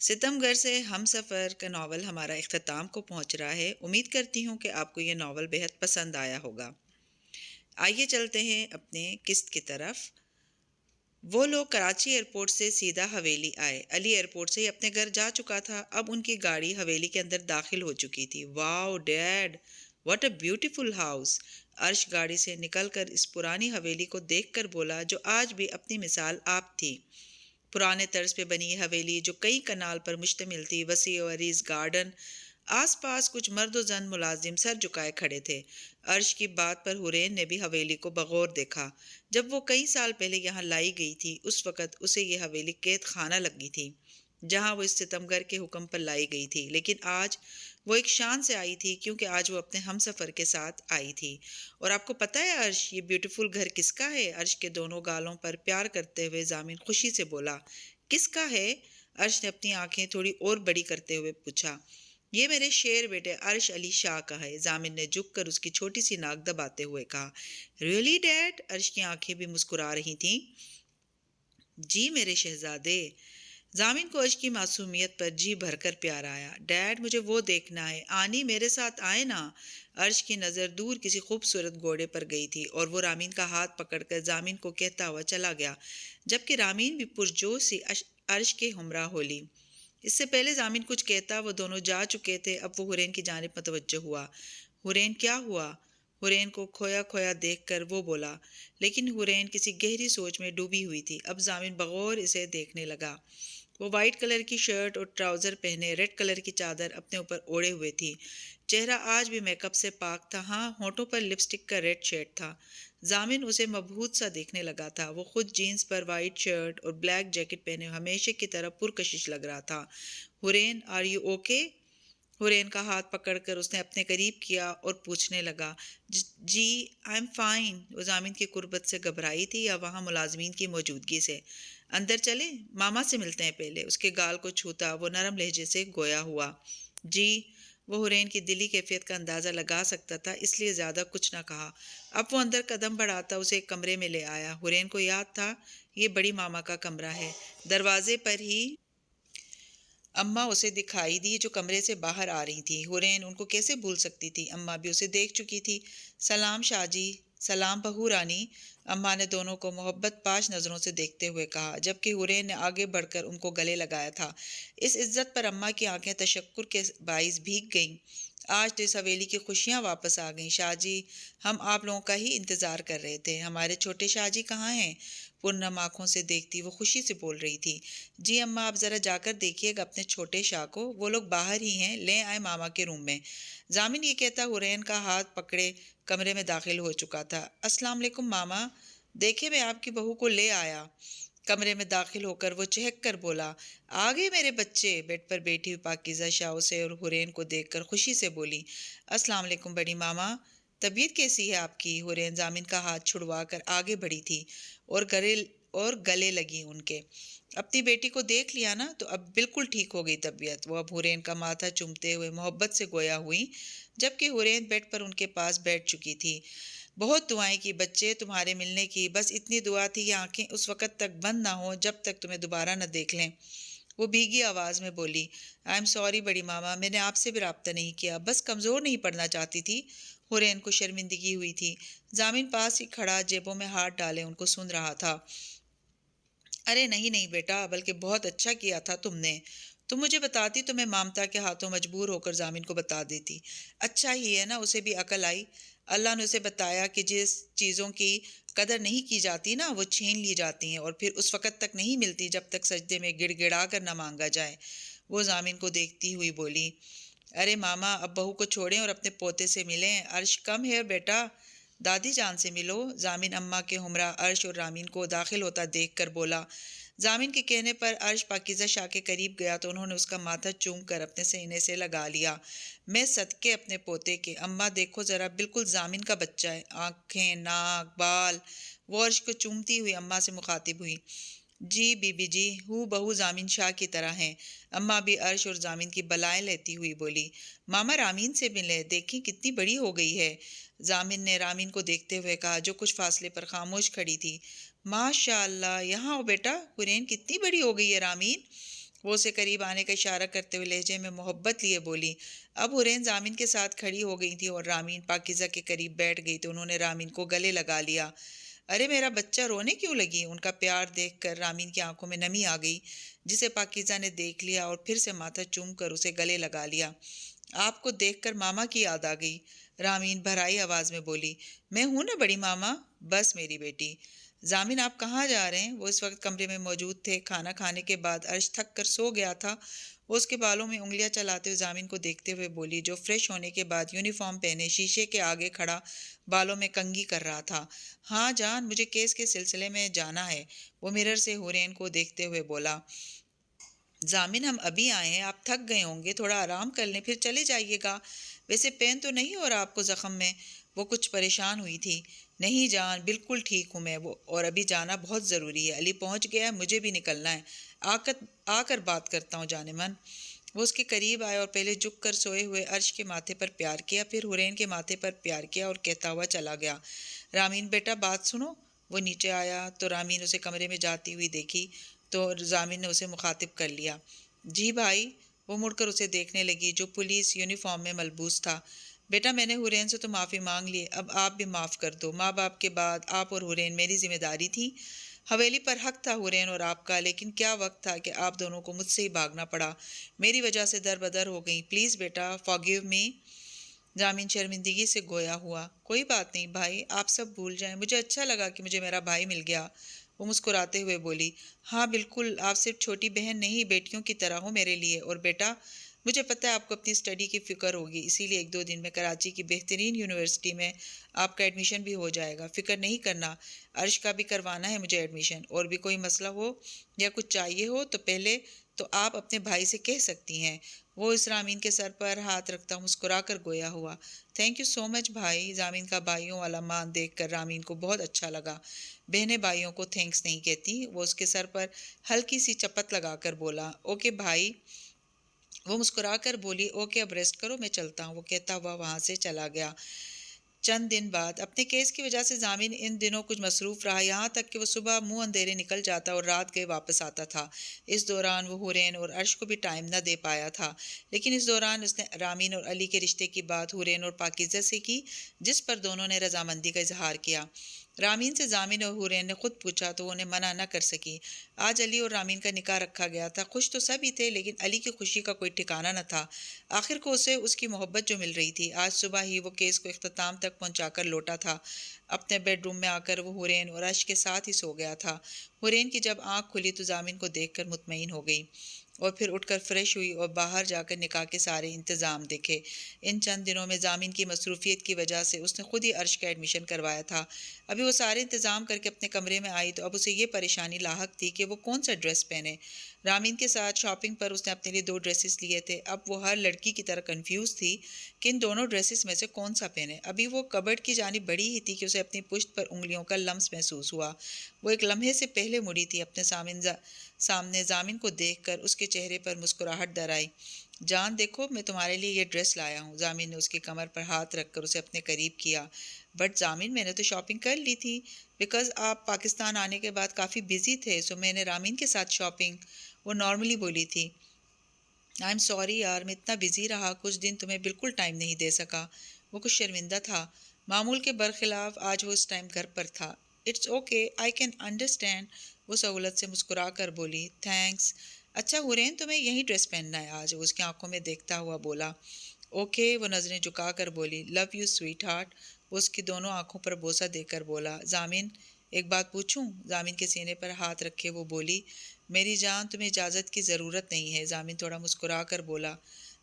ستم گر سے ہم سفر کا ناول ہمارا اختتام کو پہنچ رہا ہے۔ امید کرتی ہوں کہ آپ کو یہ ناول بہت پسند آیا ہوگا۔ آئیے چلتے ہیں اپنے قسط کی طرف۔ وہ لوگ کراچی ایئرپورٹ سے سیدھا حویلی آئے۔ علی ایئرپورٹ سے ہی اپنے گھر جا چکا تھا، اب ان کی گاڑی حویلی کے اندر داخل ہو چکی تھی۔ Wow dad, what a beautiful house! Arsh گاڑی سے نکل کر اس پرانی حویلی کو دیکھ کر بولا جو آج بھی اپنی مثال آپ تھی۔ پرانے طرز پہ بنی یہ حویلی جو کئی کنال پر مشتمل تھی، وسیع و عریض گارڈن، آس پاس کچھ مرد و زن ملازم سر جھکائے کھڑے تھے۔ عرش کی بات پر حرین نے بھی حویلی کو بغور دیکھا۔ جب وہ کئی سال پہلے یہاں لائی گئی تھی اس وقت اسے یہ حویلی قید خانہ لگی تھی جہاں وہ اس ستمگر کے حکم پر لائی گئی تھی، لیکن آج وہ ایک شان سے آئی تھی کیونکہ آج وہ اپنے ہم سفر کے ساتھ آئی تھی۔ اور آپ کو پتہ ہے عرش، یہ بیوٹیفل گھر کس کا ہے؟ عرش کے دونوں گالوں پر پیار کرتے ہوئے ضامن خوشی سے بولا۔ کس کا ہے؟ عرش نے اپنی آنکھیں تھوڑی اور بڑی کرتے ہوئے پوچھا۔ یہ میرے شیر بیٹے عرش علی شاہ کا ہے، ضامن نے جھک کر اس کی چھوٹی سی ناک دباتے ہوئے کہا۔ Really dad? عرش کی آنکھیں بھی مسکرا رہی تھیں۔ جی میرے شہزادے۔ ضامن کو عرش کی معصومیت پر جی بھر کر پیار آیا۔ ڈیڈ مجھے وہ دیکھنا ہے، آنی میرے ساتھ آئے نا۔ عرش کی نظر دور کسی خوبصورت گھوڑے پر گئی تھی اور وہ رامین کا ہاتھ پکڑ کر ضامن کو کہتا ہوا چلا گیا، جبکہ رامین بھی پرجوش سی عرش کے ہمراہ ہو لی۔ اس سے پہلے ضامن کچھ کہتا وہ دونوں جا چکے تھے۔ اب وہ حرین کی جانب متوجہ ہوا۔ حرین کیا ہوا؟ حرین کو کھویا کھویا دیکھ کر وہ بولا، لیکن حرین کسی گہری سوچ میں ڈوبی ہوئی تھی۔ اب ضامن بغور اسے دیکھنے لگا۔ وہ وائٹ کلر کی شرٹ اور ٹراؤزر پہنے ریڈ کلر کی چادر اپنے اوپر اوڑھے ہوئے تھی۔ چہرہ آج بھی میک اپ سے پاک تھا، ہاں ہونٹوں پر لپسٹک کا ریڈ شیڈ تھا۔ ضامن اسے مبہوت سا دیکھنے لگا تھا۔ وہ خود جینز پر وائٹ شرٹ اور بلیک جیکٹ پہنے ہمیشہ کی طرح پرکشش لگ رہا تھا۔ حرین آر یو اوکے؟ حرین کا ہاتھ پکڑ کر اس نے اپنے قریب کیا اور پوچھنے لگا، جی آئی ایم فائن۔ وہ ضامن کی قربت سے گھبرائی تھی یا وہاں ملازمین کی موجودگی سے؟ اندر چلیں، ماما سے ملتے ہیں پہلے۔ اس کے گال کو چھوتا وہ نرم لہجے سے گویا ہوا۔ جی۔ وہ حرین کی دلی کیفیت کا اندازہ لگا سکتا تھا، اس لیے زیادہ کچھ نہ کہا۔ اب وہ اندر قدم بڑھاتا اسے ایک کمرے میں لے آیا۔ حرین کو یاد تھا یہ بڑی ماما کا کمرہ ہے۔ دروازے پر ہی اماں اسے دکھائی دی جو کمرے سے باہر آ رہی تھی۔ حرین ان کو کیسے بھول سکتی تھی؟ اماں بھی اسے دیکھ چکی تھی۔ سلام شاہ جی۔ سلام بہو رانی۔ اماں نے دونوں کو محبت پاش نظروں سے دیکھتے ہوئے کہا، جبکہ حرین نے آگے بڑھ کر ان کو گلے لگایا تھا۔ اس عزت پر اماں کی آنکھیں تشکر کے باعث بھیگ گئیں۔ آج تو اس حویلی کی خوشیاں واپس آ گئیں شاہ جی، ہم آپ لوگوں کا ہی انتظار کر رہے تھے۔ ہمارے چھوٹے شاہ جی کہاں ہیں؟ پرنم آنکھوں سے دیکھتی وہ خوشی سے بول رہی تھی۔ جی اماں آپ ذرا جا کر دیکھیے گا اپنے چھوٹے شاہ کو، وہ لوگ باہر ہی ہیں، لے آئے ماما کے روم میں۔ ضامن یہ کہتا حرین کا ہاتھ پکڑے کمرے میں داخل ہو چکا تھا۔ السلام علیکم ماما، دیکھے میں آپ کی بہو کو لے آیا۔ کمرے میں داخل ہو کر وہ چہک کر بولا، آ گئے میرے بچے۔ بیڈ پر بیٹھی ہوئی پاکیزہ شاہ اسے اور حرین کو دیکھ کر خوشی سے بولی، السلام علیکم بڑی ماما، طبیعت کیسی ہے آپ کی؟ حرین ضامن کا ہاتھ چھڑوا کر آگے بڑھی تھی اور گلے لگی ان کے۔ اپنی بیٹی کو دیکھ لیا نا تو اب بالکل ٹھیک ہو گئی طبیعت۔ وہ اب حرین کا ماتھا چومتے ہوئے محبت سے گویا ہوئی، جبکہ حرین بیڈ پر ان کے پاس بیٹھ چکی تھی۔ بہت دعائیں کی بچے تمہارے ملنے کی، بس اتنی دعا تھی کہ آنکھیں اس وقت تک بند نہ ہوں جب تک تمہیں دوبارہ نہ دیکھ لیں۔ وہ بھیگی آواز میں بولی، آئی ایم سوری بڑی ماما، میں نے آپ سے بھی رابطہ نہیں کیا، بس کمزور نہیں پڑنا چاہتی تھی۔ حرین کو شرمندگی ہوئی تھی۔ ضامن پاس ہی کھڑا جیبوں میں ہاتھ ڈالے ان کو سن رہا تھا۔ ارے نہیں نہیں بیٹا، بلکہ بہت اچھا کیا تھا تم نے، تم مجھے بتاتی تو میں مامتا کے ہاتھوں مجبور ہو کر ضامن کو بتا دیتی۔ اچھا ہی ہے نا، اسے بھی عقل آئی۔ اللہ نے اسے بتایا کہ جس چیزوں کی قدر نہیں کی جاتی نا وہ چھین لی جاتی ہیں اور پھر اس وقت تک نہیں ملتی جب تک سجدے میں گڑ گڑا کر نہ مانگا جائے۔ وہ ضامن کو دیکھتی ہوئی بولی، ارے ماما اب بہو کو چھوڑیں اور اپنے پوتے سے ملیں۔ عرش کم ہے بیٹا، دادی جان سے ملو۔ ضامن اماں کے ہمراہ عرش اور رامین کو داخل ہوتا دیکھ کر بولا۔ ضامن کے کہنے پر عرش پاکیزہ شاہ کے قریب گیا تو انہوں نے اس کا ماتھا چوم کر اپنے سینے سے لگا لیا۔ میں صدقے اپنے پوتے کے، اماں دیکھو ذرا بالکل ضامن کا بچہ ہے، آنکھیں، ناک، بال۔ وہ عرش کو چومتی ہوئی اماں سے مخاطب ہوئی، جی بی بی جی، ہو بہو ضامن شاہ کی طرح ہیں۔ اماں بھی عرش اور ضامن کی بلائیں لیتی ہوئی بولی، ماما رامین سے ملے، دیکھیں کتنی بڑی ہو گئی ہے۔ ضامن نے رامین کو دیکھتے ہوئے کہا جو کچھ فاصلے پر خاموش کھڑی تھی، ماشاء اللہ، یہاں ہو بیٹا، حرین کتنی بڑی ہو گئی ہے رامین۔ وہ اسے قریب آنے کا اشارہ کرتے ہوئے لہجے میں محبت لیے بولی۔ اب حورین رامین کے ساتھ کھڑی ہو گئی تھی اور رامین پاکیزہ کے قریب بیٹھ گئی تو انہوں نے رامین کو گلے لگا لیا۔ ارے میرا بچہ، رونے کیوں لگی؟ ان کا پیار دیکھ کر رامین کی آنکھوں میں نمی آ گئی، جسے پاکیزہ نے دیکھ لیا اور پھر سے ماتھا چوم کر اسے گلے لگا لیا۔ آپ کو دیکھ کر ماما کی یاد آ گئی، رامین بھرائی آواز میں بولی۔ میں ہوں نا بڑی ماما، بس میری بیٹی۔ ضامن آپ کہاں جا رہے ہیں؟ وہ اس وقت کمرے میں موجود تھے۔ کھانا کھانے کے بعد عرش تھک کر سو گیا تھا۔ وہ اس کے بالوں میں انگلیاں چلاتے ہوئے ضامن کو دیکھتے ہوئے بولی، جو فریش ہونے کے بعد یونیفارم پہنے شیشے کے آگے کھڑا بالوں میں کنگھی کر رہا تھا۔ ہاں جان، مجھے کیس کے سلسلے میں جانا ہے، وہ مرر سے حورین کو دیکھتے ہوئے بولا۔ ضامن ہم ابھی آئے ہیں، آپ تھک گئے ہوں گے، تھوڑا آرام کر لیں پھر چلے جائیے گا۔ ویسے پین تو نہیں ہو رہا آپ کو زخم میں؟ وہ کچھ پریشان ہوئی تھی۔ نہیں جان، بالکل ٹھیک ہوں میں، وہ اور ابھی جانا بہت ضروری ہے۔ علی پہنچ گیا ہے، مجھے بھی نکلنا ہے، آ کر بات کرتا ہوں جان من۔ وہ اس کے قریب آیا اور پہلے جھک کر سوئے ہوئے عرش کے ماتھے پر پیار کیا، پھر حورین کے ماتھے پر پیار کیا اور کہتا ہوا چلا گیا، رامین بیٹا بات سنو۔ وہ نیچے آیا تو رامین اسے کمرے میں جاتی ہوئی دیکھی تو ضامن نے اسے مخاطب کر لیا۔ جی بھائی۔ وہ مڑ کر اسے دیکھنے لگی جو پولیس یونیفارم میں ملبوس تھا۔ بیٹا میں نے حورین سے تو معافی مانگ لی، اب آپ بھی معاف کر دو۔ ماں باپ کے بعد آپ اور حورین میری ذمہ داری تھی۔ حویلی پر حق تھا حورین اور آپ کا، لیکن کیا وقت تھا کہ آپ دونوں کو مجھ سے ہی بھاگنا پڑا، میری وجہ سے در بدر ہو گئی۔ پلیز بیٹا فارگیو می۔ ضامن شرمندگی سے گویا ہوا۔ کوئی بات نہیں بھائی، آپ سب بھول جائیں، مجھے اچھا لگا کہ مجھے میرا بھائی مل گیا۔ وہ مسکراتے ہوئے بولی۔ ہاں بالکل، آپ صرف چھوٹی بہن نہیں، بیٹیوں کی طرح ہو میرے لیے۔ اور بیٹا، مجھے پتہ ہے آپ کو اپنی اسٹڈی کی فکر ہوگی، اسی لیے 1-2 دن میں کراچی کی بہترین یونیورسٹی میں آپ کا ایڈمیشن بھی ہو جائے گا، فکر نہیں کرنا۔ عرش کا بھی کروانا ہے مجھے ایڈمیشن، اور بھی کوئی مسئلہ ہو یا کچھ چاہیے ہو تو پہلے تو آپ اپنے بھائی سے کہہ سکتی ہیں۔ وہ اس رامین کے سر پر ہاتھ رکھتا مسکرا کر گویا ہوا۔ تھینک یو سو مچ بھائی۔ ضامن کا بھائیوں والا مان دیکھ کر رامین کو بہت اچھا لگا۔ بہنیں بھائیوں کو تھینکس نہیں کہتی۔ وہ اس کے سر پر ہلکی سی چپت لگا کر بولا، اوکے بھائی۔ وہ مسکرا کر بولی، اوکے اب ریسٹ کرو، میں چلتا ہوں۔ وہ کہتا ہوا وہاں سے چلا گیا۔ چند دن بعد اپنے کیس کی وجہ سے ضامن ان دنوں کچھ مصروف رہا، یہاں تک کہ وہ صبح منہ اندھیرے نکل جاتا اور رات گئے واپس آتا تھا۔ اس دوران وہ حورین اور عرش کو بھی ٹائم نہ دے پایا تھا، لیکن اس دوران اس نے رامین اور علی کے رشتے کی بات حورین اور پاکیزہ سے کی، جس پر دونوں نے رضامندی کا اظہار کیا۔ رامین سے ضامن اور حورین نے خود پوچھا تو وہ انہیں منع نہ کر سکی۔ آج علی اور رامین کا نکاح رکھا گیا تھا۔ خوش تو سبھی تھے، لیکن علی کی خوشی کا کوئی ٹھکانہ نہ تھا۔ آخر کو اسے اس کی محبت جو مل رہی تھی۔ آج صبح ہی وہ کیس کو اختتام تک پہنچا کر لوٹا تھا۔ اپنے بیڈ روم میں آ کر وہ حورین اور عرش کے ساتھ ہی سو گیا تھا۔ حورین کی جب آنکھ کھلی تو ضامن کو دیکھ کر مطمئن ہو گئی اور پھر اٹھ کر فریش ہوئی اور باہر جا کر نکاح کے سارے انتظام دیکھے۔ ان چند دنوں میں ضامن کی مصروفیت کی وجہ سے اس نے خود ہی عرش کا ایڈمیشن کروایا تھا۔ ابھی وہ سارے انتظام کر کے اپنے کمرے میں آئی تو اب اسے یہ پریشانی لاحق تھی کہ وہ کون سا ڈریس پہنے۔ رامین کے ساتھ شاپنگ پر اس نے اپنے لیے 2 ڈریسز لیے تھے۔ اب وہ ہر لڑکی کی طرح کنفیوز تھی کہ ان دونوں ڈریسز میں سے کون سا پہنے۔ ابھی وہ کبرڈ کی جانب بڑھی ہی تھی کہ اسے اپنی پشت پر انگلیوں کا لمس محسوس ہوا۔ وہ ایک لمحے سے پہلے مڑی تھی، اپنے سامنے ضامن کو دیکھ کر اس کے چہرے پر مسکراہٹ در آئی۔ جان دیکھو، میں تمہارے لیے یہ ڈریس لایا ہوں۔ ضامن نے اس کی کمر پر ہاتھ رکھ کر اسے اپنے قریب کیا۔ بٹ ضامن، میں نے تو شاپنگ کر لی تھی، بیکاز آپ پاکستان آنے کے بعد کافی بزی تھے، سو میں نے رامین کے ساتھ شاپنگ، وہ نارملی بولی تھی۔ آئی ایم سوری یار، میں اتنا بزی رہا، کچھ دن تمہیں بالکل ٹائم نہیں دے سکا۔ وہ کچھ شرمندہ تھا۔ معمول کے برخلاف آج وہ اس ٹائم گھر پر تھا۔ It's okay, I can understand, وہ سہولت سے مسکرا کر بولی۔ تھینکس۔ اچھا حورین، تمہیں یہی ڈریس پہننا ہے آج؟ وہ اس کی آنکھوں میں دیکھتا ہوا بولا۔ اوکے، وہ نظریں جھکا کر بولی۔ لو یو سویٹ ہارٹ، وہ اس کی دونوں آنکھوں پر بوسہ دے کر بولا۔ ضامن، ایک بات پوچھوں؟ ضامن کے سینے پر ہاتھ رکھے وہ بولی۔ میری جان، تمہیں اجازت کی ضرورت نہیں ہے، ضامن تھوڑا مسکرا کر بولا۔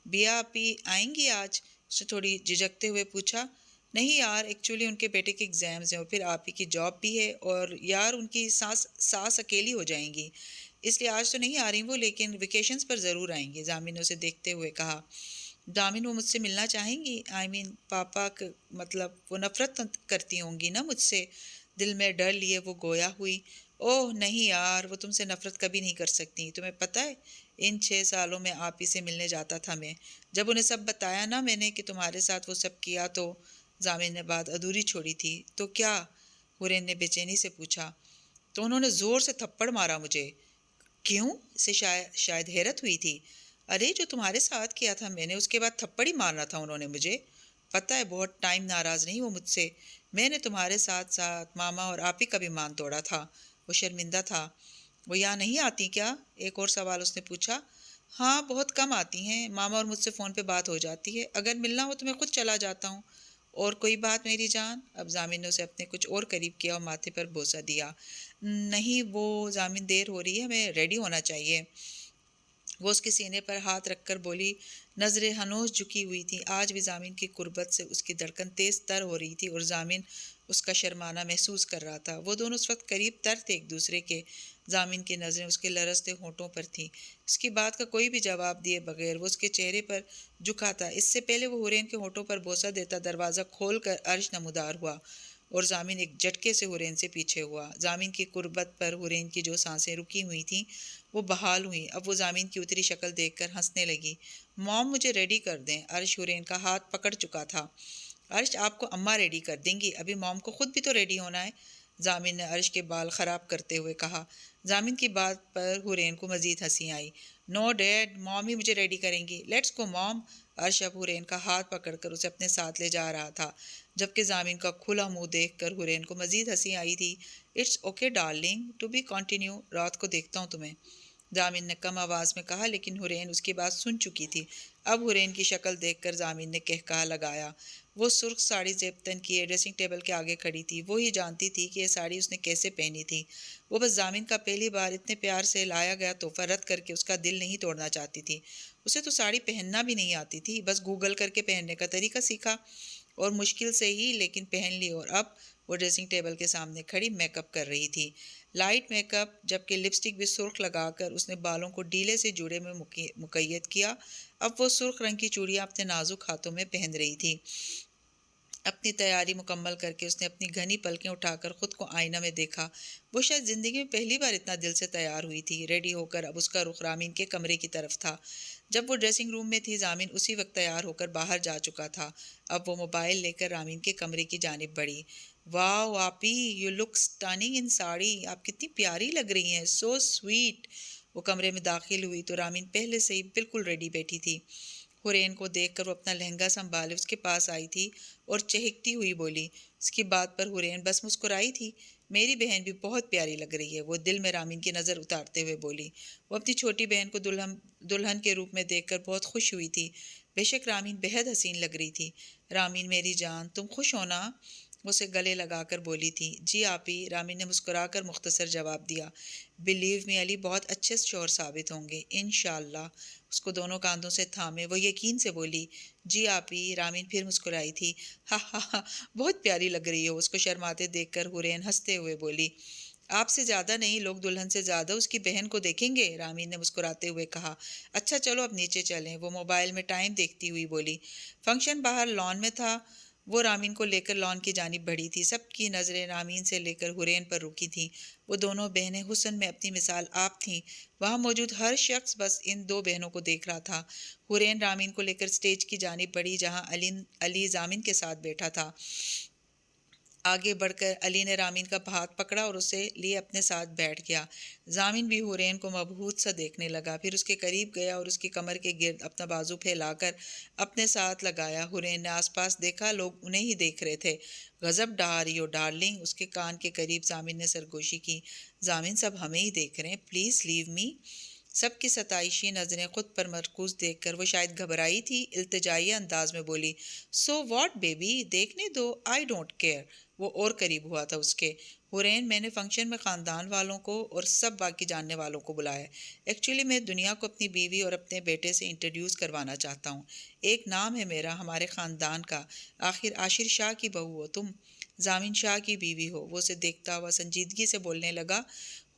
بیا آپی آئیں گی آج؟ اس نے تھوڑی جھجکتے ہوئے پوچھا۔ نہیں یار، ایکچولی ان کے بیٹے کے ایگزامز ہیں اور پھر آپی کی جاب بھی ہے، اور یار ان کی ساس اکیلی ہو جائیں گی، اس لیے آج تو نہیں آ رہی وہ، لیکن ویکیشنز پر ضرور آئیں گی، ضامن نے اسے دیکھتے ہوئے کہا۔ ضامن، وہ مجھ سے ملنا چاہیں گی؟ آئی مین پاپا، مطلب وہ نفرت کرتی ہوں گی نا مجھ سے؟ دل میں ڈر لیے وہ گویا ہوئی۔ اوہ نہیں یار، وہ تم سے نفرت کبھی نہیں کر سکتی، تمہیں پتہ ہے ان 6 سالوں میں آپ ہی سے ملنے جاتا تھا میں، جب انہیں سب بتایا نا میں نے کہ تمہارے ساتھ وہ سب کیا تو۔ ضامن نے بات ادھوری چھوڑی تھی۔ تو کیا؟ حورین نے بے چینی سے پوچھا۔ تو انہوں نے زور سے تھپڑ مارا مجھے۔ کیوں؟ اسے شاید حیرت ہوئی تھی۔ ارے جو تمہارے ساتھ کیا تھا میں نے، اس کے بعد تھپڑ ہی مارنا تھا انہوں نے مجھے۔ پتہ ہے بہت ٹائم ناراض نہیں وہ مجھ سے۔ میں نے تمہارے ساتھ ساتھ ماما اور آپی کا بھی مان توڑا تھا۔ وہ شرمندہ تھا۔ وہ یہاں نہیں آتی کیا؟ ایک اور سوال اس نے پوچھا۔ ہاں بہت کم آتی ہیں، ماما اور مجھ سے فون پہ بات ہو جاتی ہے، اگر ملنا ہو تو میں خود چلا جاتا ہوں۔ اور کوئی بات میری جان؟ اب ضامن نے اسے اپنے کچھ اور قریب کیا اور ماتھے پر بوسہ دیا۔ نہیں وہ ضامن، دیر ہو رہی ہے، ہمیں ریڈی ہونا چاہیے۔ وہ اس کے سینے پر ہاتھ رکھ کر بولی، نظریں ہنوز جھکی ہوئی تھیں۔ آج بھی ضامن کی قربت سے اس کی دھڑکن تیز تر ہو رہی تھی اور ضامن اس کا شرمانا محسوس کر رہا تھا۔ وہ دونوں اس وقت قریب تر تھے ایک دوسرے کے۔ ضامن کی نظریں اس کے لرزتے ہونٹوں پر تھیں۔ اس کی بات کا کوئی بھی جواب دیے بغیر وہ اس کے چہرے پر جھکا تھا۔ اس سے پہلے وہ حرین کے ہونٹوں پر بوسہ دیتا دروازہ کھول کر عرش نمودار ہوا اور ضامن ایک جھٹکے سے حرین سے پیچھے ہوا۔ ضامن کی قربت پر حرین کی جو سانسیں رکی ہوئی تھیں وہ بحال ہوئیں۔ اب وہ ضامن کی اتری شکل دیکھ کر ہنسنے لگی۔ موم مجھے ریڈی کر دیں۔ عرش حرین کا ہاتھ پکڑ چکا تھا۔ عرش آپ کو اماں ریڈی کر دیں گی، ابھی موم کو خود بھی تو ریڈی ہونا ہے، ضامن نے عرش کے بال خراب کرتے ہوئے کہا۔ ضامن کی بات پر حرین کو مزید ہنسی آئی۔ نو ڈیڈ، موم ہی مجھے ریڈی کریں گی، لیٹس گو موم۔ عرش اب حرین کا ہاتھ پکڑ کر اسے اپنے ساتھ لے جا رہا تھا، جبکہ ضامن کا کھلا منہ دیکھ کر حرین کو مزید ہنسی آئی تھی۔ It's okay darling, to be continue, رات کو دیکھتا ہوں تمہیں، ضامن نے کم آواز میں کہا، لیکن حرین اس کی بات سن چکی تھی۔ اب حرین کی شکل دیکھ کر ضامن نے قہقہہ لگایا۔ وہ سرخ ساڑی زیب تن کیے ڈریسنگ ٹیبل کے آگے کھڑی تھی۔ وہ ہی جانتی تھی کہ یہ ساڑی اس نے کیسے پہنی تھی۔ وہ بس ضامن کا پہلی بار اتنے پیار سے لایا گیا تحفہ رد کر کے اس کا دل نہیں توڑنا چاہتی تھی۔ اسے تو ساڑی پہننا بھی نہیں آتی تھی، بس گوگل کر کے پہننے کا طریقہ سیکھا اور مشکل سے ہی لیکن پہن لی، اور اب وہ ڈریسنگ ٹیبل کے سامنے کھڑی میک اپ کر رہی تھی۔ لائٹ میک اپ، جبکہ لپسٹک بھی سرخ لگا کر اس نے بالوں کو ڈھیلے سے جوڑے میں مقید کیا۔ اب وہ سرخ رنگ کی چوڑیاں اپنے نازک ہاتھوں میں پہن رہی تھی۔ اپنی تیاری مکمل کر کے اس نے اپنی گھنی پلکیں اٹھا کر خود کو آئینہ میں دیکھا۔ وہ شاید زندگی میں پہلی بار اتنا دل سے تیار ہوئی تھی۔ ریڈی ہو کر اب اس کا رخ رامین کے کمرے کی طرف تھا۔ جب وہ ڈریسنگ روم میں تھی ضامن اسی وقت تیار ہو کر باہر جا چکا تھا۔ اب وہ موبائل لے کر رامین کے کمرے کی جانب بڑھی۔ واو آپی، یو لک سٹننگ ان ساڑی، آپ کتنی پیاری لگ رہی ہیں، سو سویٹ۔ وہ کمرے میں داخل ہوئی تو رامین پہلے سے ہی بالکل ریڈی بیٹھی تھی۔ حرین کو دیکھ کر وہ اپنا لہنگا سنبھالے اس کے پاس آئی تھی اور چہکتی ہوئی بولی۔ اس کی بات پر حرین بس مسکرائی تھی۔ میری بہن بھی بہت پیاری لگ رہی ہے، وہ دل میں رامین کی نظر اتارتے ہوئے بولی۔ وہ اپنی چھوٹی بہن کو دلہن کے روپ میں دیکھ کر بہت خوش ہوئی تھی۔ بے شک رامین بہت حسین لگ رہی تھی۔ رامین میری جان، تم خوش ہو نا؟ اسے گلے لگا کر بولی تھی۔ جی آپی، رامین نے مسکرا کر مختصر جواب دیا۔ بلیو می علی بہت اچھے شوہر ثابت ہوں گے انشاءاللہ۔ اس کو دونوں کاندھوں سے تھامے وہ یقین سے بولی۔ جی آپی، رامین پھر مسکرائی تھی۔ ہا ہا ہا، بہت پیاری لگ رہی ہو۔ اس کو شرماتے دیکھ کر حرین ہنستے ہوئے بولی۔ آپ سے زیادہ نہیں، لوگ دلہن سے زیادہ اس کی بہن کو دیکھیں گے، رامین نے مسکراتے ہوئے کہا۔ اچھا چلو اب نیچے چلیں، وہ موبائل میں ٹائم دیکھتی ہوئی بولی۔ فنکشن باہر لان میں تھا۔ وہ رامین کو لے کر لان کی جانب بڑھی تھی۔ سب کی نظریں رامین سے لے کر حرین پر رکی تھیں۔ وہ دونوں بہنیں حسن میں اپنی مثال آپ تھیں۔ وہاں موجود ہر شخص بس ان دو بہنوں کو دیکھ رہا تھا۔ حرین رامین کو لے کر اسٹیج کی جانب بڑھی جہاں علی ضامن کے ساتھ بیٹھا تھا۔ آگے بڑھ کر علی نے رامین کا ہاتھ پکڑا اور اسے لیے اپنے ساتھ بیٹھ گیا۔ ضامن بھی حرین کو مبہوت سا دیکھنے لگا، پھر اس کے قریب گیا اور اس کی کمر کے گرد اپنا بازو پھیلا کر اپنے ساتھ لگایا۔ حرین نے آس پاس دیکھا، لوگ انہیں ہی دیکھ رہے تھے۔ غضب ڈار یو ڈارلنگ، اس کے کان کے قریب ضامن نے سرگوشی کی۔ ضامن سب ہمیں ہی دیکھ رہے ہیں، پلیز لیو می۔ سب کی ستائشی نظریں خود پر مرکوز دیکھ کر وہ شاید گھبرائی تھی، التجائی انداز میں بولی۔ سو واٹ بیبی، دیکھنے دو، آئی ڈونٹ کیئر۔ وہ اور قریب ہوا تھا اس کے۔ حرین، میں نے فنکشن میں خاندان والوں کو اور سب باقی جاننے والوں کو بلایا۔ ایکچولی میں دنیا کو اپنی بیوی اور اپنے بیٹے سے انٹروڈیوس کروانا چاہتا ہوں۔ ایک نام ہے میرا ہمارے خاندان کا، آخر عاشر شاہ کی بہو ہو تم، ضامن شاہ کی بیوی ہو۔ وہ اسے دیکھتا ہوا سنجیدگی سے بولنے لگا۔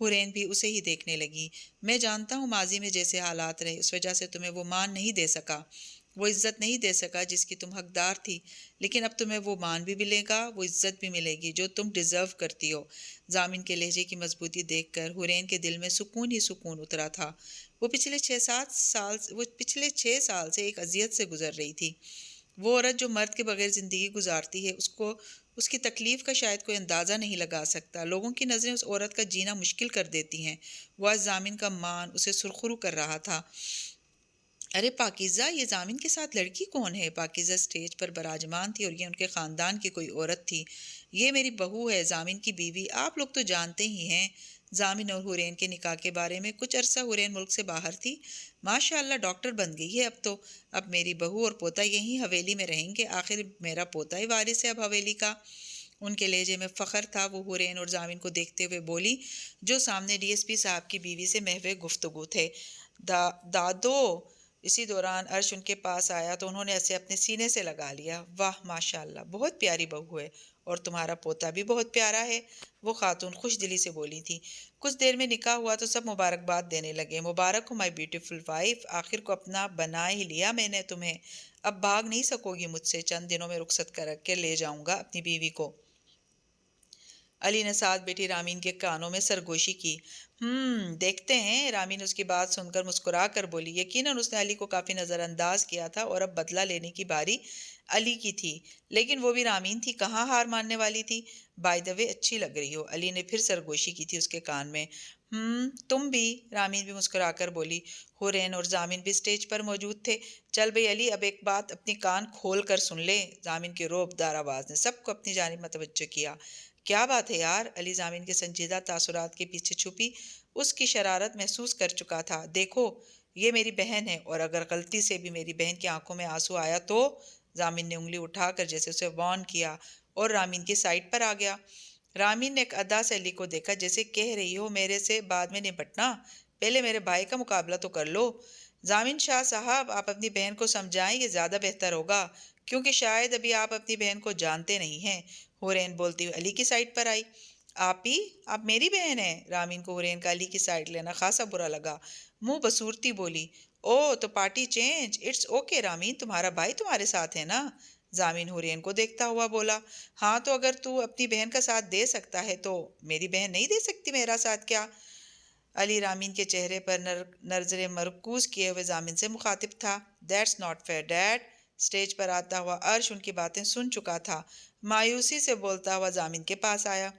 حرین بھی اسے ہی دیکھنے لگی۔ میں جانتا ہوں ماضی میں جیسے حالات رہے اس وجہ سے تمہیں وہ مان نہیں دے سکا، وہ عزت نہیں دے سکا جس کی تم حقدار تھی، لیکن اب تمہیں وہ مان بھی ملے گا، وہ عزت بھی ملے گی جو تم ڈیزرو کرتی ہو۔ ضامن کے لہجے کی مضبوطی دیکھ کر حرین کے دل میں سکون ہی سکون اترا تھا۔ وہ پچھلے 6 سال سے ایک اذیت سے گزر رہی تھی۔ وہ عورت جو مرد کے بغیر زندگی گزارتی ہے، اس کو اس کی تکلیف کا شاید کوئی اندازہ نہیں لگا سکتا۔ لوگوں کی نظریں اس عورت کا جینا مشکل کر دیتی ہیں۔ وہ آج ضامن کا مان اسے سرخرو کر رہا تھا۔ ارے پاکیزہ، یہ ضامن کے ساتھ لڑکی کون ہے؟ پاکیزہ اسٹیج پر براجمان تھی اور یہ ان کے خاندان کی کوئی عورت تھی۔ یہ میری بہو ہے، ضامن کی بیوی۔ آپ لوگ تو جانتے ہی ہیں ضامن اور حورین کے نکاح کے بارے میں۔ کچھ عرصہ حورین ملک سے باہر تھی، ماشاء اللہ ڈاکٹر بن گئی ہے اب تو۔ اب میری بہو اور پوتا یہیں حویلی میں رہیں گے، آخر میرا پوتا ہی وارث ہے اب حویلی کا۔ ان کے لہجے میں فخر تھا۔ وہ حورین اور ضامن کو دیکھتے ہوئے بولی، جو سامنے ڈی ایس پی صاحب کی بیوی سے محو گفتگو تھے۔ دادو۔ اسی دوران عرش ان کے پاس آیا تو انہوں نے اسے اپنے سینے سے لگا لیا۔ واہ ماشاءاللہ، بہت پیاری بہو ہے، اور تمہارا پوتا بھی بہت پیارا ہے، وہ خاتون خوش دلی سے بولی تھی۔ کچھ دیر میں نکاح ہوا تو سب مبارکباد دینے لگے۔ مبارک ہو مائی بیوٹیفل وائف، آخر کو اپنا بنا ہی لیا میں نے تمہیں، اب بھاگ نہیں سکو گی مجھ سے، چند دنوں میں رخصت کر کے لے جاؤں گا اپنی بیوی کو۔ علی نے ساتھ بیٹھی رامین کے کانوں میں سرگوشی کی۔ دیکھتے ہیں۔ رامین اس کی بات سن کر مسکرا کر بولی۔ یقیناً اس نے علی کو کافی نظر انداز کیا تھا اور اب بدلہ لینے کی باری علی کی تھی، لیکن وہ بھی رامین تھی، کہاں ہار ماننے والی تھی۔ بائی دا وے اچھی لگ رہی ہو، علی نے پھر سرگوشی کی تھی اس کے کان میں۔ تم بھی، رامین بھی مسکرا کر بولی۔ حورین اور ضامن بھی اسٹیج پر موجود تھے۔ چل بھئی علی، اب ایک بات اپنی کان کھول کر سن لے، ضامن کی روب دار آواز نے سب کو اپنی جانب متوجہ کیا۔ کیا بات ہے یار؟ علی ضامن کے سنجیدہ تاثرات کے پیچھے چھپی اس کی شرارت محسوس کر چکا تھا۔ دیکھو، یہ میری بہن ہے، اور اگر غلطی سے بھی میری بہن کی آنکھوں میں آنسو آیا تو؟ ضامن نے انگلی اٹھا کر جیسے اسے وارن کیا اور رامین کی سائڈ پر آ گیا۔ رامین نے ایک ادا سے علی کو دیکھا، جیسے کہہ رہی ہو میرے سے بعد میں نپٹنا، پہلے میرے بھائی کا مقابلہ تو کر لو۔ ضامن شاہ صاحب، آپ اپنی بہن کو سمجھائیں، یہ زیادہ بہتر ہوگا، کیونکہ شاید ابھی آپ اپنی بہن کو جانتے نہیں ہیں۔ حورین بولتی ہوئی علی کی سائڈ پر آئی۔ آپ میری بہن ہیں؟ رامین کو حورین کا علی کی سائڈ لینا خاصا برا لگا۔ منہ بصورتی بولی، او تو party change, it's okay Ramin, تمہارا بھائی تمہارے ساتھ ہے نا؟ ضامن حورین کو دیکھتا ہوا بولا، ہاں تو اگر تو اپنی بہن کا ساتھ دے سکتا ہے تو میری بہن نہیں دے سکتی میرا ساتھ کیا؟ علی رامین کے چہرے پر نظریں مرکوز کیے ہوئے ضامن سے مخاطب تھا۔ That's not fair dad. Stage پر آتا ہوا عرش ان کی باتیں سن چکا تھا۔ مایوسی سے بولتا ہوا ضامن کے پاس آیا۔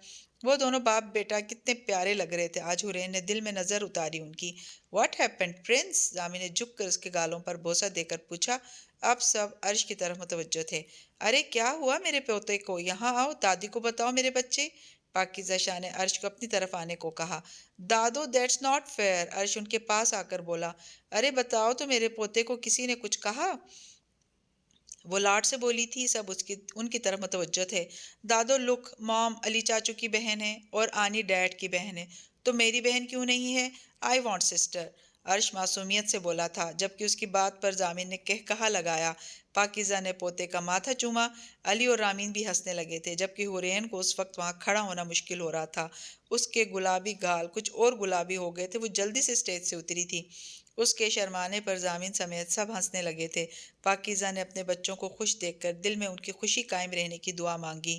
وہ دونوں باپ بیٹا کتنے پیارے لگ رہے تھے آج۔ حورین نے دل میں نظر اتاری ان کی۔ What happened prince? ضامن نے جھک کر اس کے گالوں پر بوسہ دے کر پوچھا۔ اب سب عرش کی طرف متوجہ تھے۔ ارے کیا ہوا میرے پوتے کو؟ یہاں آؤ، دادی کو بتاؤ میرے بچے۔ پاکیزہ شاہ نے عرش کو اپنی طرف آنے کو کہا۔ دادو دیٹس ناٹ فیئر، عرش ان کے پاس آ کر بولا۔ ارے بتاؤ تو میرے پوتے کو کسی نے کچھ کہا؟ وہ لاڈ سے بولی تھی۔ سب ان کی طرف متوجہ تھے۔ دادو لک، موم علی چاچو کی بہن ہے اور آنی ڈیڈ کی بہن ہے، تو میری بہن کیوں نہیں ہے؟ آئی وانٹ سسٹر، عرش معصومیت سے بولا تھا، جبکہ اس کی بات پر ضامن نے کہا لگایا۔ پاکیزہ نے پوتے کا ماتھا چوما۔ علی اور رامین بھی ہنسنے لگے تھے، جبکہ حورین کو اس وقت وہاں کھڑا ہونا مشکل ہو رہا تھا۔ اس کے گلابی گال کچھ اور گلابی ہو گئے تھے۔ وہ جلدی سے اسٹیج سے اتری تھی۔ اس کے شرمانے پر ضامن سمیت سب ہنسنے لگے تھے۔ پاکیزہ نے اپنے بچوں کو خوش دیکھ کر دل میں ان کی خوشی قائم رہنے کی دعا مانگی۔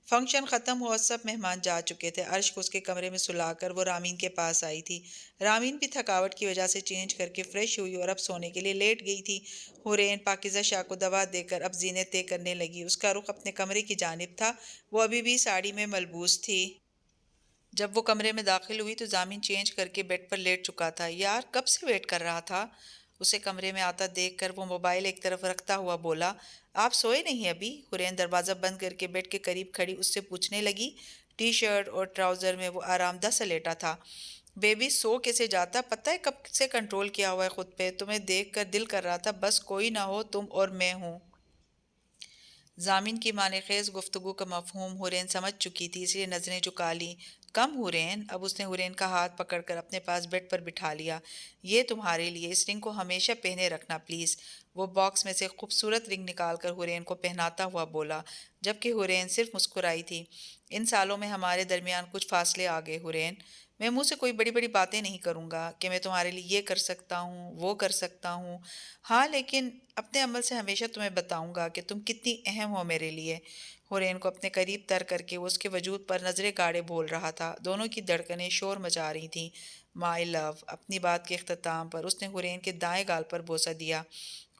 فنکشن ختم ہوا، سب مہمان جا چکے تھے۔ عرش کو اس کے کمرے میں سلا کر وہ رامین کے پاس آئی تھی۔ رامین بھی تھکاوٹ کی وجہ سے چینج کر کے فریش ہوئی اور اب سونے کے لیے لیٹ گئی تھی۔ حورین پاکیزہ شاہ کو دوا دے کر اب زینے طے کرنے لگی۔ اس کا رخ اپنے کمرے کی جانب تھا، وہ ابھی بھی ساڑی میں ملبوس تھی۔ جب وہ کمرے میں داخل ہوئی تو ضامن چینج کر کے بیڈ پر لیٹ چکا تھا۔ یار کب سے ویٹ کر رہا تھا؟ اسے کمرے میں آتا دیکھ کر وہ موبائل ایک طرف رکھتا ہوا بولا۔ آپ سوئے نہیں ابھی؟ حورین دروازہ بند کر کے بیڈ کے قریب کھڑی اس سے پوچھنے لگی۔ ٹی شرٹ اور ٹراؤزر میں وہ آرام دہ سا لیٹا تھا۔ بیبی سو کیسے جاتا، پتہ ہے کب سے کنٹرول کیا ہوا ہے خود پہ، تمہیں دیکھ کر دل کر رہا تھا بس کوئی نہ ہو تم اور میں ہوں۔ ضامن کی معنی خیز گفتگو کا مفہوم حورین سمجھ چکی تھی، اس لیے نظریں جھکا لیں۔ کم حورین، اب اس نے حورین کا ہاتھ پکڑ کر اپنے پاس بیڈ پر بٹھا لیا۔ یہ تمہارے لیے، اس رنگ کو ہمیشہ پہنے رکھنا پلیز۔ وہ باکس میں سے خوبصورت رنگ نکال کر حورین کو پہناتا ہوا بولا، جبکہ حورین صرف مسکرائی تھی۔ ان سالوں میں ہمارے درمیان کچھ فاصلے آ گئے حورین، میں منہ سے کوئی بڑی بڑی باتیں نہیں کروں گا کہ میں تمہارے لیے یہ کر سکتا ہوں، وہ کر سکتا ہوں، ہاں لیکن اپنے عمل سے ہمیشہ تمہیں بتاؤں گا کہ تم کتنی اہم ہو میرے لیے۔ حورین کو اپنے قریب تر کر کے وہ اس کے وجود پر نظریں گاڑے بول رہا تھا۔ دونوں کی دھڑکنیں شور مچا رہی تھیں۔ مائی لو، اپنی بات کے اختتام پر اس نے حورین کے دائیں گال پر بوسہ دیا۔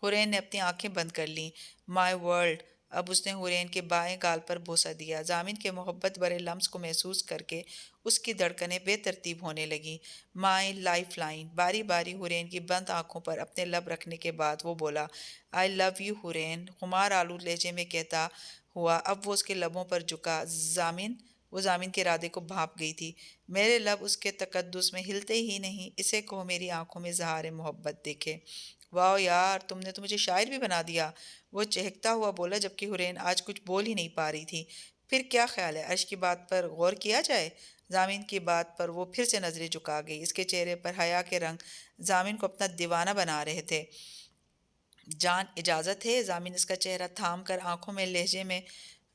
حورین نے اپنی آنکھیں بند کر لیں۔ مائی ورلڈ، اب اس نے حورین کے بائیں گال پر بوسہ دیا۔ ضامن کے محبت برے لمس کو محسوس کر کے اس کی دھڑکنیں بے ترتیب ہونے لگیں۔ My life line. باری باری حورین کی بند آنکھوں پر اپنے لب رکھنے کے بعد وہ بولا، آئی لو یو حورین، خمار آلود لہجے میں کہتا ہوا۔ اب وہ اس کے لبوں پر جھکا۔ وہ ضامن کے ارادے کو بھانپ گئی تھی۔ میرے لب اس کے تقدس میں ہلتے ہی نہیں، اسے کہو میری آنکھوں میں اظہار محبت دیکھے۔ واو یار، تم نے تو مجھے شاعر بھی بنا دیا، وہ چہکتا ہوا بولا، جبکہ حورین آج کچھ بول ہی نہیں پا رہی تھی۔ پھر کیا خیال ہے عرش کی بات پر غور کیا جائے؟ ضامن کی بات پر وہ پھر سے نظریں جھکا گئی۔ اس کے چہرے پر حیا کے رنگ ضامن کو اپنا دیوانہ بنا رہے تھے۔ جان اجازت ہے؟ ضامن اس کا چہرہ تھام کر آنکھوں میں لہجے میں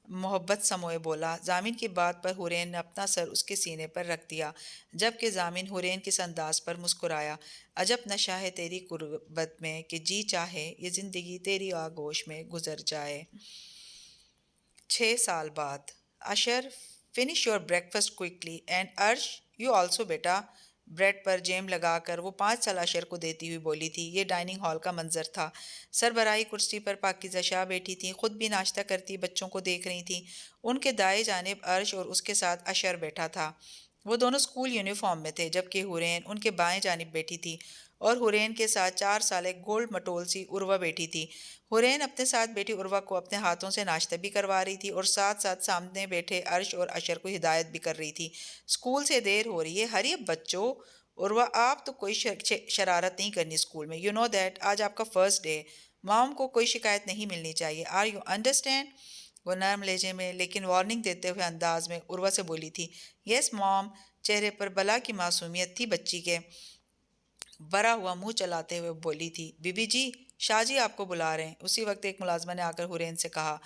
محبت سموئے بولا۔ ضامن کی بات پر حورین نے اپنا سر اس کے سینے پر رکھ دیا، جبکہ ضامن حورین کے اس انداز پر مسکرایا۔ عجب نشہ ہے تیری قربت میں کہ جی چاہے یہ زندگی تیری آغوش میں گزر جائے۔ 6 سال بعد Ashar, finish your breakfast quickly and Arsh you also بیٹا۔ بریڈ پر جیم لگا کر وہ 5 سال اشر کو دیتی ہوئی بولی تھی۔ یہ ڈائننگ ہال کا منظر تھا۔ سربراہی کرسی پر پاکیزہ شاہ بیٹھی تھیں، خود بھی ناشتہ کرتی بچوں کو دیکھ رہی تھیں۔ ان کے دائیں جانب ارش اور اس کے ساتھ اشر بیٹھا تھا۔ وہ دونوں اسکول یونیفارم میں تھے، جبکہ حورین ان کے بائیں جانب بیٹھی تھی اور حورین کے ساتھ 4 سالہ گولڈ مٹول سی عروہ بیٹھی تھی۔ حورین اپنے ساتھ بیٹھی عروہ کو اپنے ہاتھوں سے ناشتہ بھی کروا رہی تھی اور ساتھ ساتھ سامنے بیٹھے ارش اور اشر کو ہدایت بھی کر رہی تھی۔ اسکول سے دیر ہو رہی ہے، ہری اپ بچوں۔ عروہ، آپ تو کوئی شرارت نہیں کرنی اسکول میں، یو نو دیٹ آج آپ کا فرسٹ ڈے، مام کو کوئی شکایت نہیں ملنی چاہیے، آر یو انڈرسٹینڈ؟ وہ نرم لہجے میں لیکن وارننگ دیتے ہوئے انداز میں عروہ سے بولی تھی۔ یس مام۔ چہرے پر بلا کی معصومیت تھی بچی کے۔ بھرا ہوا منہ چلاتے ہوئے بولی تھی، بی بی جی، شاہ جی آپ کو بلا رہے ہیں۔ اسی وقت ایک ملازمہ نے آ کر حورین سے کہا،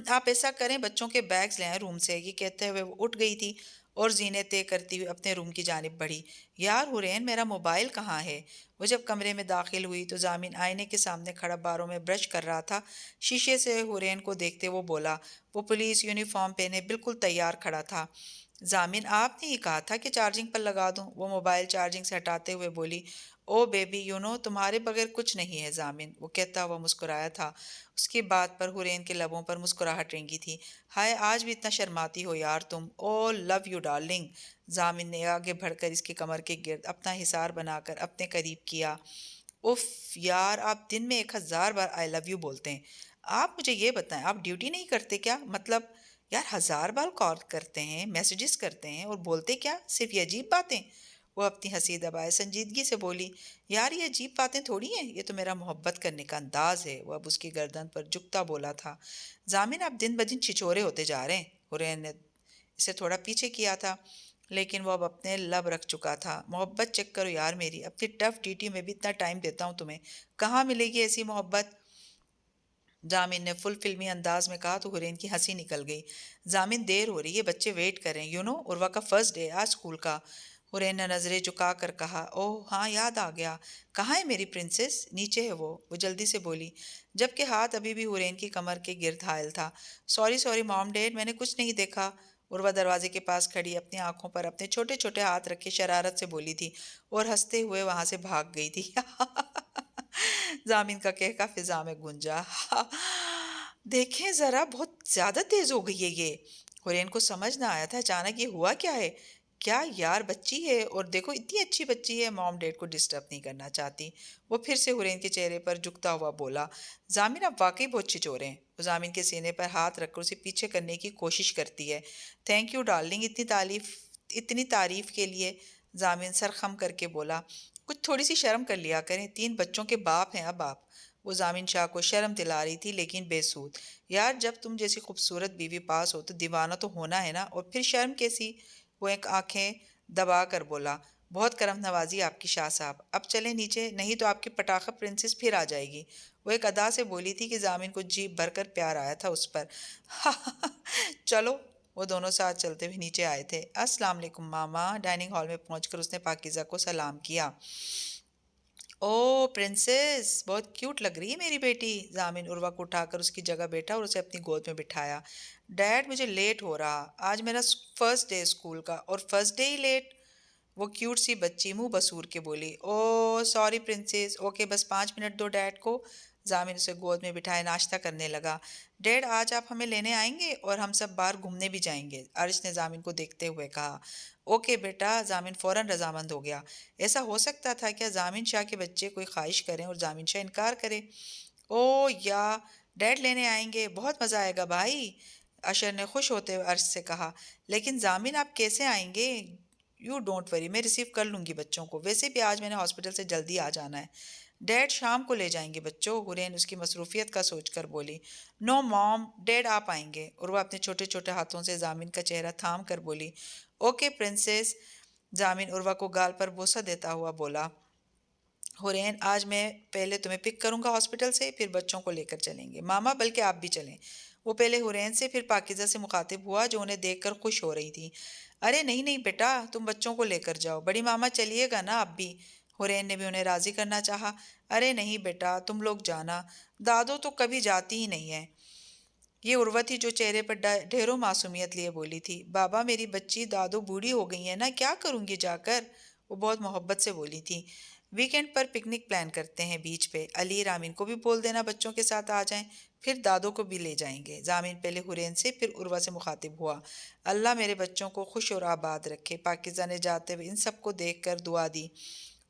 آپ ایسا کریں بچوں کے بیگز لے آئیں روم سے۔ یہ کہتے ہوئے وہ اٹھ گئی تھی اور زینے طے کرتی ہوئی اپنے روم کی جانب بڑھی۔ یار حورین، میرا موبائل کہاں ہے؟ وہ جب کمرے میں داخل ہوئی تو ضامن آئینے کے سامنے کھڑا باروں میں برش کر رہا تھا۔ شیشے سے حورین کو دیکھتے وہ بولا۔ وہ پولیس یونیفارم پہنے بالکل تیار کھڑا تھا۔ ضامن، آپ نے ہی کہا تھا کہ چارجنگ پر لگا دوں۔ وہ موبائل چارجنگ سے ہٹاتے ہوئے بولی، او بیبی یو نو تمہارے بغیر کچھ نہیں ہے ضامن، وہ کہتا ہوا مسکرایا تھا۔ اس کی بات پر حورین کے لبوں پر مسکراہٹ رنگی تھی۔ ہائے، آج بھی اتنا شرماتی ہو یار تم۔ او لو یو ڈارلنگ۔ ضامن نے آگے بڑھ کر اس کی کمر کے گرد اپنا حصار بنا کر اپنے قریب کیا۔ اف یار، آپ دن میں 1000 بار آئی لو یو بولتے ہیں۔ آپ مجھے یہ بتائیں، آپ ڈیوٹی نہیں کرتے کیا؟ مطلب یار 1000 بار کال کرتے ہیں، میسیجز کرتے ہیں اور بولتے کیا؟ صرف یہ عجیب باتیں؟ وہ اپنی ہنسی دبائے سنجیدگی سے بولی، یار یہ عجیب باتیں تھوڑی ہیں، یہ تو میرا محبت کرنے کا انداز ہے۔ وہ اب اس کی گردن پر جھکتا بولا تھا، ضامن آپ دن بدن چھچورے ہوتے جا رہے ہیں۔ حورین نے اسے تھوڑا پیچھے کیا تھا، لیکن وہ اب اپنے لب رکھ چکا تھا۔ محبت چیک کرو یار میری، اپنی ٹف ڈیوٹی میں بھی اتنا ٹائم دیتا ہوں تمہیں، کہاں ملے گی ایسی محبت؟ ضامن نے فل فلمی انداز میں کہا تو حورین کی ہنسی نکل گئی۔ ضامن دیر ہو رہی ہے، بچے ویٹ کریں، یو نو عروہ کا فرسٹ ڈے آج اسکول کا۔ حورین نے نظریں جھکا کر کہا، اوہ ہاں یاد آ گیا، کہاں ہے میری پرنسس؟ نیچے ہے وہ جلدی سے بولی، جبکہ ہاتھ ابھی بھی حورین کی کمر کے گرد حائل تھا۔ سوری مام ڈیڈ، میں نے کچھ نہیں دیکھا۔ عروہ دروازے کے پاس کھڑی اپنی آنکھوں پر اپنے چھوٹے چھوٹے ہاتھ رکھے شرارت سے بولی تھی اور ہنستے ہوئے وہاں سے بھاگ گئی تھی۔ ضامن کا کہکا فضا میں گونجا۔ دیکھیں ذرا، بہت زیادہ تیز ہو گئی ہے یہ۔ حورین کو سمجھ نہ آیا تھا اچانک یہ ہوا کیا ہے۔ کیا یار بچی ہے، اور دیکھو اتنی اچھی بچی ہے، مام ڈیڈ کو ڈسٹرب نہیں کرنا چاہتی۔ وہ پھر سے حورین کے چہرے پر جھکتا ہوا بولا، ضامن آپ واقعی بہت چھچورے ہیں۔ وہ ضامن کے سینے پر ہاتھ رکھ کر اسے پیچھے کرنے کی کوشش کرتی ہے۔ تھینک یو ڈارلنگ، اتنی تعریف کے لیے۔ ضامن سر خم کر کے بولا، کچھ تھوڑی سی شرم کر لیا کریں، 3 بچوں کے باپ ہیں اب آپ۔ وہ ضامن شاہ کو شرم دلا رہی تھی لیکن بے سود۔ یار جب تم جیسی خوبصورت بیوی پاس ہو تو دیوانہ تو ہونا ہے نا، اور پھر شرم کیسی؟ وہ ایک آنکھیں دبا کر بولا، بہت کرم نوازی آپ کی شاہ صاحب، اب چلیں نیچے، نہیں تو آپ کی پٹاخہ پرنسس پھر آ جائے گی۔ وہ ایک ادا سے بولی تھی کہ ضامن کو جیب بھر کر پیار آیا تھا اس پر۔ چلو۔ وہ دونوں ساتھ چلتے ہوئے نیچے آئے تھے۔ السلام علیکم ماما۔ ڈائننگ ہال میں پہنچ کر اس نے پاکیزہ کو سلام کیا۔ او پرنسس، بہت کیوٹ لگ رہی ہے میری بیٹی۔ ضامن عروہ کو اٹھا کر اس کی جگہ بیٹھا اور اسے اپنی گود میں بٹھایا۔ ڈیڈ مجھے لیٹ ہو رہا، آج میرا فرسٹ ڈے اسکول کا، اور فرسٹ ڈے ہی لیٹ؟ وہ کیوٹ سی بچی منہ بسور کے بولی، او سوری پرنسس، اوکے بس 5 منٹ دو ڈیڈ کو۔ زامن اسے گود میں بٹھائے ناشتہ کرنے لگا۔ ڈیڈ آج آپ ہمیں لینے آئیں گے اور ہم سب باہر گھومنے بھی جائیں گے، عرش نے زامن کو دیکھتے ہوئے کہا۔ اوکے بیٹا، زامن فوراً رضامند ہو گیا۔ ایسا ہو سکتا تھا کیا زامن شاہ کے بچے کوئی خواہش کریں اور زامن شاہ انکار کرے؟ او یا ڈیڈ لینے آئیں گے، بہت مزہ آئے گا بھائی، اشر نے خوش ہوتے ہوئے عرش سے کہا۔ لیکن زامن آپ کیسے آئیں گے؟ یو ڈونٹ وری، میں ریسیو کر لوں گی بچوں کو، ویسے بھی آج میں نے ہاسپٹل سے جلدی آ جانا ہے۔ ڈیڈ شام کو لے جائیں گے بچوں، حورین اس کی مصروفیت کا سوچ کر بولی۔ نو موم، ڈیڈ آپ آئیں گے، اور وہ اپنے چھوٹے چھوٹے ہاتھوں سے زامن کا چہرہ تھام کر بولی۔ اوکے پرنسس، زامن عروہ کو گال پر بوسہ دیتا ہوا بولا۔ حورین، آج میں پہلے تمہیں پک کروں گا ہاسپٹل سے، پھر بچوں کو لے کر چلیں گے۔ ماما بلکہ آپ بھی چلیں۔ وہ پہلے حورین سے پھر پاکیزہ سے مخاطب ہوا جو انہیں دیکھ کر خوش ہو رہی تھی۔ ارے نہیں نہیں بیٹا، تم بچوں کو لے کر جاؤ، بڑی ماما چلیے گا نا اب بھی؟ حورین نے بھی انہیں راضی کرنا چاہا۔ ارے نہیں بیٹا، تم لوگ جانا، دادو تو کبھی جاتی ہی نہیں ہے۔ یہ عروہ تھی جو چہرے پر ڈھیروں معصومیت لیے بولی تھی۔ بابا میری بچی دادو بوڑھی ہو گئی ہیں نا، کیا کروں گی جا کر؟ وہ بہت محبت سے بولی تھی۔ ویکنڈ پر پکنک پلان کرتے ہیں بیچ پہ، علی رامین کو بھی بول دینا بچوں کے ساتھ آ جائیں، پھر دادو کو بھی لے جائیں گے۔ زامین پہلے حورین سے پھر عروہ سے مخاطب ہوا۔ اللہ میرے بچوں کو خوش اور آباد رکھے۔ پاکیزہ نے جاتے ہوئے ان سب کو دیکھ کر دعا دی۔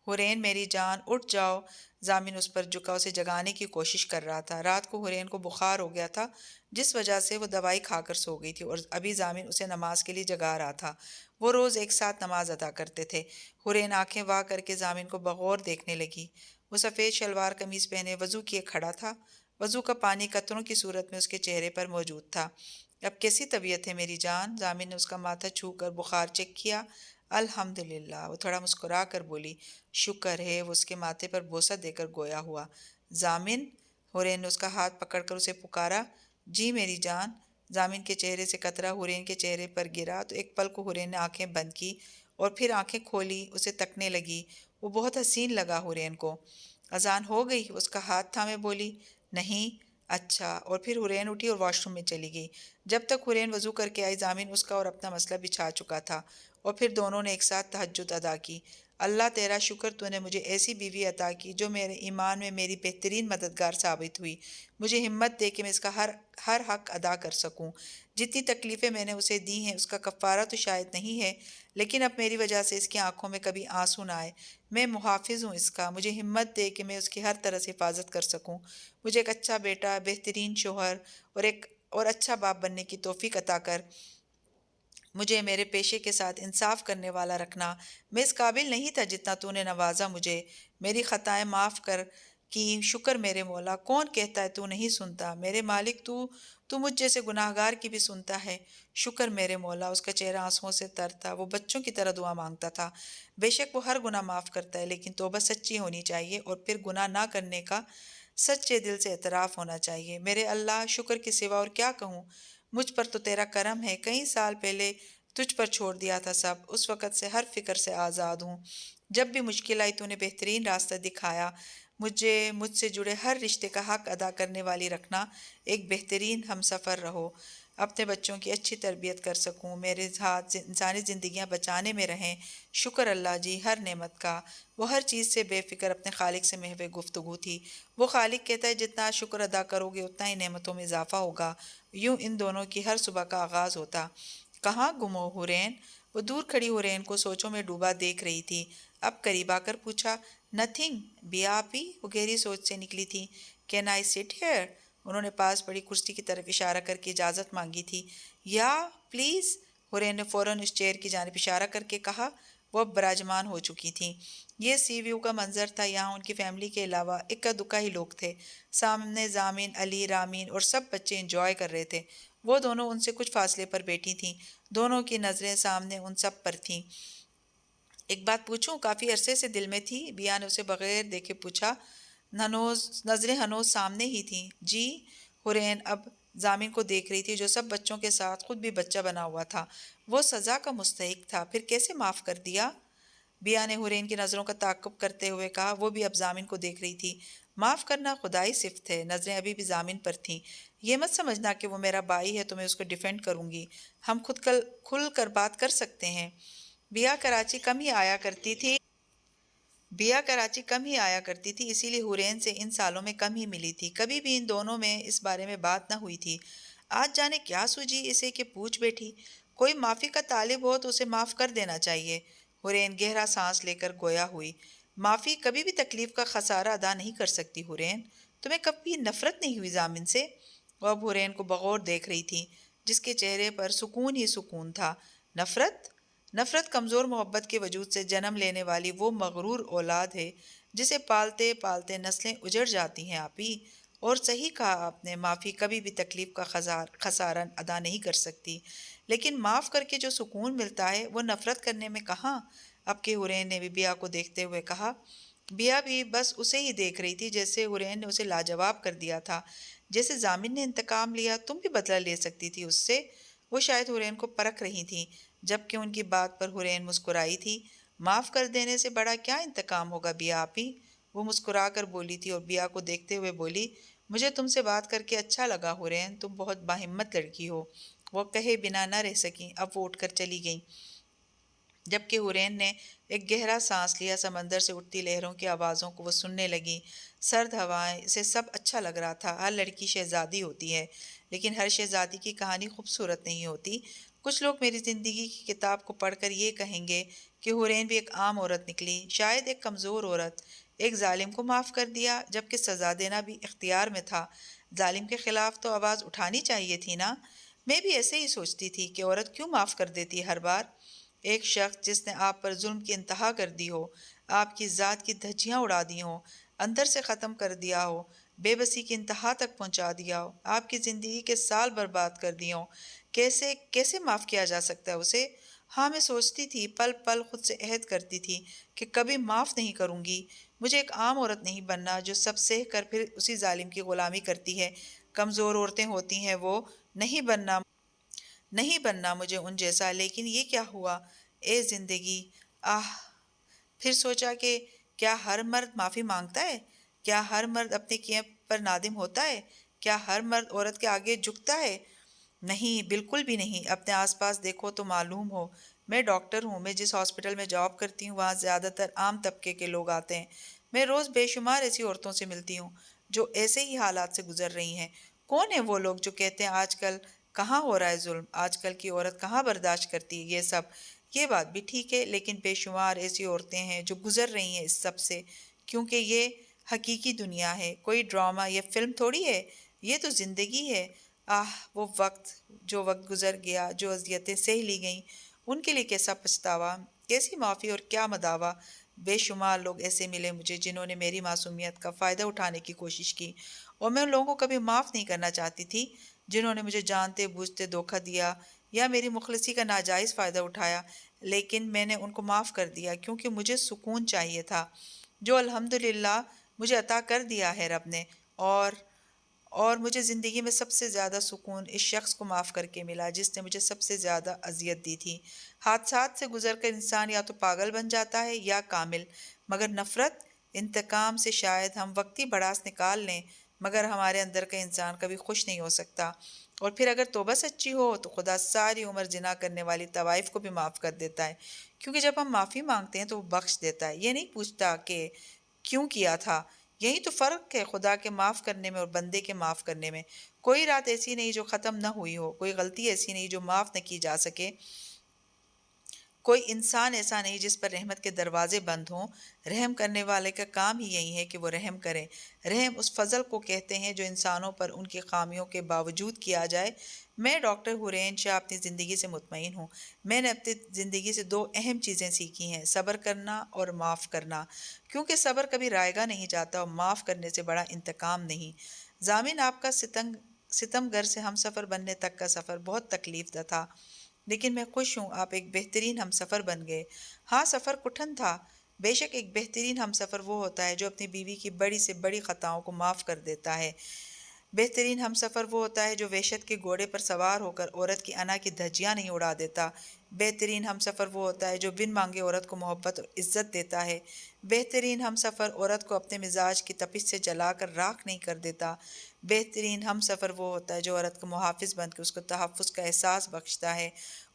حورین میری جان اٹھ جاؤ، زامن اس پر جھکا اسے جگانے کی کوشش کر رہا تھا۔ رات کو حورین کو بخار ہو گیا تھا جس وجہ سے وہ دوائی کھا کر سو گئی تھی اور ابھی زامن اسے نماز کے لیے جگا رہا تھا۔ وہ روز ایک ساتھ نماز ادا کرتے تھے۔ حورین آنکھیں وا کر کے زامن کو بغور دیکھنے لگی۔ وہ سفید شلوار قمیص پہنے وضو کیے کھڑا تھا۔ وضو کا پانی قطروں کی صورت میں اس کے چہرے پر موجود تھا۔ اب کیسی طبیعت ہے میری جان؟ زامن نے اس کا ماتھا چھو کر بخار چیک کیا۔ الحمدللہ، وہ تھوڑا مسکرا کر بولی۔ شکر ہے، وہ اس کے ماتھے پر بوسہ دے کر گویا ہوا۔ زامن، حورین نے اس کا ہاتھ پکڑ کر اسے پکارا۔ جی میری جان۔ زامن کے چہرے سے قطرہ حورین کے چہرے پر گرا تو ایک پل کو حورین نے آنکھیں بند کی اور پھر آنکھیں کھولی، اسے تکنے لگی۔ وہ بہت حسین لگا حورین کو۔ اذان ہو گئی؟ اس کا ہاتھ تھامے بولی۔ نہیں۔ اچھا، اور پھر حورین اٹھی اور واش روم میں چلی گئی۔ جب تک حورین وضو کر کے آئی، زامن اس کا اور اپنا مسئلہ بچھا چکا تھا اور پھر دونوں نے ایک ساتھ تہجد ادا کی۔ اللہ تیرا شکر، تو نے مجھے ایسی بیوی عطا کی جو میرے ایمان میں میری بہترین مددگار ثابت ہوئی۔ مجھے ہمت دے کہ میں اس کا ہر حق ادا کر سکوں۔ جتنی تکلیفیں میں نے اسے دی ہیں اس کا کفارہ تو شاید نہیں ہے، لیکن اب میری وجہ سے اس کی آنکھوں میں کبھی آنسو نہ آئے۔ میں محافظ ہوں اس کا، مجھے ہمت دے کہ میں اس کی ہر طرح سے حفاظت کر سکوں۔ مجھے ایک اچھا بیٹا، بہترین شوہر اور اچھا باپ بننے کی توفیق عطا کر۔ مجھے میرے پیشے کے ساتھ انصاف کرنے والا رکھنا۔ میں اس قابل نہیں تھا جتنا تو نے نوازا مجھے۔ میری خطائیں معاف کر کی، شکر میرے مولا۔ کون کہتا ہے تو نہیں سنتا؟ میرے مالک، تو مجھ جیسے گناہگار کی بھی سنتا ہے۔ شکر میرے مولا۔ اس کا چہرہ آنسوؤں سے تر تھا، وہ بچوں کی طرح دعا مانگتا تھا۔ بے شک وہ ہر گناہ معاف کرتا ہے، لیکن توبہ سچی ہونی چاہیے اور پھر گناہ نہ کرنے کا سچے دل سے اعتراف ہونا چاہیے۔ میرے اللہ، شکر کے سوا اور کیا کہوں؟ مجھ پر تو تیرا کرم ہے، کئی سال پہلے تجھ پر چھوڑ دیا تھا سب، اس وقت سے ہر فکر سے آزاد ہوں۔ جب بھی مشکل آئی تو نے بہترین راستہ دکھایا۔ مجھ سے جڑے ہر رشتے کا حق ادا کرنے والی رکھنا، ایک بہترین ہم سفر رہو۔ اپنے بچوں کی اچھی تربیت کر سکوں، میرے ہاتھ انسانی زندگیاں بچانے میں رہیں۔ شکر اللہ جی ہر نعمت کا۔ وہ ہر چیز سے بے فکر اپنے خالق سے محو گفتگو تھی۔ وہ خالق کہتا ہے جتنا شکر ادا کرو گے اتنا ہی نعمتوں میں اضافہ ہوگا۔ یوں ان دونوں کی ہر صبح کا آغاز ہوتا۔ کہاں گم ہو حورین؟ وہ دور کھڑی حورین کو سوچوں میں ڈوبا دیکھ رہی تھی۔ اب قریب آ کر پوچھا۔ نتھنگ، بھی آپ ہی؟ وہ گہری سوچ سے نکلی تھی۔ کین آئی سٹ ہیئر؟ انہوں نے پاس پڑی کرسی کی طرف اشارہ کر کے اجازت مانگی تھی۔ یا پلیز، حورین نے فوراً اس چیئر کی جانب اشارہ کر کے کہا۔ وہ اب براجمان ہو چکی تھیں۔ یہ سی ویو کا منظر تھا۔ یہاں ان کی فیملی کے علاوہ اکا دکا ہی لوگ تھے۔ سامنے زامن، علی، رامین اور سب بچے انجوائے کر رہے تھے۔ وہ دونوں ان سے کچھ فاصلے پر بیٹھی تھیں، دونوں کی نظریں سامنے ان سب پر تھیں۔ ایک بات پوچھوں؟ کافی عرصے سے دل میں تھی، بیا نے اسے بغیر دیکھے پوچھا۔ نظریں ہنوز سامنے ہی تھیں۔ جی؟ حورین اب زامن کو دیکھ رہی تھی جو سب بچوں کے ساتھ خود بھی بچہ بنا ہوا تھا۔ وہ سزا کا مستحق تھا، پھر کیسے معاف کر دیا؟ بیا نے حورین کی نظروں کا تعاقب کرتے ہوئے کہا۔ وہ بھی اب زامن کو دیکھ رہی تھی۔ معاف کرنا خدائی صفت ہے۔ نظریں ابھی بھی زامن پر تھیں۔ یہ مت سمجھنا کہ وہ میرا بھائی ہے تو میں اس کو ڈیفینڈ کروں گی۔ ہم خود کھل کر بات کر سکتے ہیں۔ بیا کراچی کم ہی آیا کرتی تھی۔ بیا کراچی کم ہی آیا کرتی تھی، اسی لیے حورین سے ان سالوں میں کم ہی ملی تھی، کبھی بھی ان دونوں میں اس بارے میں بات نہ ہوئی تھی۔ آج جانے کیا سوجی اسے کہ پوچھ بیٹھی، کوئی معافی کا طالب ہو تو اسے معاف کر دینا چاہیے۔ حورین گہرا سانس لے کر گویا ہوئی، معافی کبھی بھی تکلیف کا خسارہ ادا نہیں کر سکتی حورین، تمہیں کبھی نفرت نہیں ہوئی ضامن سے؟ وہ اب حورین کو بغور دیکھ رہی تھی، جس کے چہرے پر سکون ہی سکون تھا۔ نفرت؟ نفرت کمزور محبت کے وجود سے جنم لینے والی وہ مغرور اولاد ہے جسے پالتے پالتے نسلیں اجڑ جاتی ہیں آپی۔ اور صحیح کہا آپ نے، معافی کبھی بھی تکلیف کا خسارہ ادا نہیں کر سکتی، لیکن معاف کر کے جو سکون ملتا ہے وہ نفرت کرنے میں کہاں؟ اب کے حورین نے بھی بیا کو دیکھتے ہوئے کہا۔ بیا بھی بس اسے ہی دیکھ رہی تھی، جیسے حورین نے اسے لاجواب کر دیا تھا، جیسے ضامن نے انتقام لیا، تم بھی بدلہ لے سکتی تھی اس سے۔ وہ شاید حورین کو پرکھ رہی تھیں، جبکہ ان کی بات پر حورین مسکرائی تھی۔ معاف کر دینے سے بڑا کیا انتقام ہوگا بیا آپی؟ وہ مسکرا کر بولی تھی اور بیا کو دیکھتے ہوئے بولی، مجھے تم سے بات کر کے اچھا لگا حورین، تم بہت باہمت لڑکی ہو۔ وہ کہے بنا نہ رہ سکیں، اب وہ اٹھ کر چلی گئیں، جبکہ حورین نے ایک گہرا سانس لیا۔ سمندر سے اٹھتی لہروں کی آوازوں کو وہ سننے لگیں، سرد ہوائیں، اسے سب اچھا لگ رہا تھا۔ ہر لڑکی شہزادی ہوتی ہے، لیکن ہر شہزادی کی کہانی خوبصورت نہیں ہوتی۔ کچھ لوگ میری زندگی کی کتاب کو پڑھ کر یہ کہیں گے کہ حورین بھی ایک عام عورت نکلی، شاید ایک کمزور عورت، ایک ظالم کو معاف کر دیا، جبکہ سزا دینا بھی اختیار میں تھا۔ ظالم کے خلاف تو آواز اٹھانی چاہیے تھی نا؟ میں بھی ایسے ہی سوچتی تھی کہ عورت کیوں معاف کر دیتی ہر بار؟ ایک شخص جس نے آپ پر ظلم کی انتہا کر دی ہو، آپ کی ذات کی دھجیاں اڑا دی ہوں، اندر سے ختم کر دیا ہو، بے بسی کی انتہا تک پہنچا دیا ہو، آپ کی زندگی کے سال برباد کر دیے ہوں، کیسے کیسے معاف کیا جا سکتا ہے اسے؟ ہاں، میں سوچتی تھی، پل پل خود سے عہد کرتی تھی کہ کبھی معاف نہیں کروں گی۔ مجھے ایک عام عورت نہیں بننا جو سب سہ کر پھر اسی ظالم کی غلامی کرتی ہے۔ کمزور عورتیں ہوتی ہیں وہ، نہیں بننا مجھے ان جیسا۔ لیکن یہ کیا ہوا؟ اے زندگی! آہ! پھر سوچا کہ کیا ہر مرد معافی مانگتا ہے؟ کیا ہر مرد اپنے کیے پر نادم ہوتا ہے؟ کیا ہر مرد عورت کے آگے جھکتا ہے؟ نہیں، بالکل بھی نہیں۔ اپنے آس پاس دیکھو تو معلوم ہو۔ میں ڈاکٹر ہوں، میں جس ہاسپٹل میں جاب کرتی ہوں وہاں زیادہ تر عام طبقے کے لوگ آتے ہیں۔ میں روز بے شمار ایسی عورتوں سے ملتی ہوں جو ایسے ہی حالات سے گزر رہی ہیں۔ کون ہیں وہ لوگ جو کہتے ہیں آج کل کہاں ہو رہا ہے ظلم، آج کل کی عورت کہاں برداشت کرتی ہے یہ سب؟ یہ بات بھی ٹھیک ہے، لیکن بے شمار ایسی عورتیں ہیں جو گزر رہی ہیں اس سب سے، کیونکہ یہ حقیقی دنیا ہے، کوئی ڈرامہ یا فلم تھوڑی ہے، یہ تو زندگی ہے۔ آہ! وہ وقت، جو وقت گزر گیا، جو اذیتیں سہ لی گئیں، ان کے لیے کیسا پچھتاوا، کیسی معافی اور کیا مداوا۔ بے شمار لوگ ایسے ملے مجھے جنہوں نے میری معصومیت کا فائدہ اٹھانے کی کوشش کی، اور میں ان لوگوں کو کبھی معاف نہیں کرنا چاہتی تھی جنہوں نے مجھے جانتے بوجھتے دھوکہ دیا یا میری مخلصی کا ناجائز فائدہ اٹھایا، لیکن میں نے ان کو معاف کر دیا کیونکہ مجھے سکون چاہیے تھا، جو الحمدللہ مجھے عطا کر دیا ہے رب نے۔ اور مجھے زندگی میں سب سے زیادہ سکون اس شخص کو معاف کر کے ملا جس نے مجھے سب سے زیادہ اذیت دی تھی۔ حادثات سے گزر کر انسان یا تو پاگل بن جاتا ہے یا کامل، مگر نفرت، انتقام سے شاید ہم وقتی بڑاس نکال لیں، مگر ہمارے اندر کا انسان کبھی خوش نہیں ہو سکتا۔ اور پھر اگر توبہ سچی ہو تو خدا ساری عمر زنا کرنے والی طوائف کو بھی معاف کر دیتا ہے، کیونکہ جب ہم معافی مانگتے ہیں تو وہ بخش دیتا ہے، یہ نہیں پوچھتا کہ کیوں کیا تھا۔ یہی تو فرق ہے خدا کے معاف کرنے میں اور بندے کے معاف کرنے میں۔ کوئی رات ایسی نہیں جو ختم نہ ہوئی ہو، کوئی غلطی ایسی نہیں جو معاف نہ کی جا سکے، کوئی انسان ایسا نہیں جس پر رحمت کے دروازے بند ہوں۔ رحم کرنے والے کا کام ہی یہی ہے کہ وہ رحم کرے۔ رحم اس فضل کو کہتے ہیں جو انسانوں پر ان کی خامیوں کے باوجود کیا جائے۔ میں ڈاکٹر حورین شاہ اپنی زندگی سے مطمئن ہوں۔ میں نے اپنی زندگی سے دو اہم چیزیں سیکھی ہیں، صبر کرنا اور معاف کرنا، کیونکہ صبر کبھی رائگاں نہیں جاتا اور معاف کرنے سے بڑا انتقام نہیں۔ ضامن، آپ کا ستم گر سے ہم سفر بننے تک کا سفر بہت تکلیف دہ تھا، لیکن میں خوش ہوں آپ ایک بہترین ہم سفر بن گئے۔ ہاں، سفر کٹھن تھا۔ بے شک ایک بہترین ہم سفر وہ ہوتا ہے جو اپنی بیوی کی بڑی سے بڑی خطاؤں کو معاف کر دیتا ہے۔ بہترین ہم سفر وہ ہوتا ہے جو وحشت کے گھوڑے پر سوار ہو کر عورت کی انا کی دھجیاں نہیں اڑا دیتا۔ بہترین ہم سفر وہ ہوتا ہے جو بن مانگے عورت کو محبت اور عزت دیتا ہے۔ بہترین ہم سفر عورت کو اپنے مزاج کی تپش سے جلا کر راکھ نہیں کر دیتا۔ بہترین ہم سفر وہ ہوتا ہے جو عورت کو محافظ بن کے اس کو تحفظ کا احساس بخشتا ہے،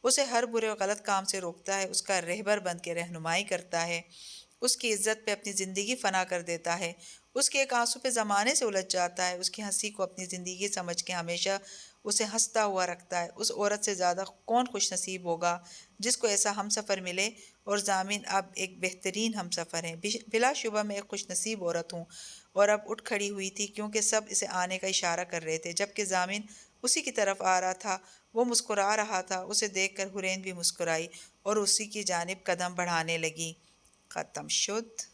اسے ہر برے و غلط کام سے روکتا ہے، اس کا رہبر بن کے رہنمائی کرتا ہے، اس کی عزت پہ اپنی زندگی فنا کر دیتا ہے، اس کے ایک آنسو پہ زمانے سے الجھ جاتا ہے، اس کی ہنسی کو اپنی زندگی سمجھ کے ہمیشہ اسے ہنستا ہوا رکھتا ہے۔ اس عورت سے زیادہ کون خوش نصیب ہوگا جس کو ایسا ہم سفر ملے، اور ضامن اب ایک بہترین ہم سفر ہیں۔ بلا شبہ میں ایک خوش نصیب عورت ہوں، اور اب اٹھ کھڑی ہوئی تھی کیونکہ سب اسے آنے کا اشارہ کر رہے تھے، جبکہ ضامن اسی کی طرف آ رہا تھا۔ وہ مسکرا رہا تھا، اسے دیکھ کر حورین بھی مسکرائی اور اسی کی جانب قدم بڑھانے لگی۔ ختم شد۔